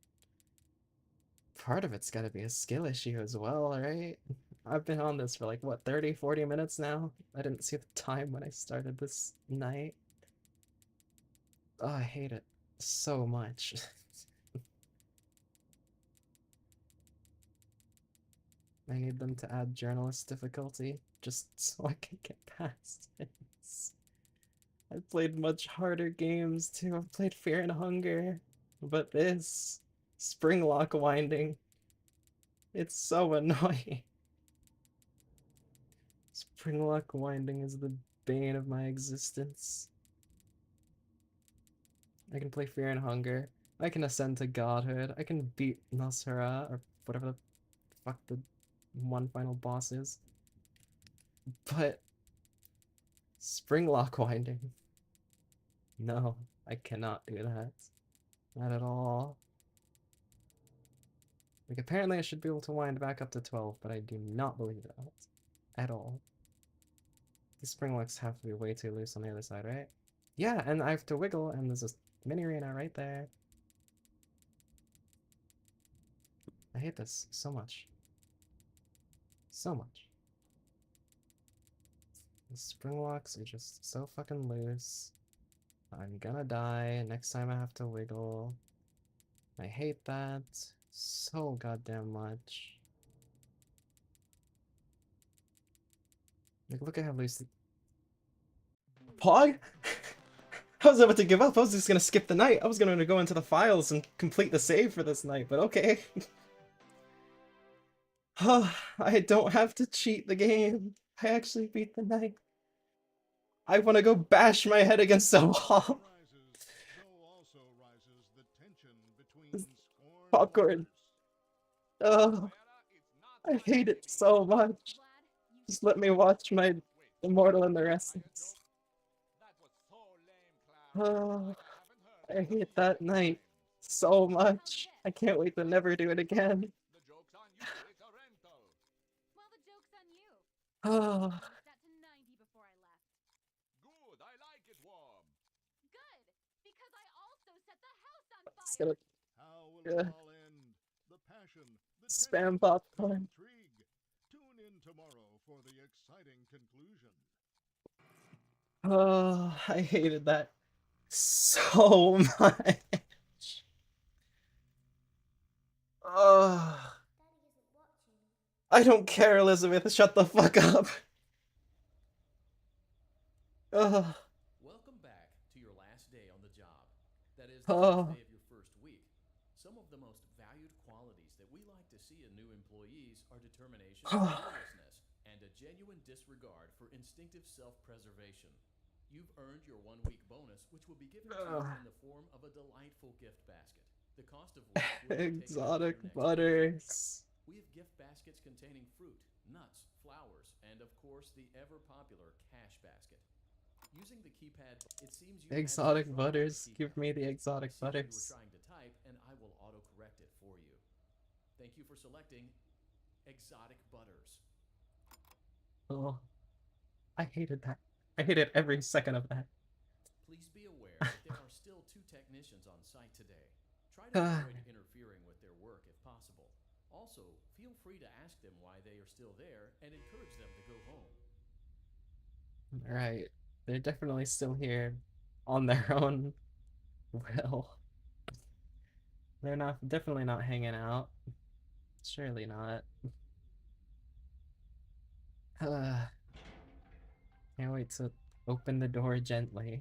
part of it's gotta be a skill issue as well, right? I've been on this for like, what, 30, 40 minutes now? I didn't see the time when I started this night. Oh, I hate it so much. I need them to add journalist difficulty just so I can get past this. I've played much harder games too. I've played Fear and Hunger, but this spring lock winding, it's so annoying. Spring lock winding is the bane of my existence. I can play Fear and Hunger. I can ascend to godhood. I can beat Nasra or whatever the fuck the one final boss is. But spring lock winding. No, I cannot do that. Not at all. Like, apparently I should be able to wind back up to 12, but I do not believe that. At all. The spring locks have to be way too loose on the other side, right? Yeah, and I have to wiggle, and there's this mini arena right there. I hate this so much. So much. The spring locks are just so fucking loose. I'm gonna die next time I have to wiggle. I hate that so goddamn much. Like, look at how loose. Pog? I was about to give up. I was just gonna skip the night. I was gonna go into the files and complete the save for this night, but okay. I don't have to cheat the game. I actually beat the night. I want to go bash my head against the wall. Popcorn. Oh, I hate it so much. Just let me watch my Immortal in the Essence. Oh, I hate that night so much. I can't wait to never do it again. Well, the joke's on you. Oh. That to 90 before I left. Good, I like it warm. Good, because I also set the house on fire. How will it all end? The passion, the Spam tension and popcorn. intrigue. Tune in tomorrow for the exciting conclusion. Oh, I hated that so much. Oh, Daddy isn't watching. I don't care, Elizabeth. Shut the fuck up. Oh, Welcome back to your last day on the job. That is the first oh, day of your first week. Some of the most valued qualities that we like to see in new employees are determination, oh. fearlessness, and a genuine disregard for instinctive self-preservation. You've earned your 1-week bonus, which will be given to you in the form of a delightful gift basket, the cost of which will be taken out of Exotic your next paycheck. butters. We have gift baskets containing fruit, nuts, flowers, and of course the ever-popular cash basket. Using the keypad, it seems you had some Exotic trouble with the butters. Give keypad. me the I exotic see what you were butters. trying to type, and I will autocorrect it for you. Thank you for selecting exotic butters. Oh, I hated that. I hated every second of that. Please be aware that there are still 2 technicians on site today. Try to avoid interfering with their work if possible. Also, feel free to ask them why they are still there and encourage them to go home. Alright. They're definitely still here on their own will. They're definitely not hanging out. Surely not. Can't wait to open the door gently.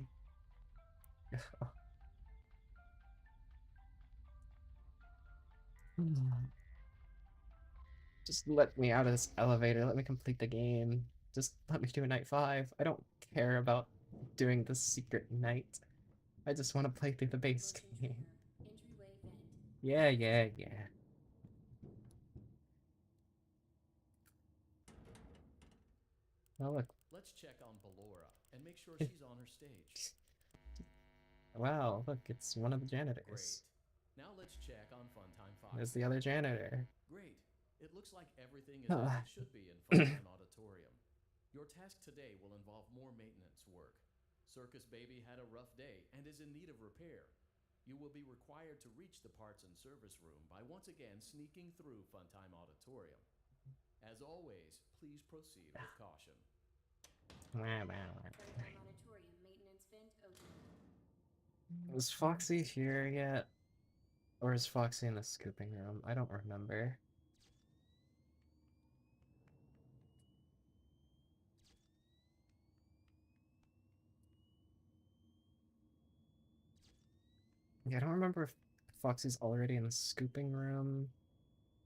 Just let me out of this elevator. Let me complete the game. Just let me do night 5. I don't care about doing the secret night. I just want to play through the base game. Entryway vent. Yeah, yeah, yeah. Oh, look. Let's check on Ballora and make sure she's on her stage. Wow, look, it's one of the Great. janitors. Now let's check on Funtime Fox. There's the other janitor. Great. It looks like everything is as it should be in Funtime Auditorium. Your task today will involve more maintenance work. Circus Baby had a rough day and is in need of repair. You will be required to reach the parts and service room by once again sneaking through Funtime Auditorium. As always, please proceed with caution. Funtime Auditorium maintenance vent open. Is Foxy here yet? Or is Foxy in the scooping room? I don't remember. Yeah, I don't remember if Foxy's already in the scooping room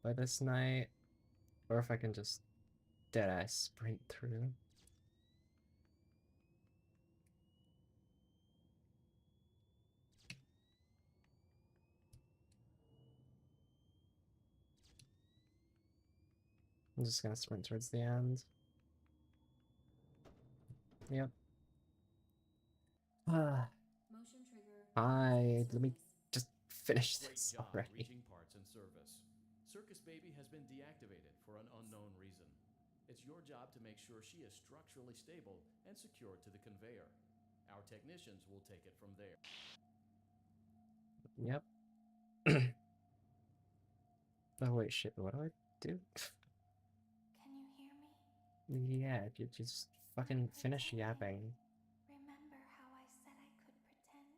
by this night, or if I can just dead-eye sprint through. I'm just gonna sprint towards the end. Yep. Motion trigger. Let me just finish Great this job already. reaching parts and service. Circus Baby has been deactivated for an unknown reason. It's your job to make sure she is structurally stable and secured to the conveyor. Our technicians will take it from there. Yep. Oh wait, shit, what do I do? Can you hear me? Yeah, you just fucking finish yapping. Remember how I said I could pretend?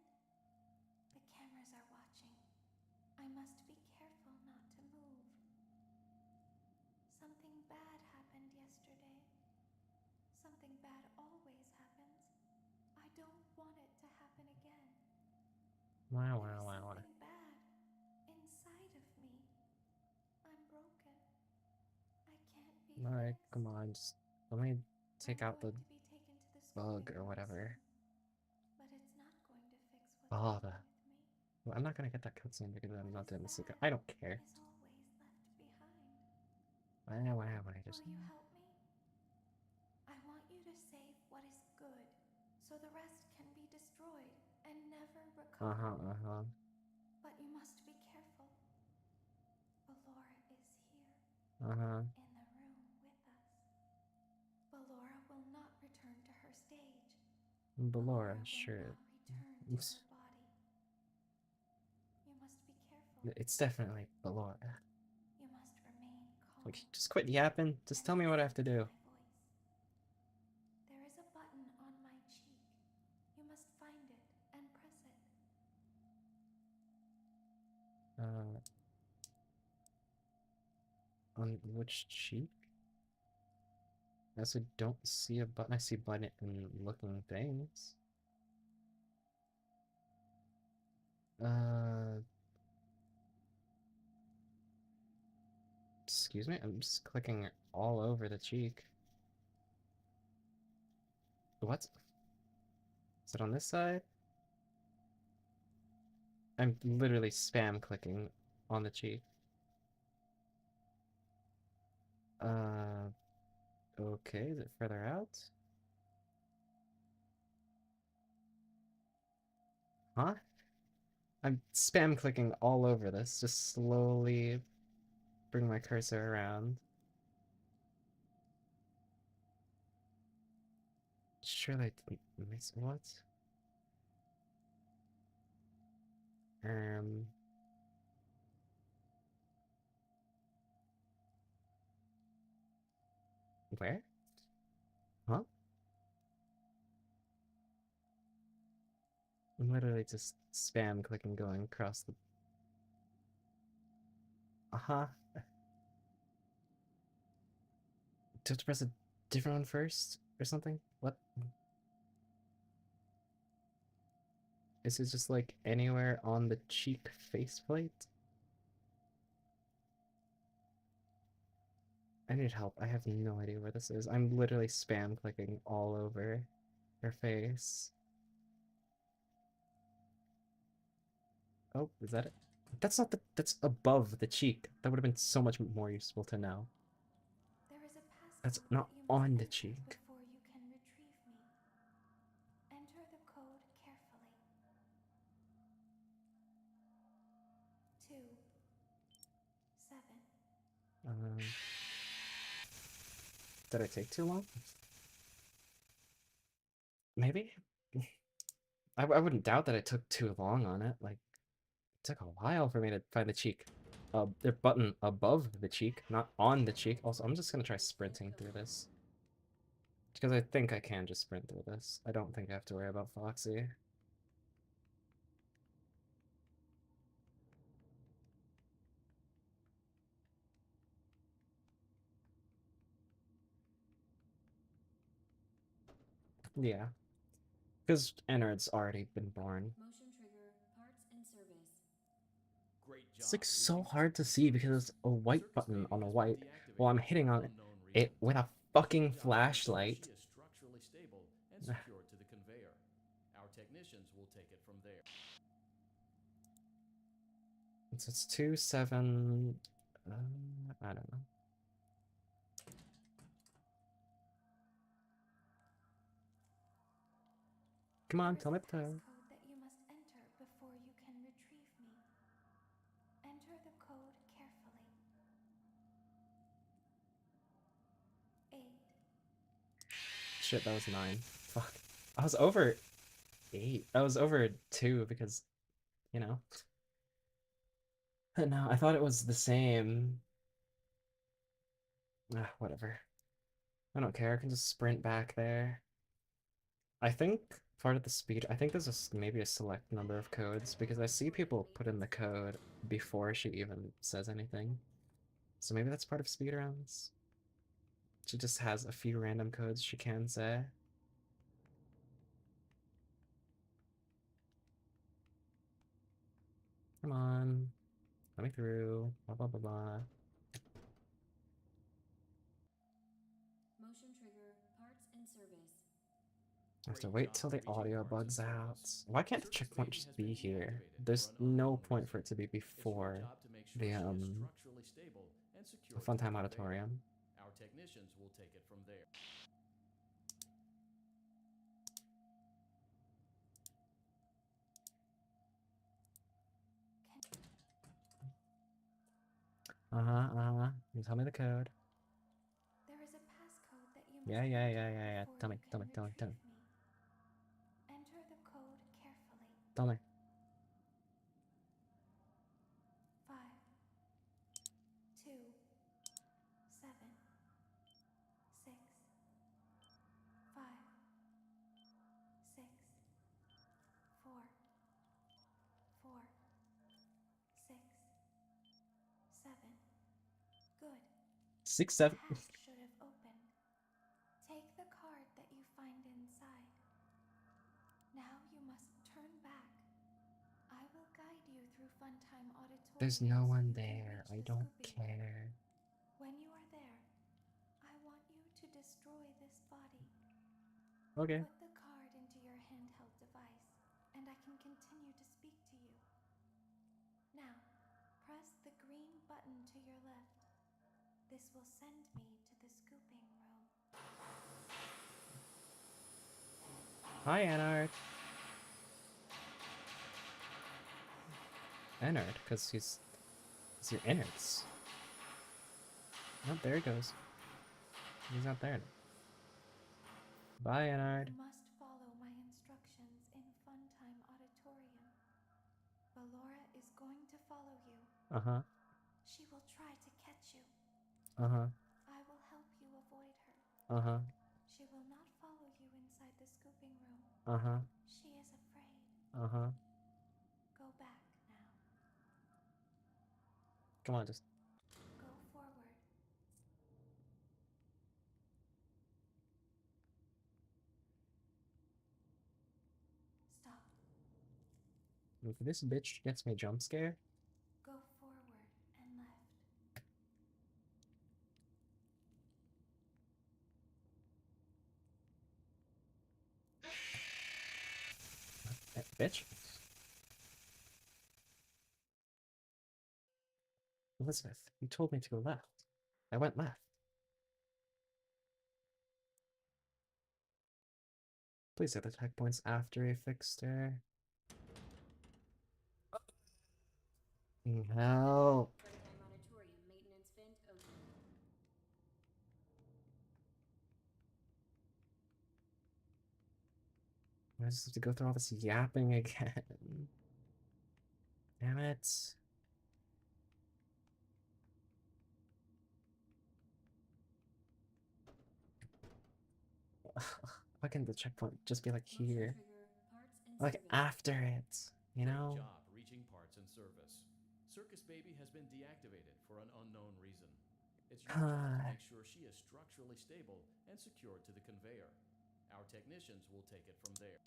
The cameras are watching. I must be careful not to move. Something bad happened yesterday. Something bad always happens. I don't want it to happen again. Wow, There wow, is wow, wow. something bad inside of me. I'm broken. I can't be Alright, fixed. come on, just let me take I'm out the going to be taken to the bug scooping or room whatever. soon, but it's not going to fix what's Oh, wrong with me. well, I'm not gonna get that cutscene because I'm What not is doing the secret. bad I don't care. is always left behind. Wow, wow, I just. Will you help me? I want you to save what is good, so the rest can be destroyed and never recovered. But you must be careful. Ballora is here, in the room with us. Ballora will not return to her stage. Ballora, will sure. not return to her body. You must be careful. It's definitely Ballora. You must remember Like, just quit yapping. Just tell me what I have to do. There is a button on my cheek. You must find it and press it. On which cheek? I also don't see a button. I see button looking things. Excuse me? I'm just clicking all over the cheek. What? Is it on this side? I'm literally spam clicking on the cheek. Okay, is it further out? Huh? I'm spam clicking all over this, just slowly bring my cursor around. Surely I didn't miss what? Where? Huh? I'm literally just spam clicking going across the... Uh-huh. Do I have to press a different one first? Or something? What? Is it just like anywhere on the cheek faceplate? I need help. I have no idea where this is. I'm literally spam clicking all over her face. Oh, is that it? That's not the... That's above the cheek. That would have been so much more useful to know. There is a passcode That's not that you must on the enter cheek. before you can retrieve me. Enter the code carefully. 2, 7. Did I take too long? Maybe? I wouldn't doubt that I took too long on it. Like, it took a while for me to find the cheek. The button above the cheek, not on the cheek. Also, I'm just gonna try sprinting through this. Because I think I can just sprint through this. I don't think I have to worry about Foxy. Yeah. Because Ennard's already been born. Motion trigger, parts and service. Great job. It's like so hard to see because it's a white button on a white while I'm hitting on it with a fucking flashlight. She is structurally stable and secured to the conveyor. Our technicians will take it from there. So it's 2, 7... I don't know. Come on, tell me the time. Code that you must enter before you can retrieve me. Enter the code carefully. 8. Shit, that was 9. Fuck. I was over 8. I was over 2 because, you know. No, I thought it was the same. Whatever. I don't care. I can just sprint back there. I think part of the speed, I think there's maybe a select number of codes because I see people put in the code before she even says anything. So maybe that's part of speedruns. She just has a few random codes she can say. Come on. Let me through. Blah, blah, blah, blah. Motion trigger, parts and service. I have to wait till the audio bugs out. Why can't the checkpoint just be here? There's no point for it to be before the Funtime Auditorium. Our technicians will take it from there. You tell me the code. There is a passcode that you must Yeah. Tell me. Enter the code carefully. Tell me. 5, 2, 6, 7. The hatch should have opened. Take the card that you find inside. Now you must turn back. I will guide you through Funtime Auditorium. There's no so one you can there. reach I the don't scooping room. care. When you are there, I want you to destroy this body. Okay. Put the card into your handheld device, and I can continue to speak to you. Now, press the green button to your left. This will send me to the scooping room. Hi, Anard. Anard, because he's your innards. Oh, there he goes. He's not there. Bye, Anard. You must follow my instructions in Funtime Auditorium. Ballora is going to follow you. Uh-huh. She will try to catch you. Uh-huh. I will help you avoid her. Uh-huh. She will not follow you inside the scooping room. Uh-huh. She is afraid. Uh-huh. Go back now. Come on, just... Go forward. Stop. If this bitch gets me jump scare. Go forward and left. Bitch. Elizabeth, you told me to go left. I went left. Please hit the checkpoints after a fixer. Help. Funtime Auditorium maintenance vent open. I just have to go through all this yapping again. Damn it. Why can't the checkpoint just be like here? Like after it, you know? Great job reaching parts and service. Circus Baby has been deactivated for an unknown reason. It's your job to make sure she is structurally stable and secured to the conveyor. Our technicians will take it from there.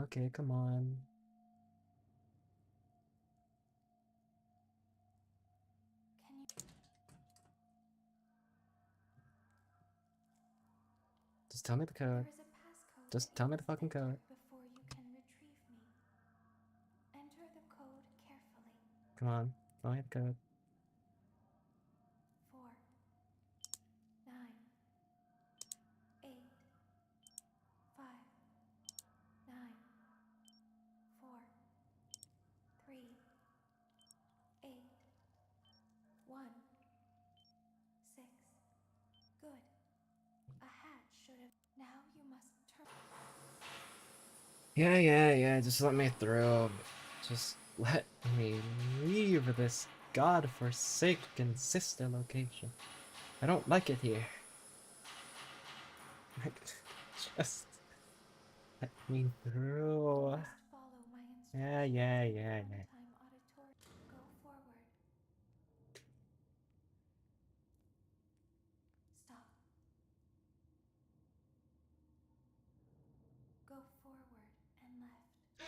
Okay, come on. Can you... Just tell me the code. There is a passcode. Just tell me the fucking code. Before you can retrieve me. Enter the code carefully. Come on. Tell me the code. 4 9 8 5 9 4 3 8 1 6. Good. A hatch should have... Now you must turn... Yeah, just let me through. Just let me leave this godforsaken sister location. I don't like it here. Just let me through. Yeah. Go forward. Stop. Go forward and left.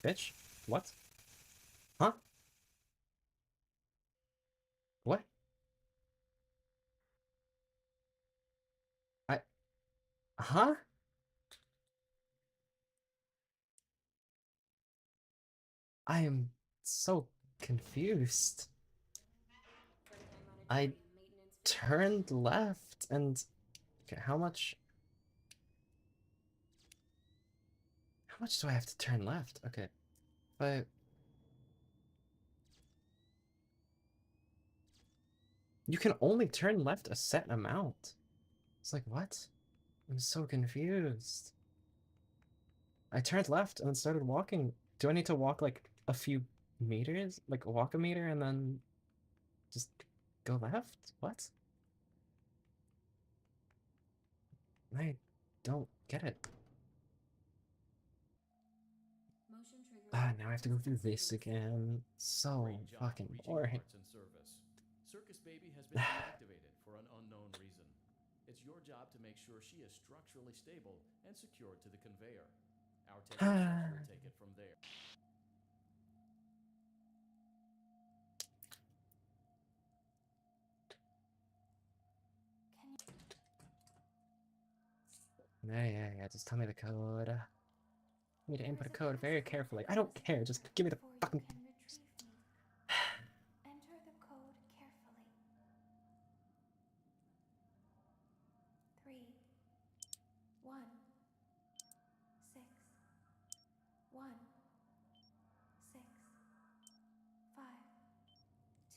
Bitch? What? Huh? What? Huh? I am so confused. I turned left and... Okay, how much do I have to turn left? Okay. But... You can only turn left a set amount. It's like, what? I'm so confused. I turned left and then started walking. Do I need to walk like a few meters? Like walk a meter and then just go left? What? I don't get it. Motion trigger Now I have to go through this again. So Great job fucking reaching boring. parts and service. Circus Baby has been deactivated for an unknown reason. It's your job to make sure she is structurally stable and secured to the conveyor. Our technicians will take it from there. Yeah. Just tell me the code. I need to input a code very carefully. I don't care. Just give me the fucking. Enter the code carefully. 3 1 6 1 6 5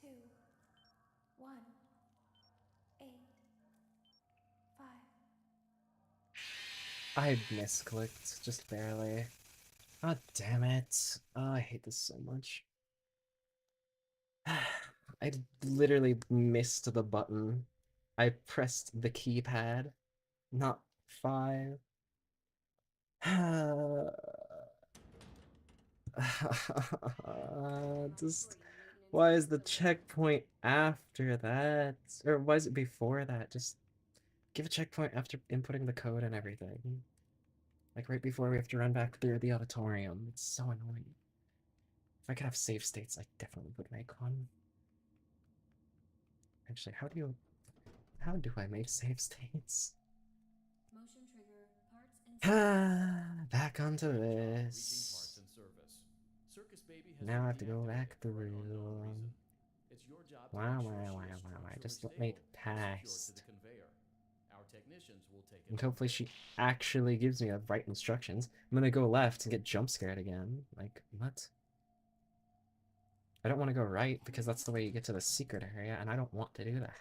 2 1 8 5. I misclicked, just barely. God damn it. Oh, I hate this so much. I literally missed the button. I pressed the keypad, not 5. Just why is the checkpoint after that? Or why is it before that? Just give a checkpoint after inputting the code and everything. Like right before we have to run back through the auditorium. It's so annoying. If I could have save states, I definitely would make one. Actually, how do I make save states? Motion trigger, parts and Back onto Great job reaching this. parts and service. Circus Baby has Now I been have to go back deactivated for an through. unknown reason. It's your job to Wow. make sure she is structurally Just let stable me and secured to past. the conveyor. Our technicians will take it And from hopefully there. she actually gives me the right instructions. I'm gonna go left and get jump scared again. Like, what? I don't want to go right because that's the way you get to the secret area, and I don't want to do that.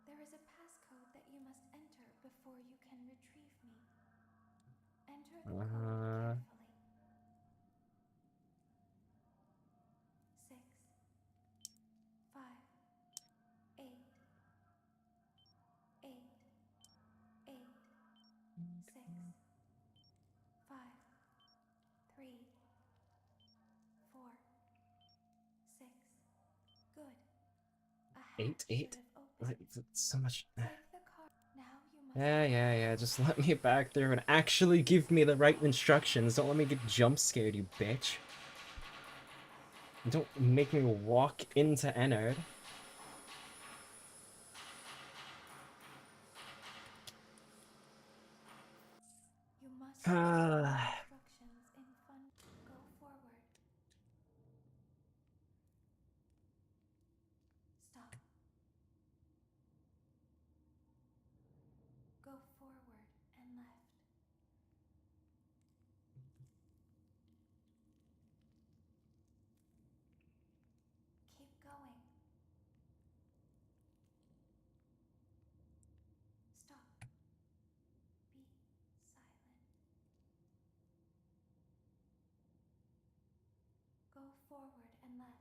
There is a passcode that you must enter before you can retrieve me. Enter the code carefully. 6 5 8 8 8 6 5 3 4 6. Good. A hatch 8, 8? should have opened. It's so much. Take the card. Now you must Yeah. Just let me back through and actually give me the right instructions. Don't let me get jump scared, you bitch. Don't make me walk into Ennard. You must follow the instructions in fun. Go forward. Stop. Go forward and left. Keep going. Stop. Be silent. Go forward and left.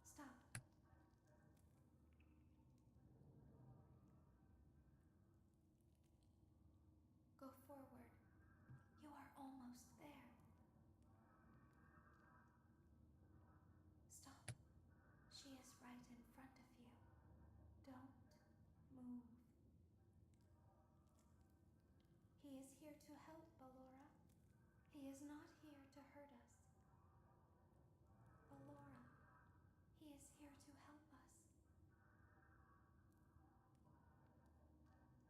Stop. Go forward. You are almost there. Stop. She is right in front of you. Don't move. He is here to help, Ballora. He is not here to hurt us. Ballora, he is here to help us.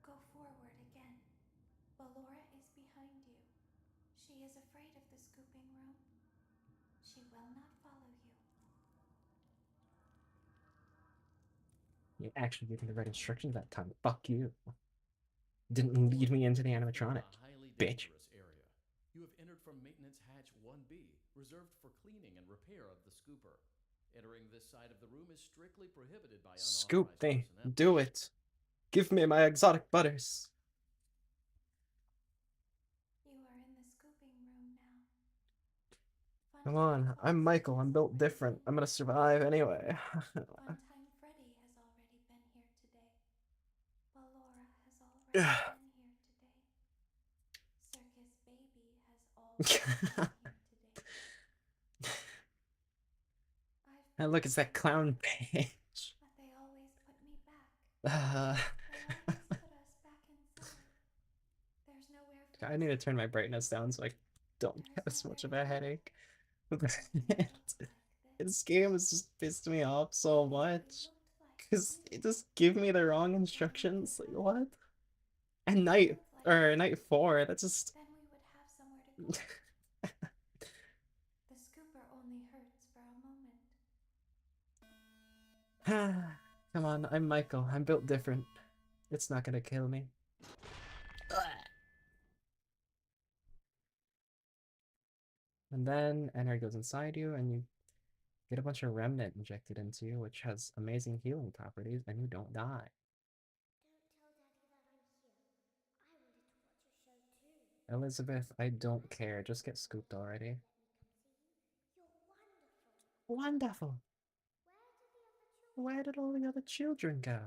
Go forward again. Ballora is behind you. She is afraid of the scooping room. She will not follow you. You actually gave me the right instructions that time. Fuck you. Didn't lead me into the animatronic, A highly bitch. dangerous area. You have entered from maintenance hatch 1B, reserved for cleaning and repair of the scooper. Entering this side of the room is strictly prohibited by Scoop unauthorized me. personnel. Do it. Give me my exotic butters. You are in the scooping room now. Come on, I'm Michael. I'm built different. I'm gonna survive anyway. Funtime Freddy has already been here today. Ballora already been here today. Circus Baby has always been here today. And look, it's that clown page. But they always put me back. Uh, They always put us back inside. There's nowhere for I us need to to turn go. my brightness down so I don't There's have as nowhere much to of a go. headache. Everything looked like this. This game has just pissed me off so much. Looked like Because blue. it just give me the wrong instructions. Like, what? And night, Looked like or night 4, that's just... Then we would have somewhere to go. The scooper only hurts for a moment. Come on, I'm Michael. I'm built different. It's not gonna kill me. And then energy goes inside you, and you get a bunch of remnant injected into you, which has amazing healing properties, and you don't die. Elizabeth, I don't care. Just get scooped already. Wonderful. Where did all the other children go?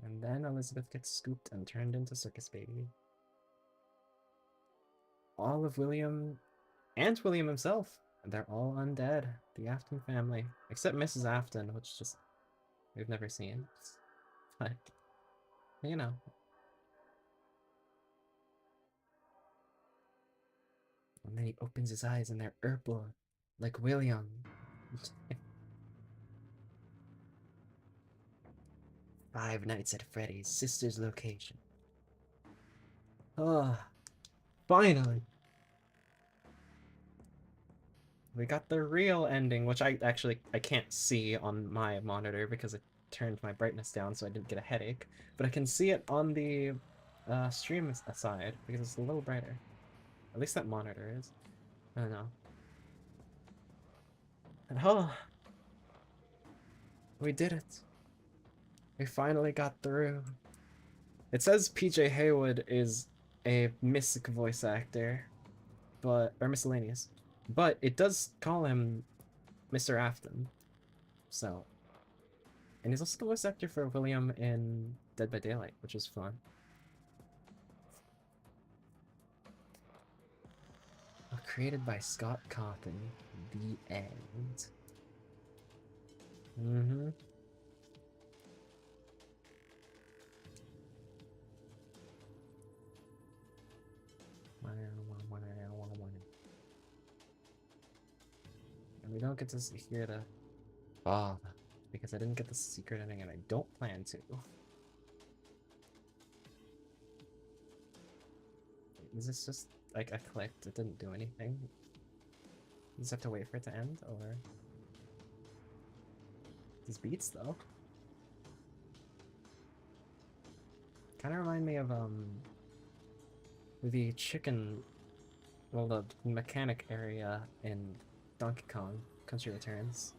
And then Elizabeth gets scooped and turned into Circus Baby. All of William and William himself, they're all undead. The Afton family, except Mrs. Afton, which just we've never seen. But you know. And then he opens his eyes and they're purple, like William. 5 Nights at Freddy's, sister's location. Oh, finally! We got the real ending, which I can't see on my monitor because I turned my brightness down so I didn't get a headache. But I can see it on the stream side because it's a little brighter. At least that monitor is. I don't know. And oh, we did it. We finally got through. It says PJ Haywood is a Mystic voice actor, or miscellaneous, but it does call him Mr. Afton. So, and he's also the voice actor for William in Dead by Daylight, which is fun. Created by Scott Cawthon. The end. Mm-hmm. And we don't get to hear the Bob because I didn't get the secret ending and I don't plan to. Is this just like I clicked, it didn't do anything? You just have to wait for it to end, or these beats though kind of remind me of the chicken, well, the mechanic area in Donkey Kong Country Returns.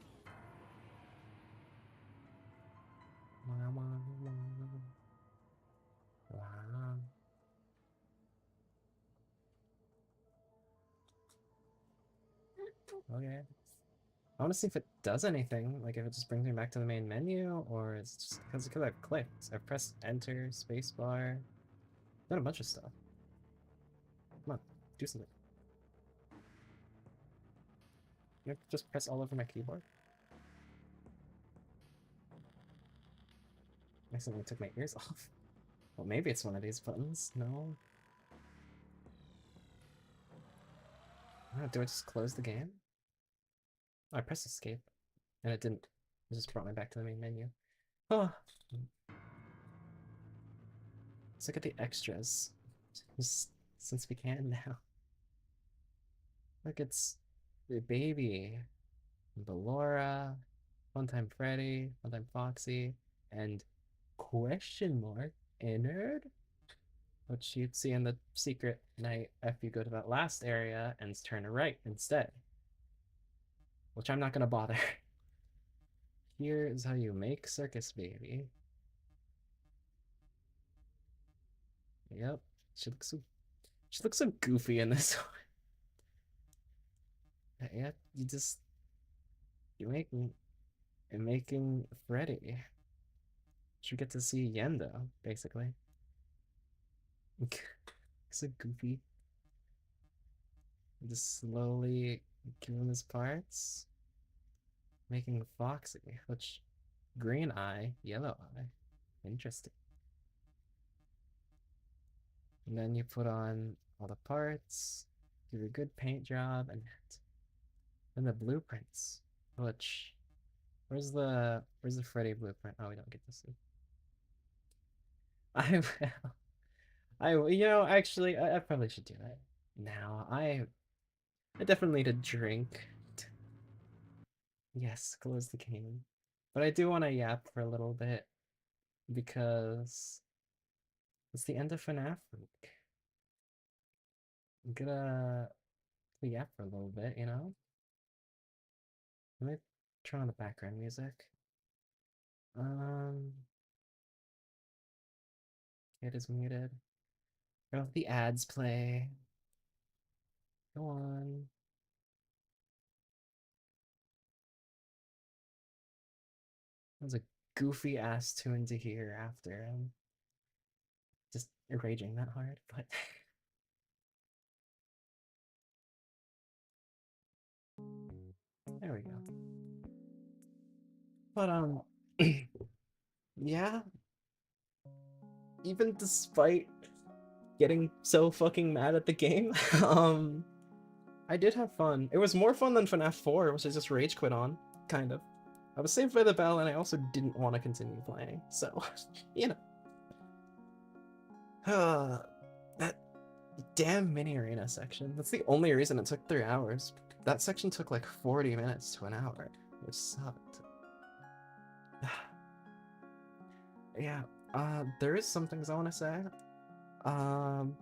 Okay. I want to see if it does anything, like if it just brings me back to the main menu, or it's just because I've clicked. I've pressed enter, spacebar, done a bunch of stuff. Come on, do something. You know, just press all over my keyboard. I accidentally took my ears off. Well, maybe it's one of these buttons. No. Oh, do I just close the game? Oh, I pressed escape, and it didn't. It just brought me back to the main menu. Oh. Let's look at the extras. Just since we can now. Look, it's the baby, Ballora, Funtime Freddy, Funtime Foxy, and question mark Ennard, which you'd see in the secret night if you go to that last area and turn right instead. Which I'm not gonna bother. Here is how you make Circus Baby. Yep, she looks so goofy in this one. Yeah, you make and making Freddy. Should get to see Yendo, basically. It's a goofy. Just slowly give him his parts. Making Foxy, which green eye, yellow eye. Interesting. And then you put on all the parts, do a good paint job, and then the blueprints. Which where's the Freddy blueprint? Oh, we don't get to see. I actually I probably should do that now. I definitely need a drink. Yes, close the game. But I do want to yap for a little bit because it's the end of FNAF week. I'm gonna yap for a little bit, you know? Let me turn on the background music. Um, it is muted. Gonna let the ads play. Go on. That was a goofy ass tune to hear after just raging that hard, but there we go. But yeah. Even despite getting so fucking mad at the game, I did have fun. It was more fun than FNAF 4, which I just rage quit on, kind of. I was saved by the bell, and I also didn't want to continue playing, so, you know. That damn mini arena section. That's the only reason it took 3 hours. That section took like 40 minutes to an hour, which sucked. Yeah, there is some things I want to say. I'm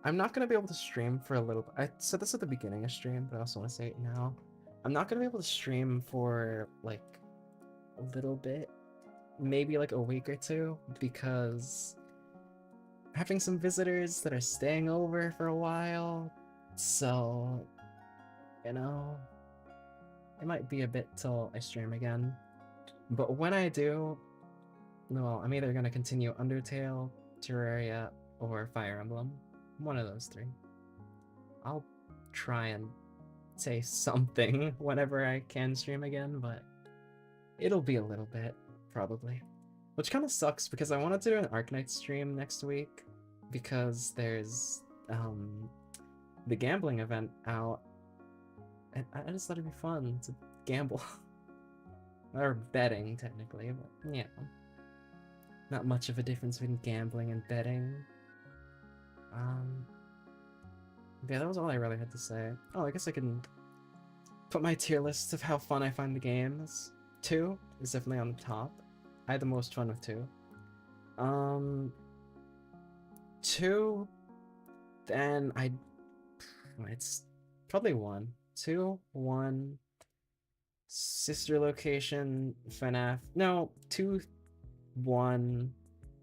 not gonna be able to stream for a little bit. I said this at the beginning of stream, but I also want to say it now. I'm not gonna be able to stream for like a little bit, maybe like a week or two, because having some visitors that are staying over for a while, so you know, it might be a bit till I stream again. But when I do, well, I'm either gonna continue Undertale, Terraria, or Fire Emblem. One of those 3. I'll try and say something whenever I can stream again, but it'll be a little bit, probably. Which kind of sucks, because I wanted to do an Arknight stream next week, because there's the gambling event out, and I just thought it'd be fun to gamble. Or betting, technically, but yeah. Not much of a difference between gambling and betting. Yeah, that was all I really had to say. Oh, I guess I can put my tier list of how fun I find the games. 2 is definitely on the top. I had the most fun with 2. 2, then it's probably 1. 2, 1, sister location, FNAF. No, 2, 1,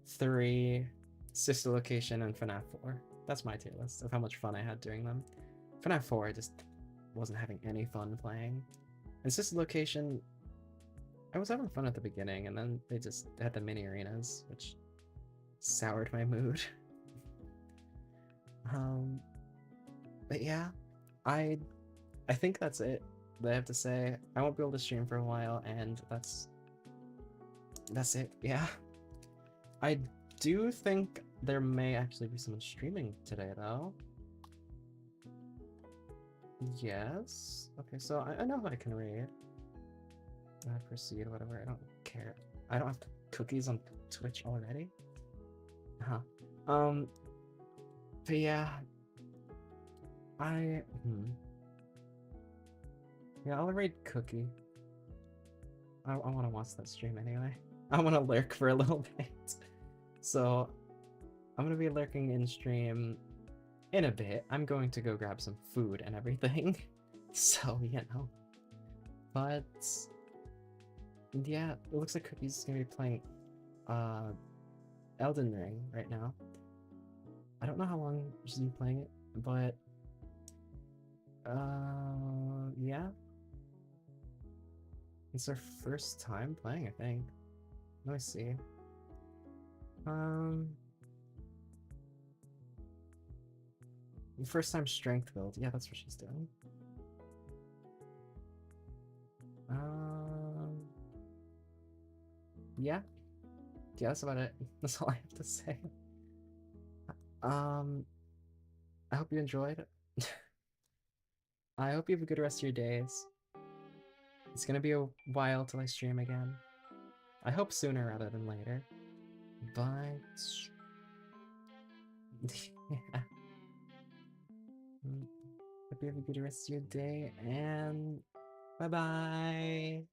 3, sister location, and FNAF 4. That's my tier list of how much fun I had doing them. FNAF 4, I just wasn't having any fun playing. And sister location, I was having fun at the beginning, and then they just had the mini arenas, which soured my mood. But yeah, I think that's it that I have to say. I won't be able to stream for a while, and that's it. Yeah, I do think there may actually be someone streaming today, though. Yes. Okay, so I know I can read. Proceed, whatever. I don't care. I don't have cookies on Twitch already. Huh. But yeah, yeah, I'll read Cookie. I want to watch that stream anyway. I want to lurk for a little bit. So, I'm going to be lurking in stream in a bit. I'm going to go grab some food and everything. So, you know. But, yeah, it looks like Cookie's going to be playing Elden Ring right now. I don't know how long she's been playing it, but yeah. It's our first time playing, I think. Let me see. First time strength build. Yeah, that's what she's doing. Yeah. Yeah, that's about it. That's all I have to say. I hope you enjoyed. I hope you have a good rest of your days. It's gonna be a while till I stream again. I hope sooner rather than later. But yeah. Hope you have a good rest of your day, and bye-bye!